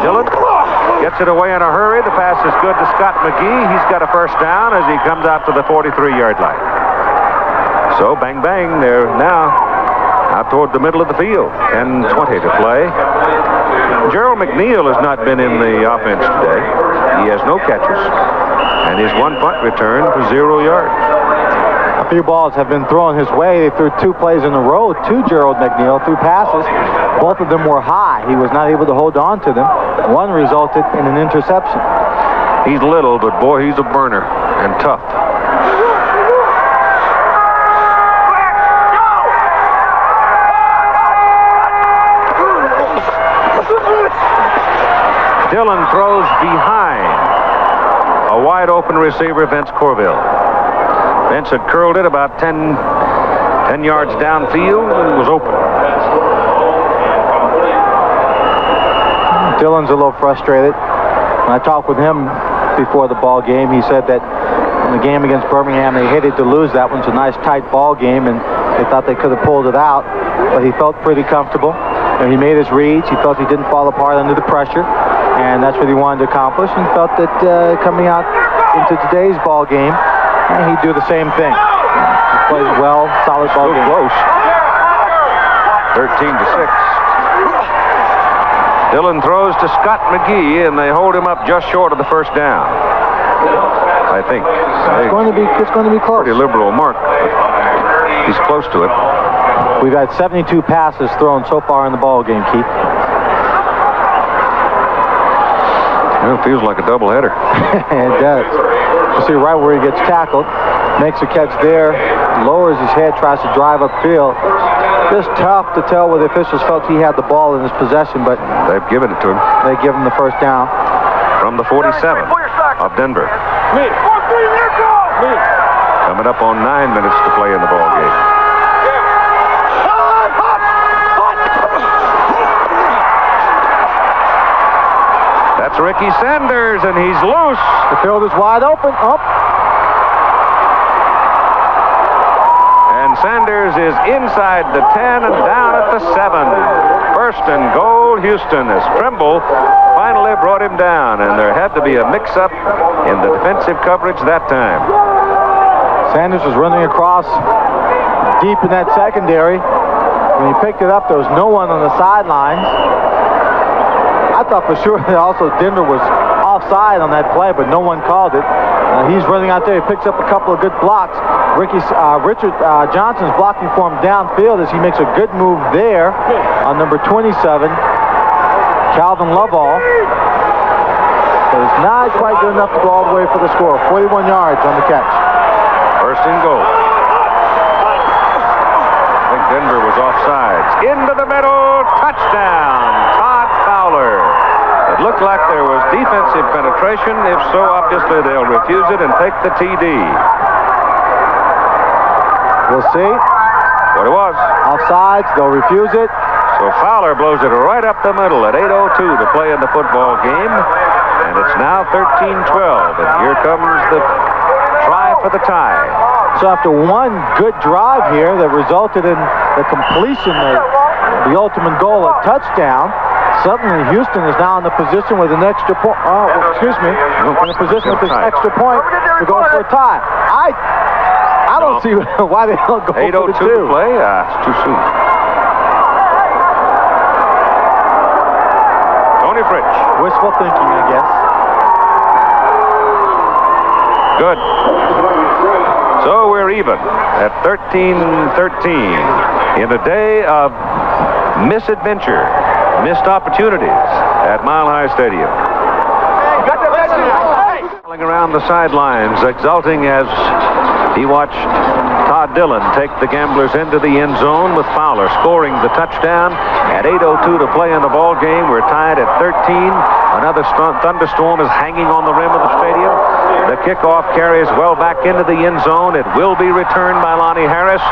Dillon gets it away in a hurry. The pass is good to Scott McGee. He's got a first down as he comes out to the 43-yard line. So, bang, bang, they're now out toward the middle of the field. 10:20 to play. Gerald McNeil has not been in the offense today. He has no catches. And his one punt return for 0 yards. A few balls have been thrown his way. They threw 2 plays in a row to Gerald McNeil, 2 passes. Both of them were high. He was not able to hold on to them. One resulted in an interception. He's little, but boy, he's a burner and tough. Dillon throws behind a wide open receiver, Vince Corville. Vince had curled it about 10 yards downfield and was open. Dillon's a little frustrated. When I talked with him before the ball game, he said that in the game against Birmingham, they hated to lose that one. It's a nice tight ball game, and they thought they could have pulled it out, but he felt pretty comfortable. And he made his reads. He felt he didn't fall apart under the pressure, and that's what he wanted to accomplish, and felt that coming out into today's ball game, he'd do the same thing. He played well, solid ball game. Close. 13-6. Dillon throws to Scott McGee, and they hold him up just short of the first down. I think. It's going to be close. Pretty liberal mark, but he's close to it. We've had 72 passes thrown so far in the ball game, Keith. Well, it feels like a doubleheader. It does. You see right where he gets tackled, makes a catch there, lowers his head, tries to drive upfield. Just tough to tell where the officials felt he had the ball in his possession, but they've given it to him. They give him the first down. From the 47 of Denver. Coming up on 9 minutes to play in the ball game. That's Ricky Sanders, and he's loose. The field is wide open. Up. And Sanders is inside the 10 and down at the 7. First and goal, Houston, as Trimble finally brought him down, and there had to be a mix-up in the defensive coverage that time. Sanders was running across deep in that secondary. When he picked it up, there was no one on the sidelines. I thought for sure that also Denver was offside on that play, but no one called it. He's running out there. He picks up a couple of good blocks. Richard Johnson's blocking for him downfield as he makes a good move there on number 27, Calvin Lovall. But it's not quite good enough to go all the way for the score. 41 yards on the catch. First and goal. I think Denver was offsides. Into the middle, touchdown, Todd Fowler. It looked like there was defensive penetration. If so, obviously they'll refuse it and take the TD. We'll see. What it was. Offsides, they'll refuse it. So Fowler blows it right up the middle at 8:02 to play in the football game. And it's now 13-12. And here comes the try for the tie. So after one good drive here that resulted in the completion of the ultimate goal, a touchdown, suddenly Houston is now in the position with an extra point. In a position with this extra point to go for a tie. I don't see why they don't go for the 2. 8:02 to play? It's too soon. Tony Fritsch. Wishful thinking, I guess. Good. So we're even at 13-13 in a day of misadventure, missed opportunities at Mile High Stadium. Around the sidelines, exulting as He watched Todd Dillon take the Gamblers into the end zone with Fowler scoring the touchdown at 8:02 to play in the ball game. We're tied at 13. Another thunderstorm is hanging on the rim of the stadium. The kickoff carries well back into the end zone. It will be returned by Lonnie Harris.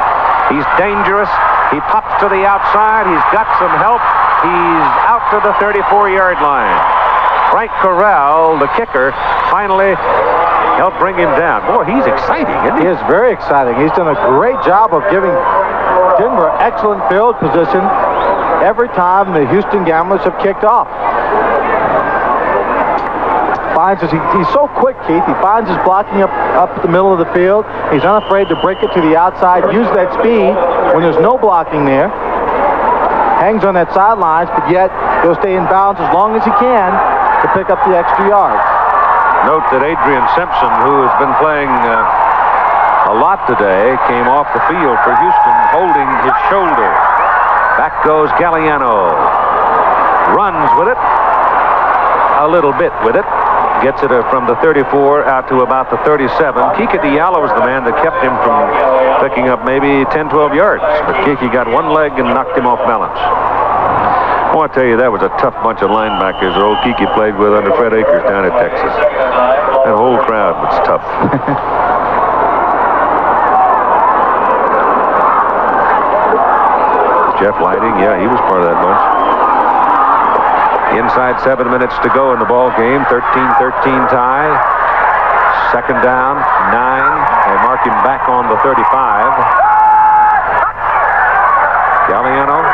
He's dangerous. He pops to the outside. He's got some help. He's out to the 34-yard line. Frank Corral, the kicker, finally helped bring him down. Boy, he's exciting, isn't he? He is very exciting. He's done a great job of giving Denver excellent field position every time the Houston Gamblers have kicked off. He's so quick, Keith. He finds his blocking up the middle of the field. He's unafraid to break it to the outside, use that speed when there's no blocking there. Hangs on that sidelines, but yet he'll stay in bounds as long as he can to pick up the extra yards. Note that Adrian Simpson, who has been playing a lot today, came off the field for Houston holding his shoulder. Back goes Gagliano. Runs with it. A little bit with it. Gets it from the 34 out to about the 37. Kiki Diallo was the man that kept him from picking up maybe 10, 12 yards. But Kiki got one leg and knocked him off balance. I want to tell you, that was a tough bunch of linebackers that old Kiki played with under Fred Akers down at Texas. That whole crowd was tough. Jeff Lighting, yeah, he was part of that bunch. Inside 7 minutes to go in the ball game. 13-13 tie. Second down, 9. They mark him back on the 35. Gagliano,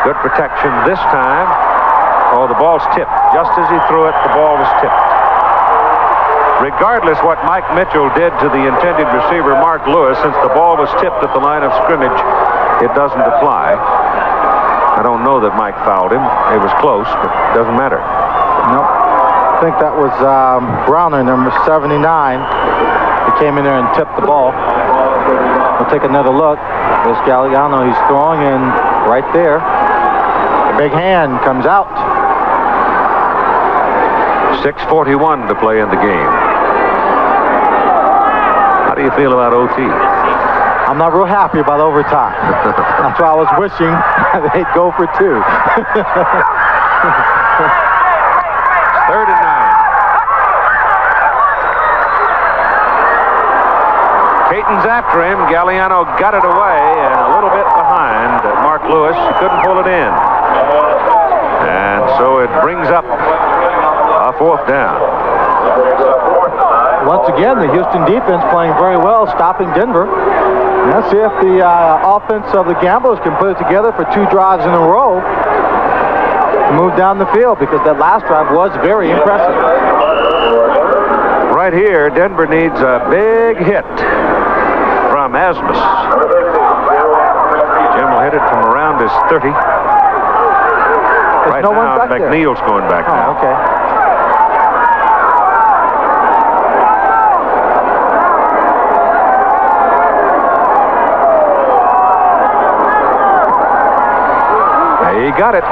good protection this time. Oh, the ball's tipped. Just as he threw it, the ball was tipped. Regardless what Mike Mitchell did to the intended receiver, Mark Lewis, since the ball was tipped at the line of scrimmage, it doesn't apply. I don't know that Mike fouled him. It was close, but it doesn't matter. Nope. I think that was Browner, number 79. He came in there and tipped the ball. We'll take another look. There's Gagliano. He's throwing, and right there, the big hand comes out. 6:41 to play in the game. How do you feel about OT? I'm not real happy about overtime. That's why I was wishing they'd go for 2. 3rd and 9. Caton's after him. Gagliano got it away and a little bit behind Mark Lewis. He couldn't pull it in. And so it brings up a 4th down. Once again, the Houston defense playing very well, stopping Denver. Let's see if the offense of the Gamblers can put it together for 2 drives in a row to move down the field, because that last drive was very impressive. Right here, Denver needs a big hit from Asmus. Jim will hit it from around his 30. Right no now, one back McNeil's there. going back now. Okay. He got it.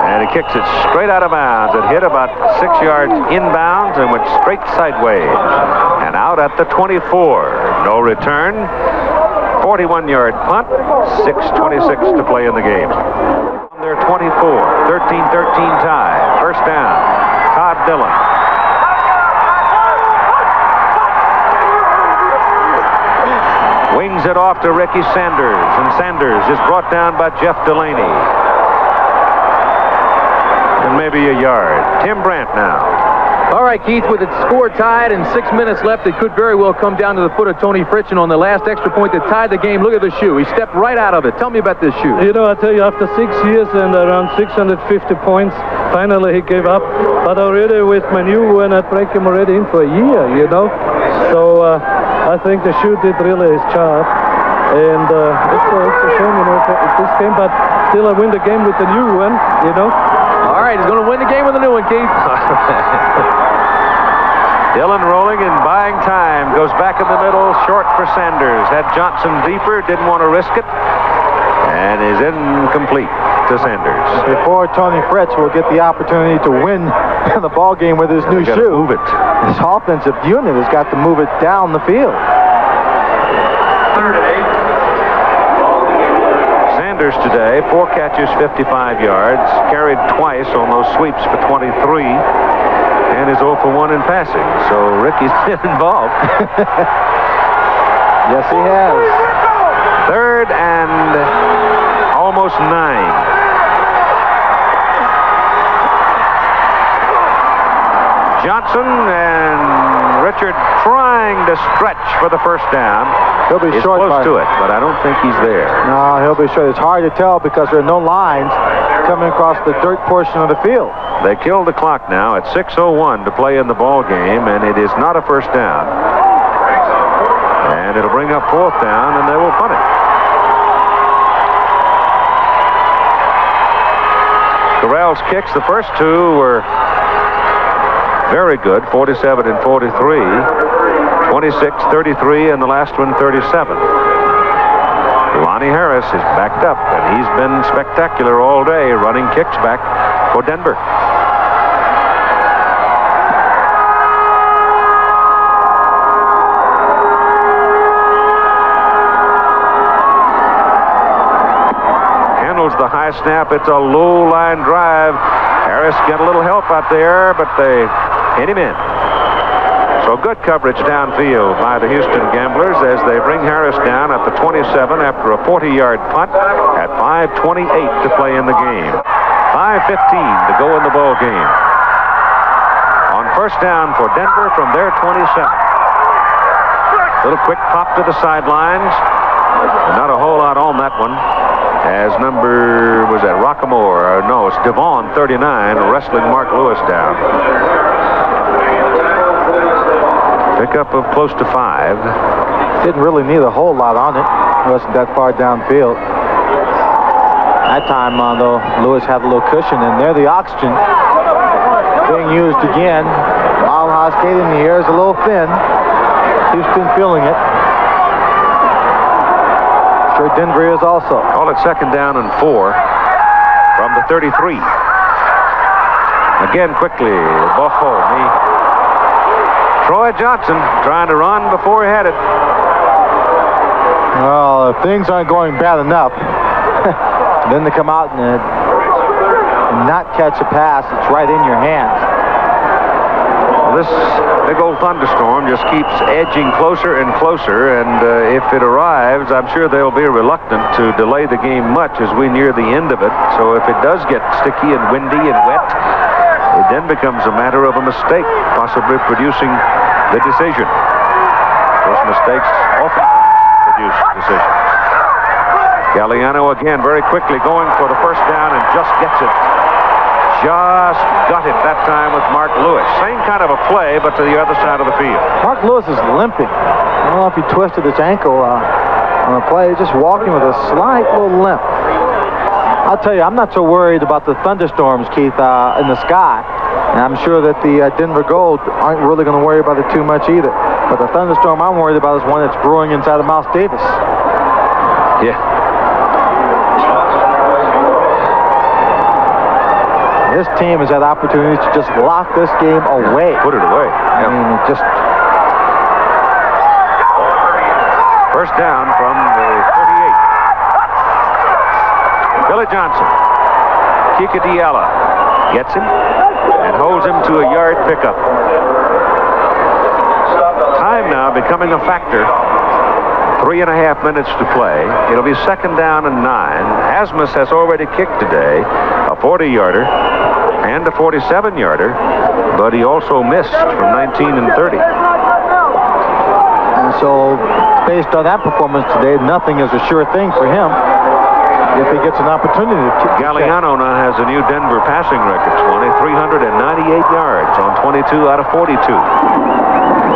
And he kicks it straight out of bounds. It hit about 6 yards inbounds and went straight sideways. And out at the 24. No return. 41-yard punt. 6:26 to play in the game. On their 24. 13-13 tie. First down. Todd Dillon. Wings it off to Ricky Sanders, and Sanders is brought down by Jeff Delaney. And maybe a yard. Tim Brandt now. All right, Keith, with its score tied and 6 minutes left, it could very well come down to the foot of Tony Fritchen on the last extra point that tied the game. Look at the shoe. He stepped right out of it. Tell me about this shoe. You know, I tell you, after 6 years and around 650 points, finally he gave up. But already with my new one, I'd break him already in for a year, you know. So I think the shoe did really his job. And it's a shame, you know, this game, but still I win the game with the new one, you know. All right, he's going to win the game with a new one, Keith. Dillon rolling and buying time. Goes back in the middle, short for Sanders. Had Johnson deeper, didn't want to risk it. And is incomplete to to Sanders. Before Tony Fritz will get the opportunity to win the ball game with his new shoe, move it. This offensive unit has got to move it down the field. Sanders today, 4 catches, 55 yards, carried twice on those sweeps for 23, and is 0 for 1 in passing. So Ricky's been involved. Yes, he has. 3rd and almost 9. Johnson and Richard trying to stretch for the first down. He'll be He's short close to it, but I don't think he's there. No, he'll be short. It's hard to tell because there are no lines coming across the dirt portion of the field. They killed the clock now at 6:01 to play in the ball game, and it is not a first down. And it'll bring up 4th down, and they will punt it. Corral's kicks, the first 2 were very good, 47 and 43, 26, 33, and the last one 37. Lonnie Harris is backed up, and he's been spectacular all day, running kicks back for Denver. Handles the high snap. It's a low line drive. Harris got a little help out there, but they hit him in. So good coverage downfield by the Houston Gamblers as they bring Harris down at the 27 after a 40-yard punt at 5:28 to play in the game. 5:15 to go in the ball game. On first down for Denver from their 27. Little quick pop to the sidelines. Not a whole lot on that one. As number, was that Rockamore? No, it's Devon, 39, wrestling Mark Lewis down. Pickup of close to 5. Didn't really need a whole lot on it. It wasn't that far downfield. That time, though, Lewis had a little cushion, and there the oxygen being used again. Mile High Stadium, the air is a little thin. Houston feeling it. Sure Denver is also. Call it 2nd down and 4 from the 33. Again quickly, Troy Johnson trying to run before he had it. Well, if things aren't going bad enough, then to come out and not catch a pass, it's right in your hands. Well, this big old thunderstorm just keeps edging closer and closer, and if it arrives, I'm sure they'll be reluctant to delay the game much as we near the end of it. So if it does get sticky and windy and wet, it then becomes a matter of a mistake, possibly producing the decision. Those mistakes often produce decisions. Gagliano again very quickly going for the first down and just gets it. Just got it that time with Mark Lewis. Same kind of a play, but to the other side of the field. Mark Lewis is limping. I don't know if he twisted his ankle on the play. He's just walking with a slight little limp. I'll tell you, I'm not so worried about the thunderstorms, Keith, in the sky. And I'm sure that the Denver Gold aren't really going to worry about it too much either. But the thunderstorm I'm worried about is one that's brewing inside of Mouse Davis. Yeah. This team has had opportunities to just lock this game away. Put it away. I mean, it just... First down from the 38. Billy Johnson. Kika Diala gets him and holds him to a yard pickup. Time now becoming a factor. 3.5 minutes to play. It'll be 2nd down and 9. Asmus has already kicked today a 40-yarder and a 47-yarder, but he also missed from 19 and 30. And so, based on that performance today, nothing is a sure thing for him if he gets an opportunity to kick. Gagliano now has a new Denver passing record, 398 yards on 22 out of 42.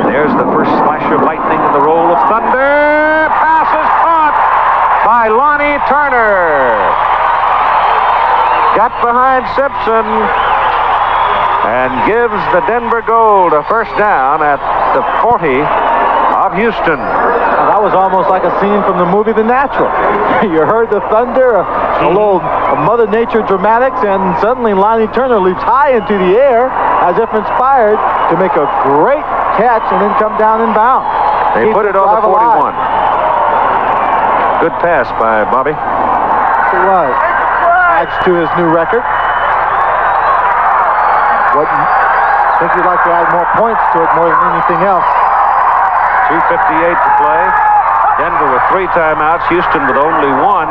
There's the first flash of lightning and the roll of thunder. Pass is caught by Lonnie Turner. Got behind Simpson and gives the Denver Gold a first down at the 40 of Houston. That was almost like a scene from the movie The Natural. You heard the thunder, a A little Mother Nature dramatics, and suddenly Lonnie Turner leaps high into the air as if inspired to make a great catch and then come down in bounds. They put it on the 41. Good pass by Bobby. Yes, it was. Adds to his new record. I think he'd like to add more points to it more than anything else. 2:58 to play. Denver with 3 timeouts. Houston with only 1.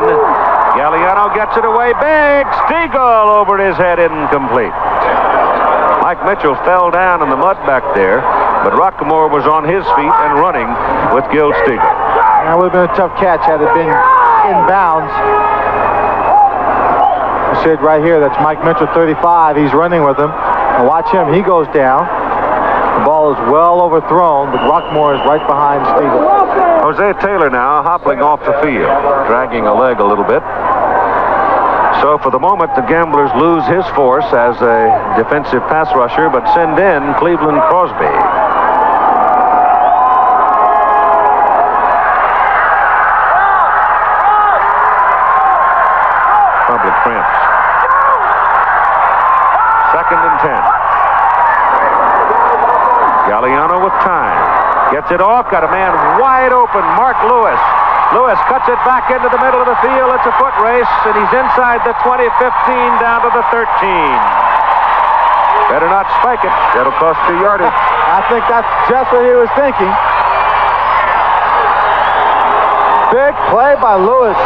Gagliano gets it away. Big Stiegel over his head, incomplete. Mike Mitchell fell down in the mud back there, but Rockmore was on his feet and running with Gil Stiegel. That would have been a tough catch had it been in bounds. I said right here, that's Mike Mitchell, 35. He's running with him. And watch him. He goes down. The ball is well overthrown, but Rockmore is right behind Stiegel. Jose Taylor now hoppling off the field, dragging a leg a little bit. So for the moment, the Gamblers lose his force as a defensive pass rusher, but send in Cleveland Crosby. Probably cramps. 2nd and 10. Gagliano with time. Gets it off. Got a man wide open. Mark Lewis. Lewis cuts it back into the middle of the field. It's a foot race, and he's inside the 20, 15, down to the 13. Better not spike it. That'll cost you yardage. I think that's just what he was thinking. Big play by Lewis.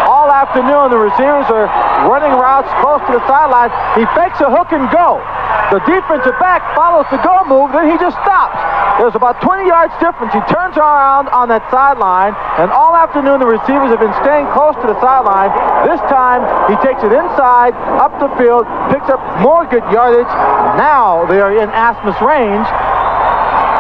All afternoon, the receivers are running routes close to the sideline. He fakes a hook and go. The defensive back follows the go move, then he just stops. There's about 20 yards difference. He turns around on that sideline, and all afternoon the receivers have been staying close to the sideline. This time, he takes it inside, up the field, picks up more good yardage. Now they are in Asmus range.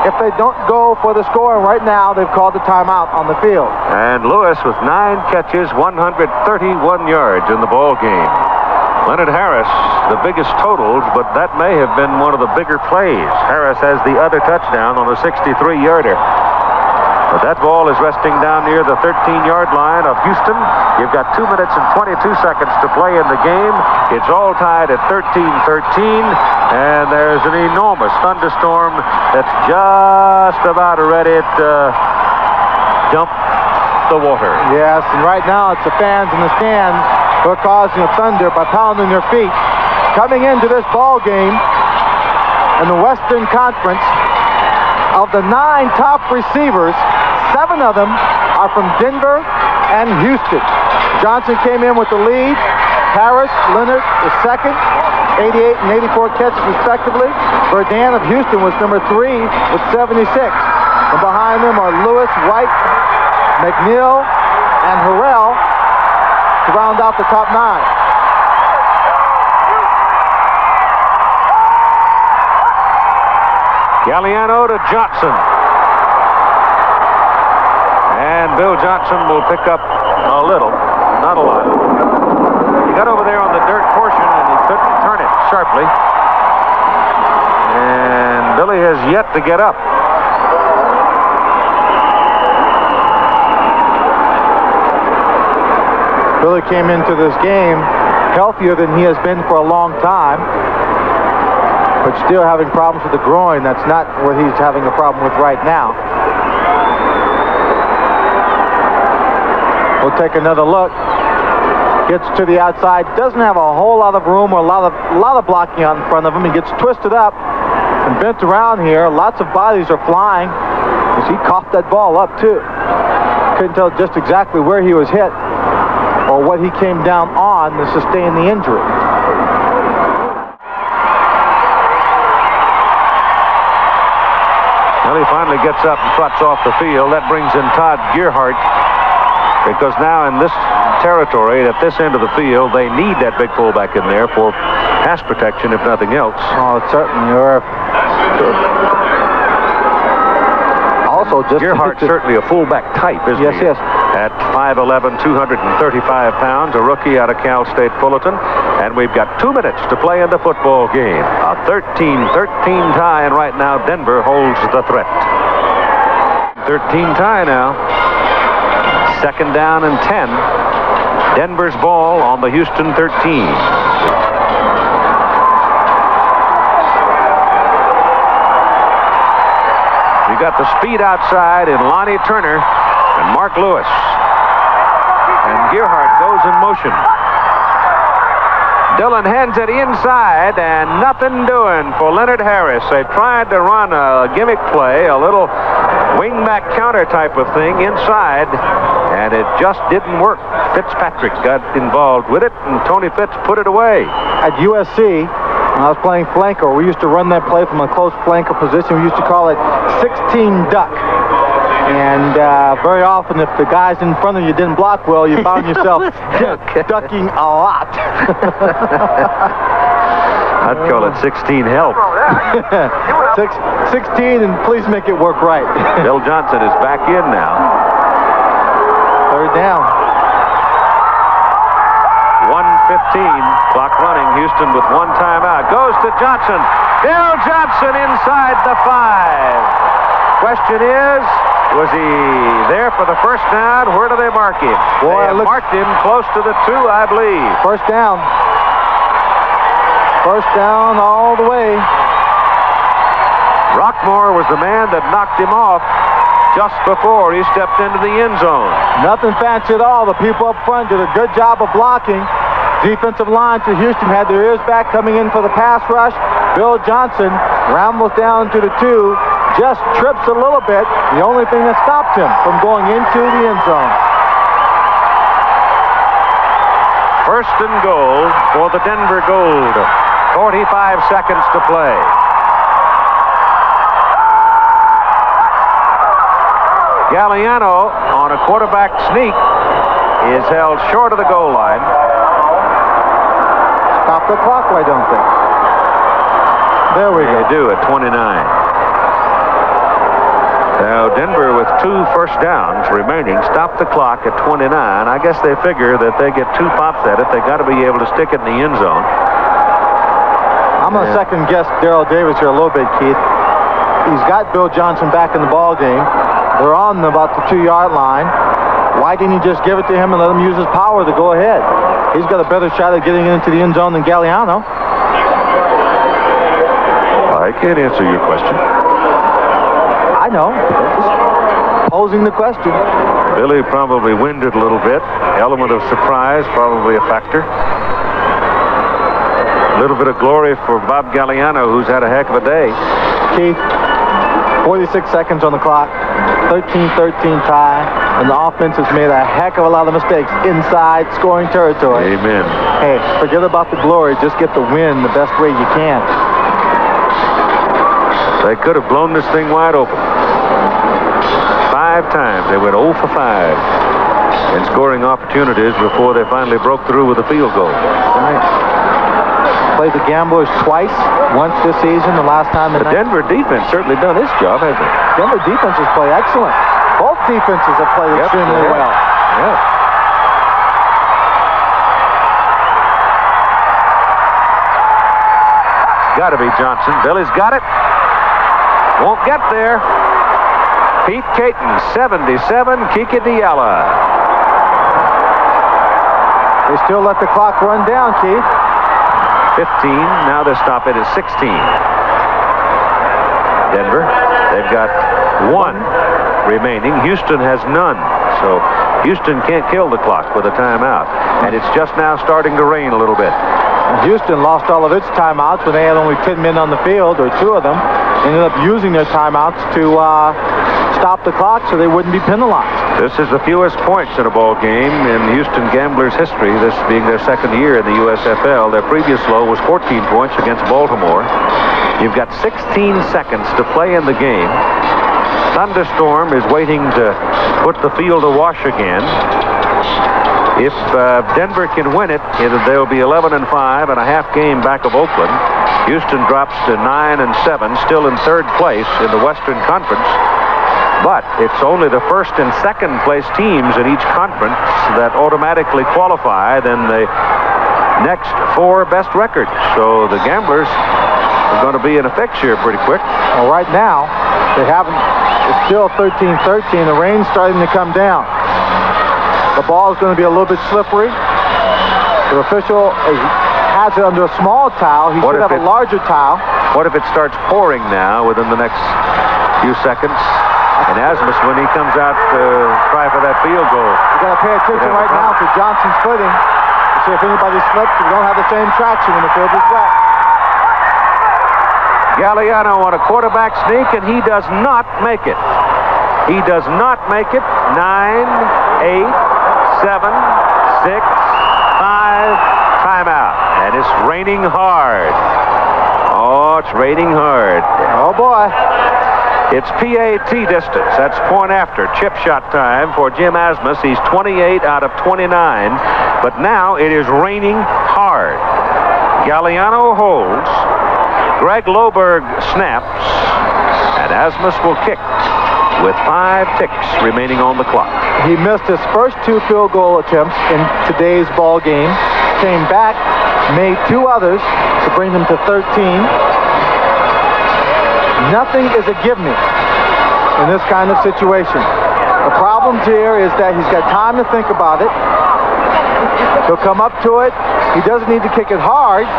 If they don't go for the score, and right now they've called the timeout on the field. And Lewis with 9 catches, 131 yards in the ball game. Leonard Harris, the biggest totals, but that may have been one of the bigger plays. Harris has the other touchdown on a 63-yarder. But that ball is resting down near the 13-yard line of Houston. You've got 2 minutes and 22 seconds to play in the game. It's all tied at 13-13, and there's an enormous thunderstorm that's just about ready to dump the water. Yes, and right now it's the fans in the stands who are causing the thunder by pounding their feet. Coming into this ball game in the Western Conference, of the 9 top receivers, 7 of them are from Denver and Houston. Johnson came in with the lead. Harris, Leonard is second, 88 and 84 catches respectively. Verdun of Houston was number 3 with 76. And behind them are Lewis, White, McNeil, and Harrell to round out the top 9. Gagliano to Johnson. And Bill Johnson will pick up a little, not a lot. He got over there on the dirt portion and he couldn't turn it sharply. And Billy has yet to get up. Billy came into this game healthier than he has been for a long time, but still having problems with the groin. That's not what he's having a problem with right now. We'll take another look. Gets to the outside, doesn't have a whole lot of room or a lot of blocking out in front of him. He gets twisted up and bent around here. Lots of bodies are flying as he coughed that ball up too. Couldn't tell just exactly where he was hit or what he came down on to sustain the injury. Well, he finally gets up and trots off the field. That brings in Todd Gearhart, because now in this territory, at this end of the field, they need that big fullback in there for pass protection, if nothing else. Oh, certainly. Also, just Gearhart's certainly a fullback type, isn't he? Yes. At 5'11", 235 pounds, a rookie out of Cal State Fullerton. And we've got 2 minutes to play in the football game. A 13-13 tie, and right now Denver holds the threat. 13 tie now. 2nd down and 10. Denver's ball on the Houston 13. You got the speed outside in Lonnie Turner and Mark Lewis. And Gerhardt goes in motion. Dillon hands it inside, and nothing doing for Leonard Harris. They tried to run a gimmick play, a little wingback counter type of thing inside, and it just didn't work. Fitzpatrick got involved with it, and Tony Fitz put it away. At USC, when I was playing flanker, we used to run that play from a close flanker position. We used to call it 16 duck. And very often, if the guys in front of you didn't block well, you found yourself ducking a lot. I'd call it 16 help. 16, and please make it work right. Bill Johnson is back in now. Third down. 1:15, clock running. Houston with one timeout. Goes to Johnson. Bill Johnson inside the 5. Question is, was he there for the first down? Where do they mark him? They marked him close to the 2, I believe. First down. First down all the way. Rockmore was the man that knocked him off just before he stepped into the end zone. Nothing fancy at all. The people up front did a good job of blocking. Defensive line to Houston had their ears back coming in for the pass rush. Bill Johnson rambles down to the 2. Just trips a little bit, the only thing that stopped him from going into the end zone. First and goal for the Denver Gold. 45 seconds to play. Gagliano on a quarterback sneak is held short of the goal line. Stop the clock, why don't they? There we go. They do at 29. Now, Denver with 2 first downs remaining, stop the clock at 29. I guess they figure that they get 2 pops at it. They got to be able to stick it in the end zone. I'm going to second guess Darrell Davis here a little bit, Keith. He's got Bill Johnson back in the ball game. They're on about the 2-yard line. Why didn't he just give it to him and let him use his power to go ahead? He's got a better shot at getting into the end zone than Gagliano. I can't answer your question. I know. Just posing the question. Billy probably winded a little bit. Element of surprise, probably a factor. A little bit of glory for Bob Gagliano, who's had a heck of a day. Keith, 46 seconds on the clock. 13-13 tie. And the offense has made a heck of a lot of mistakes inside scoring territory. Amen. Hey, forget about the glory. Just get the win the best way you can. They could have blown this thing wide open. 5 times. They went 0 for 5 in scoring opportunities before they finally broke through with a field goal. Right. Played the Gamblers twice, once this season, the last time. The Denver defense certainly done its job, hasn't it? Denver defense has played excellent. Both defenses have played extremely well. Yeah. It's got to be Johnson. Billy's got it. Won't get there. Pete Caton, 77, Kiki Diala. They still let the clock run down, Keith. 15, now they stop it at 16. Denver, they've got 1 remaining. Houston has none. So Houston can't kill the clock with a timeout. And it's just now starting to rain a little bit. And Houston lost all of its timeouts when they had only 10 men on the field, or 2 of them. Ended up using their timeouts to stop the clock so they wouldn't be penalized. This is the fewest points in a ball game in Houston Gamblers history, this being their 2nd year in the USFL. Their previous low was 14 points against Baltimore. You've got 16 seconds to play in the game. Thunderstorm is waiting to put the field awash again. If Denver can win it, they'll be 11-5 and a half game back of Oakland. Houston drops to 9-7, still in 3rd place in the Western Conference. But it's only the 1st and 2nd place teams in each conference that automatically qualify, then the next 4 best records. So the Gamblers are going to be in a fix here pretty quick. Well, right now, they haven't. It's still 13-13. The rain's starting to come down. The ball is going to be a little bit slippery. The official has it under a small towel. He should have a larger towel. What if it starts pouring now within the next few seconds? And Asmus, when he comes out to try for that field goal. You got to pay attention right now to Johnson's footing to see if anybody slips. We don't have the same traction when the field is wet. Gagliano on a quarterback sneak, and he does not make it. He does not make it. 9, 8, 7, 6, 5. Timeout. And it's raining hard. Oh, it's raining hard. Oh, boy. It's PAT distance. That's point after. Chip shot time for Jim Asmus. He's 28 out of 29. But now it is raining hard. Gagliano holds. Greg Loberg snaps. And Asmus will kick with 5 ticks remaining on the clock. He missed his first 2 field goal attempts in today's ball game. Came back, made 2 others to bring them to 13. Nothing is a give me in this kind of situation. The problem here is that he's got time to think about it. He'll come up to it. He doesn't need to kick it hard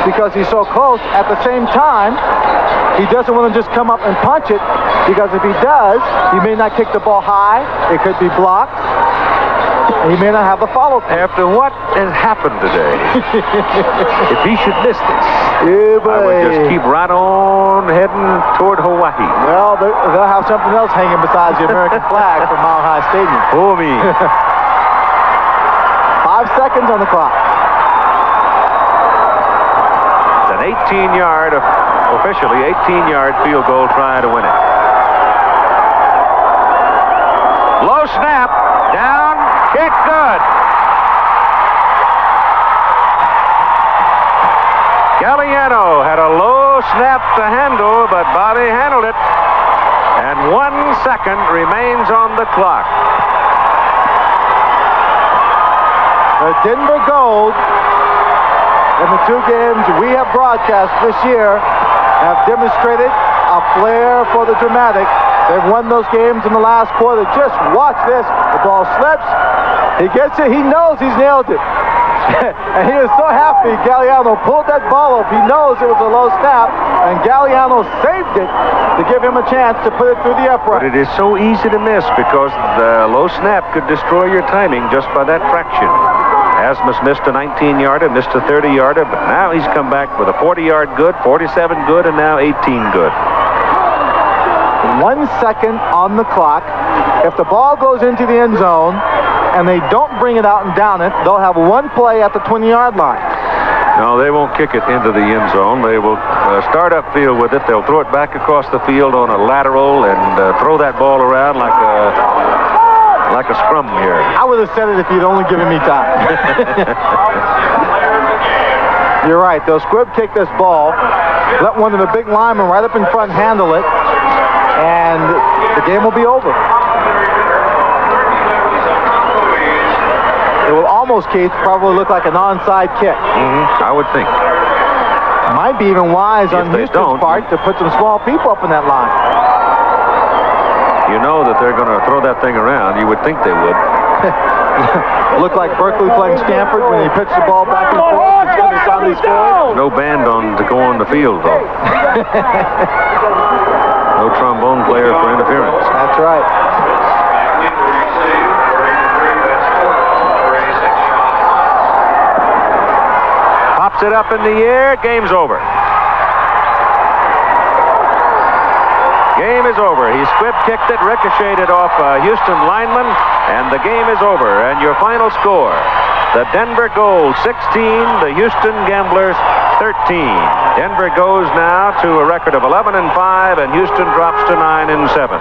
because he's so close. At the same time, he doesn't want to just come up and punch it because if he does, he may not kick the ball high. It could be blocked. He may not have the follow-through. After what has happened today, if he should miss this, I would just keep right on heading toward Hawaii. Well, they'll have something else hanging besides the American flag from Mile High Stadium. Oh, me. 5 seconds on the clock. It's an 18-yard, officially 18-yard field goal try to win it. Low snap, down, kick, good. Gagliano had a low snap to handle, but Bobby handled it. And 1 second remains on the clock. The Denver Gold in the 2 games we have broadcast this year have demonstrated a flair for the dramatic. They've won those games in the last quarter. Just watch this. The ball slips. He gets it. He knows he's nailed it. And he is so happy Gagliano pulled that ball up. He knows it was a low snap, and Gagliano saved it to give him a chance to put it through the upright. But it is so easy to miss because the low snap could destroy your timing just by that fraction. Asmus missed a 19-yarder, missed a 30-yarder, but now he's come back with a 40-yard good, 47 good, and now 18 good. 1 second on the clock. If the ball goes into the end zone and they don't bring it out and down it, they'll have 1 play at the 20-yard line. No, they won't kick it into the end zone. They will start upfield with it. They'll throw it back across the field on a lateral and throw that ball around like a scrum here. I would have said it if you'd only given me time. You're right. They'll squib kick this ball, let one of the big linemen right up in front handle it, and the game will be over. It will almost, Keith, probably look like an onside kick. I would think. Might be even wise on Houston's part to put some small people up in that line. You know that they're going to throw that thing around. You would think they would. Look like Berkeley playing Stanford when he pitched the ball back and forth. No band on to go on the field, though. No trombone player for interference. That's right. Pops it up in the air. Game's over. Game is over. He squib kicked it, ricocheted off a Houston lineman, and the game is over. And your final score, the Denver Gold 16, the Houston Gamblers 13. Denver goes now to a record of 11-5, and Houston drops to 9-7.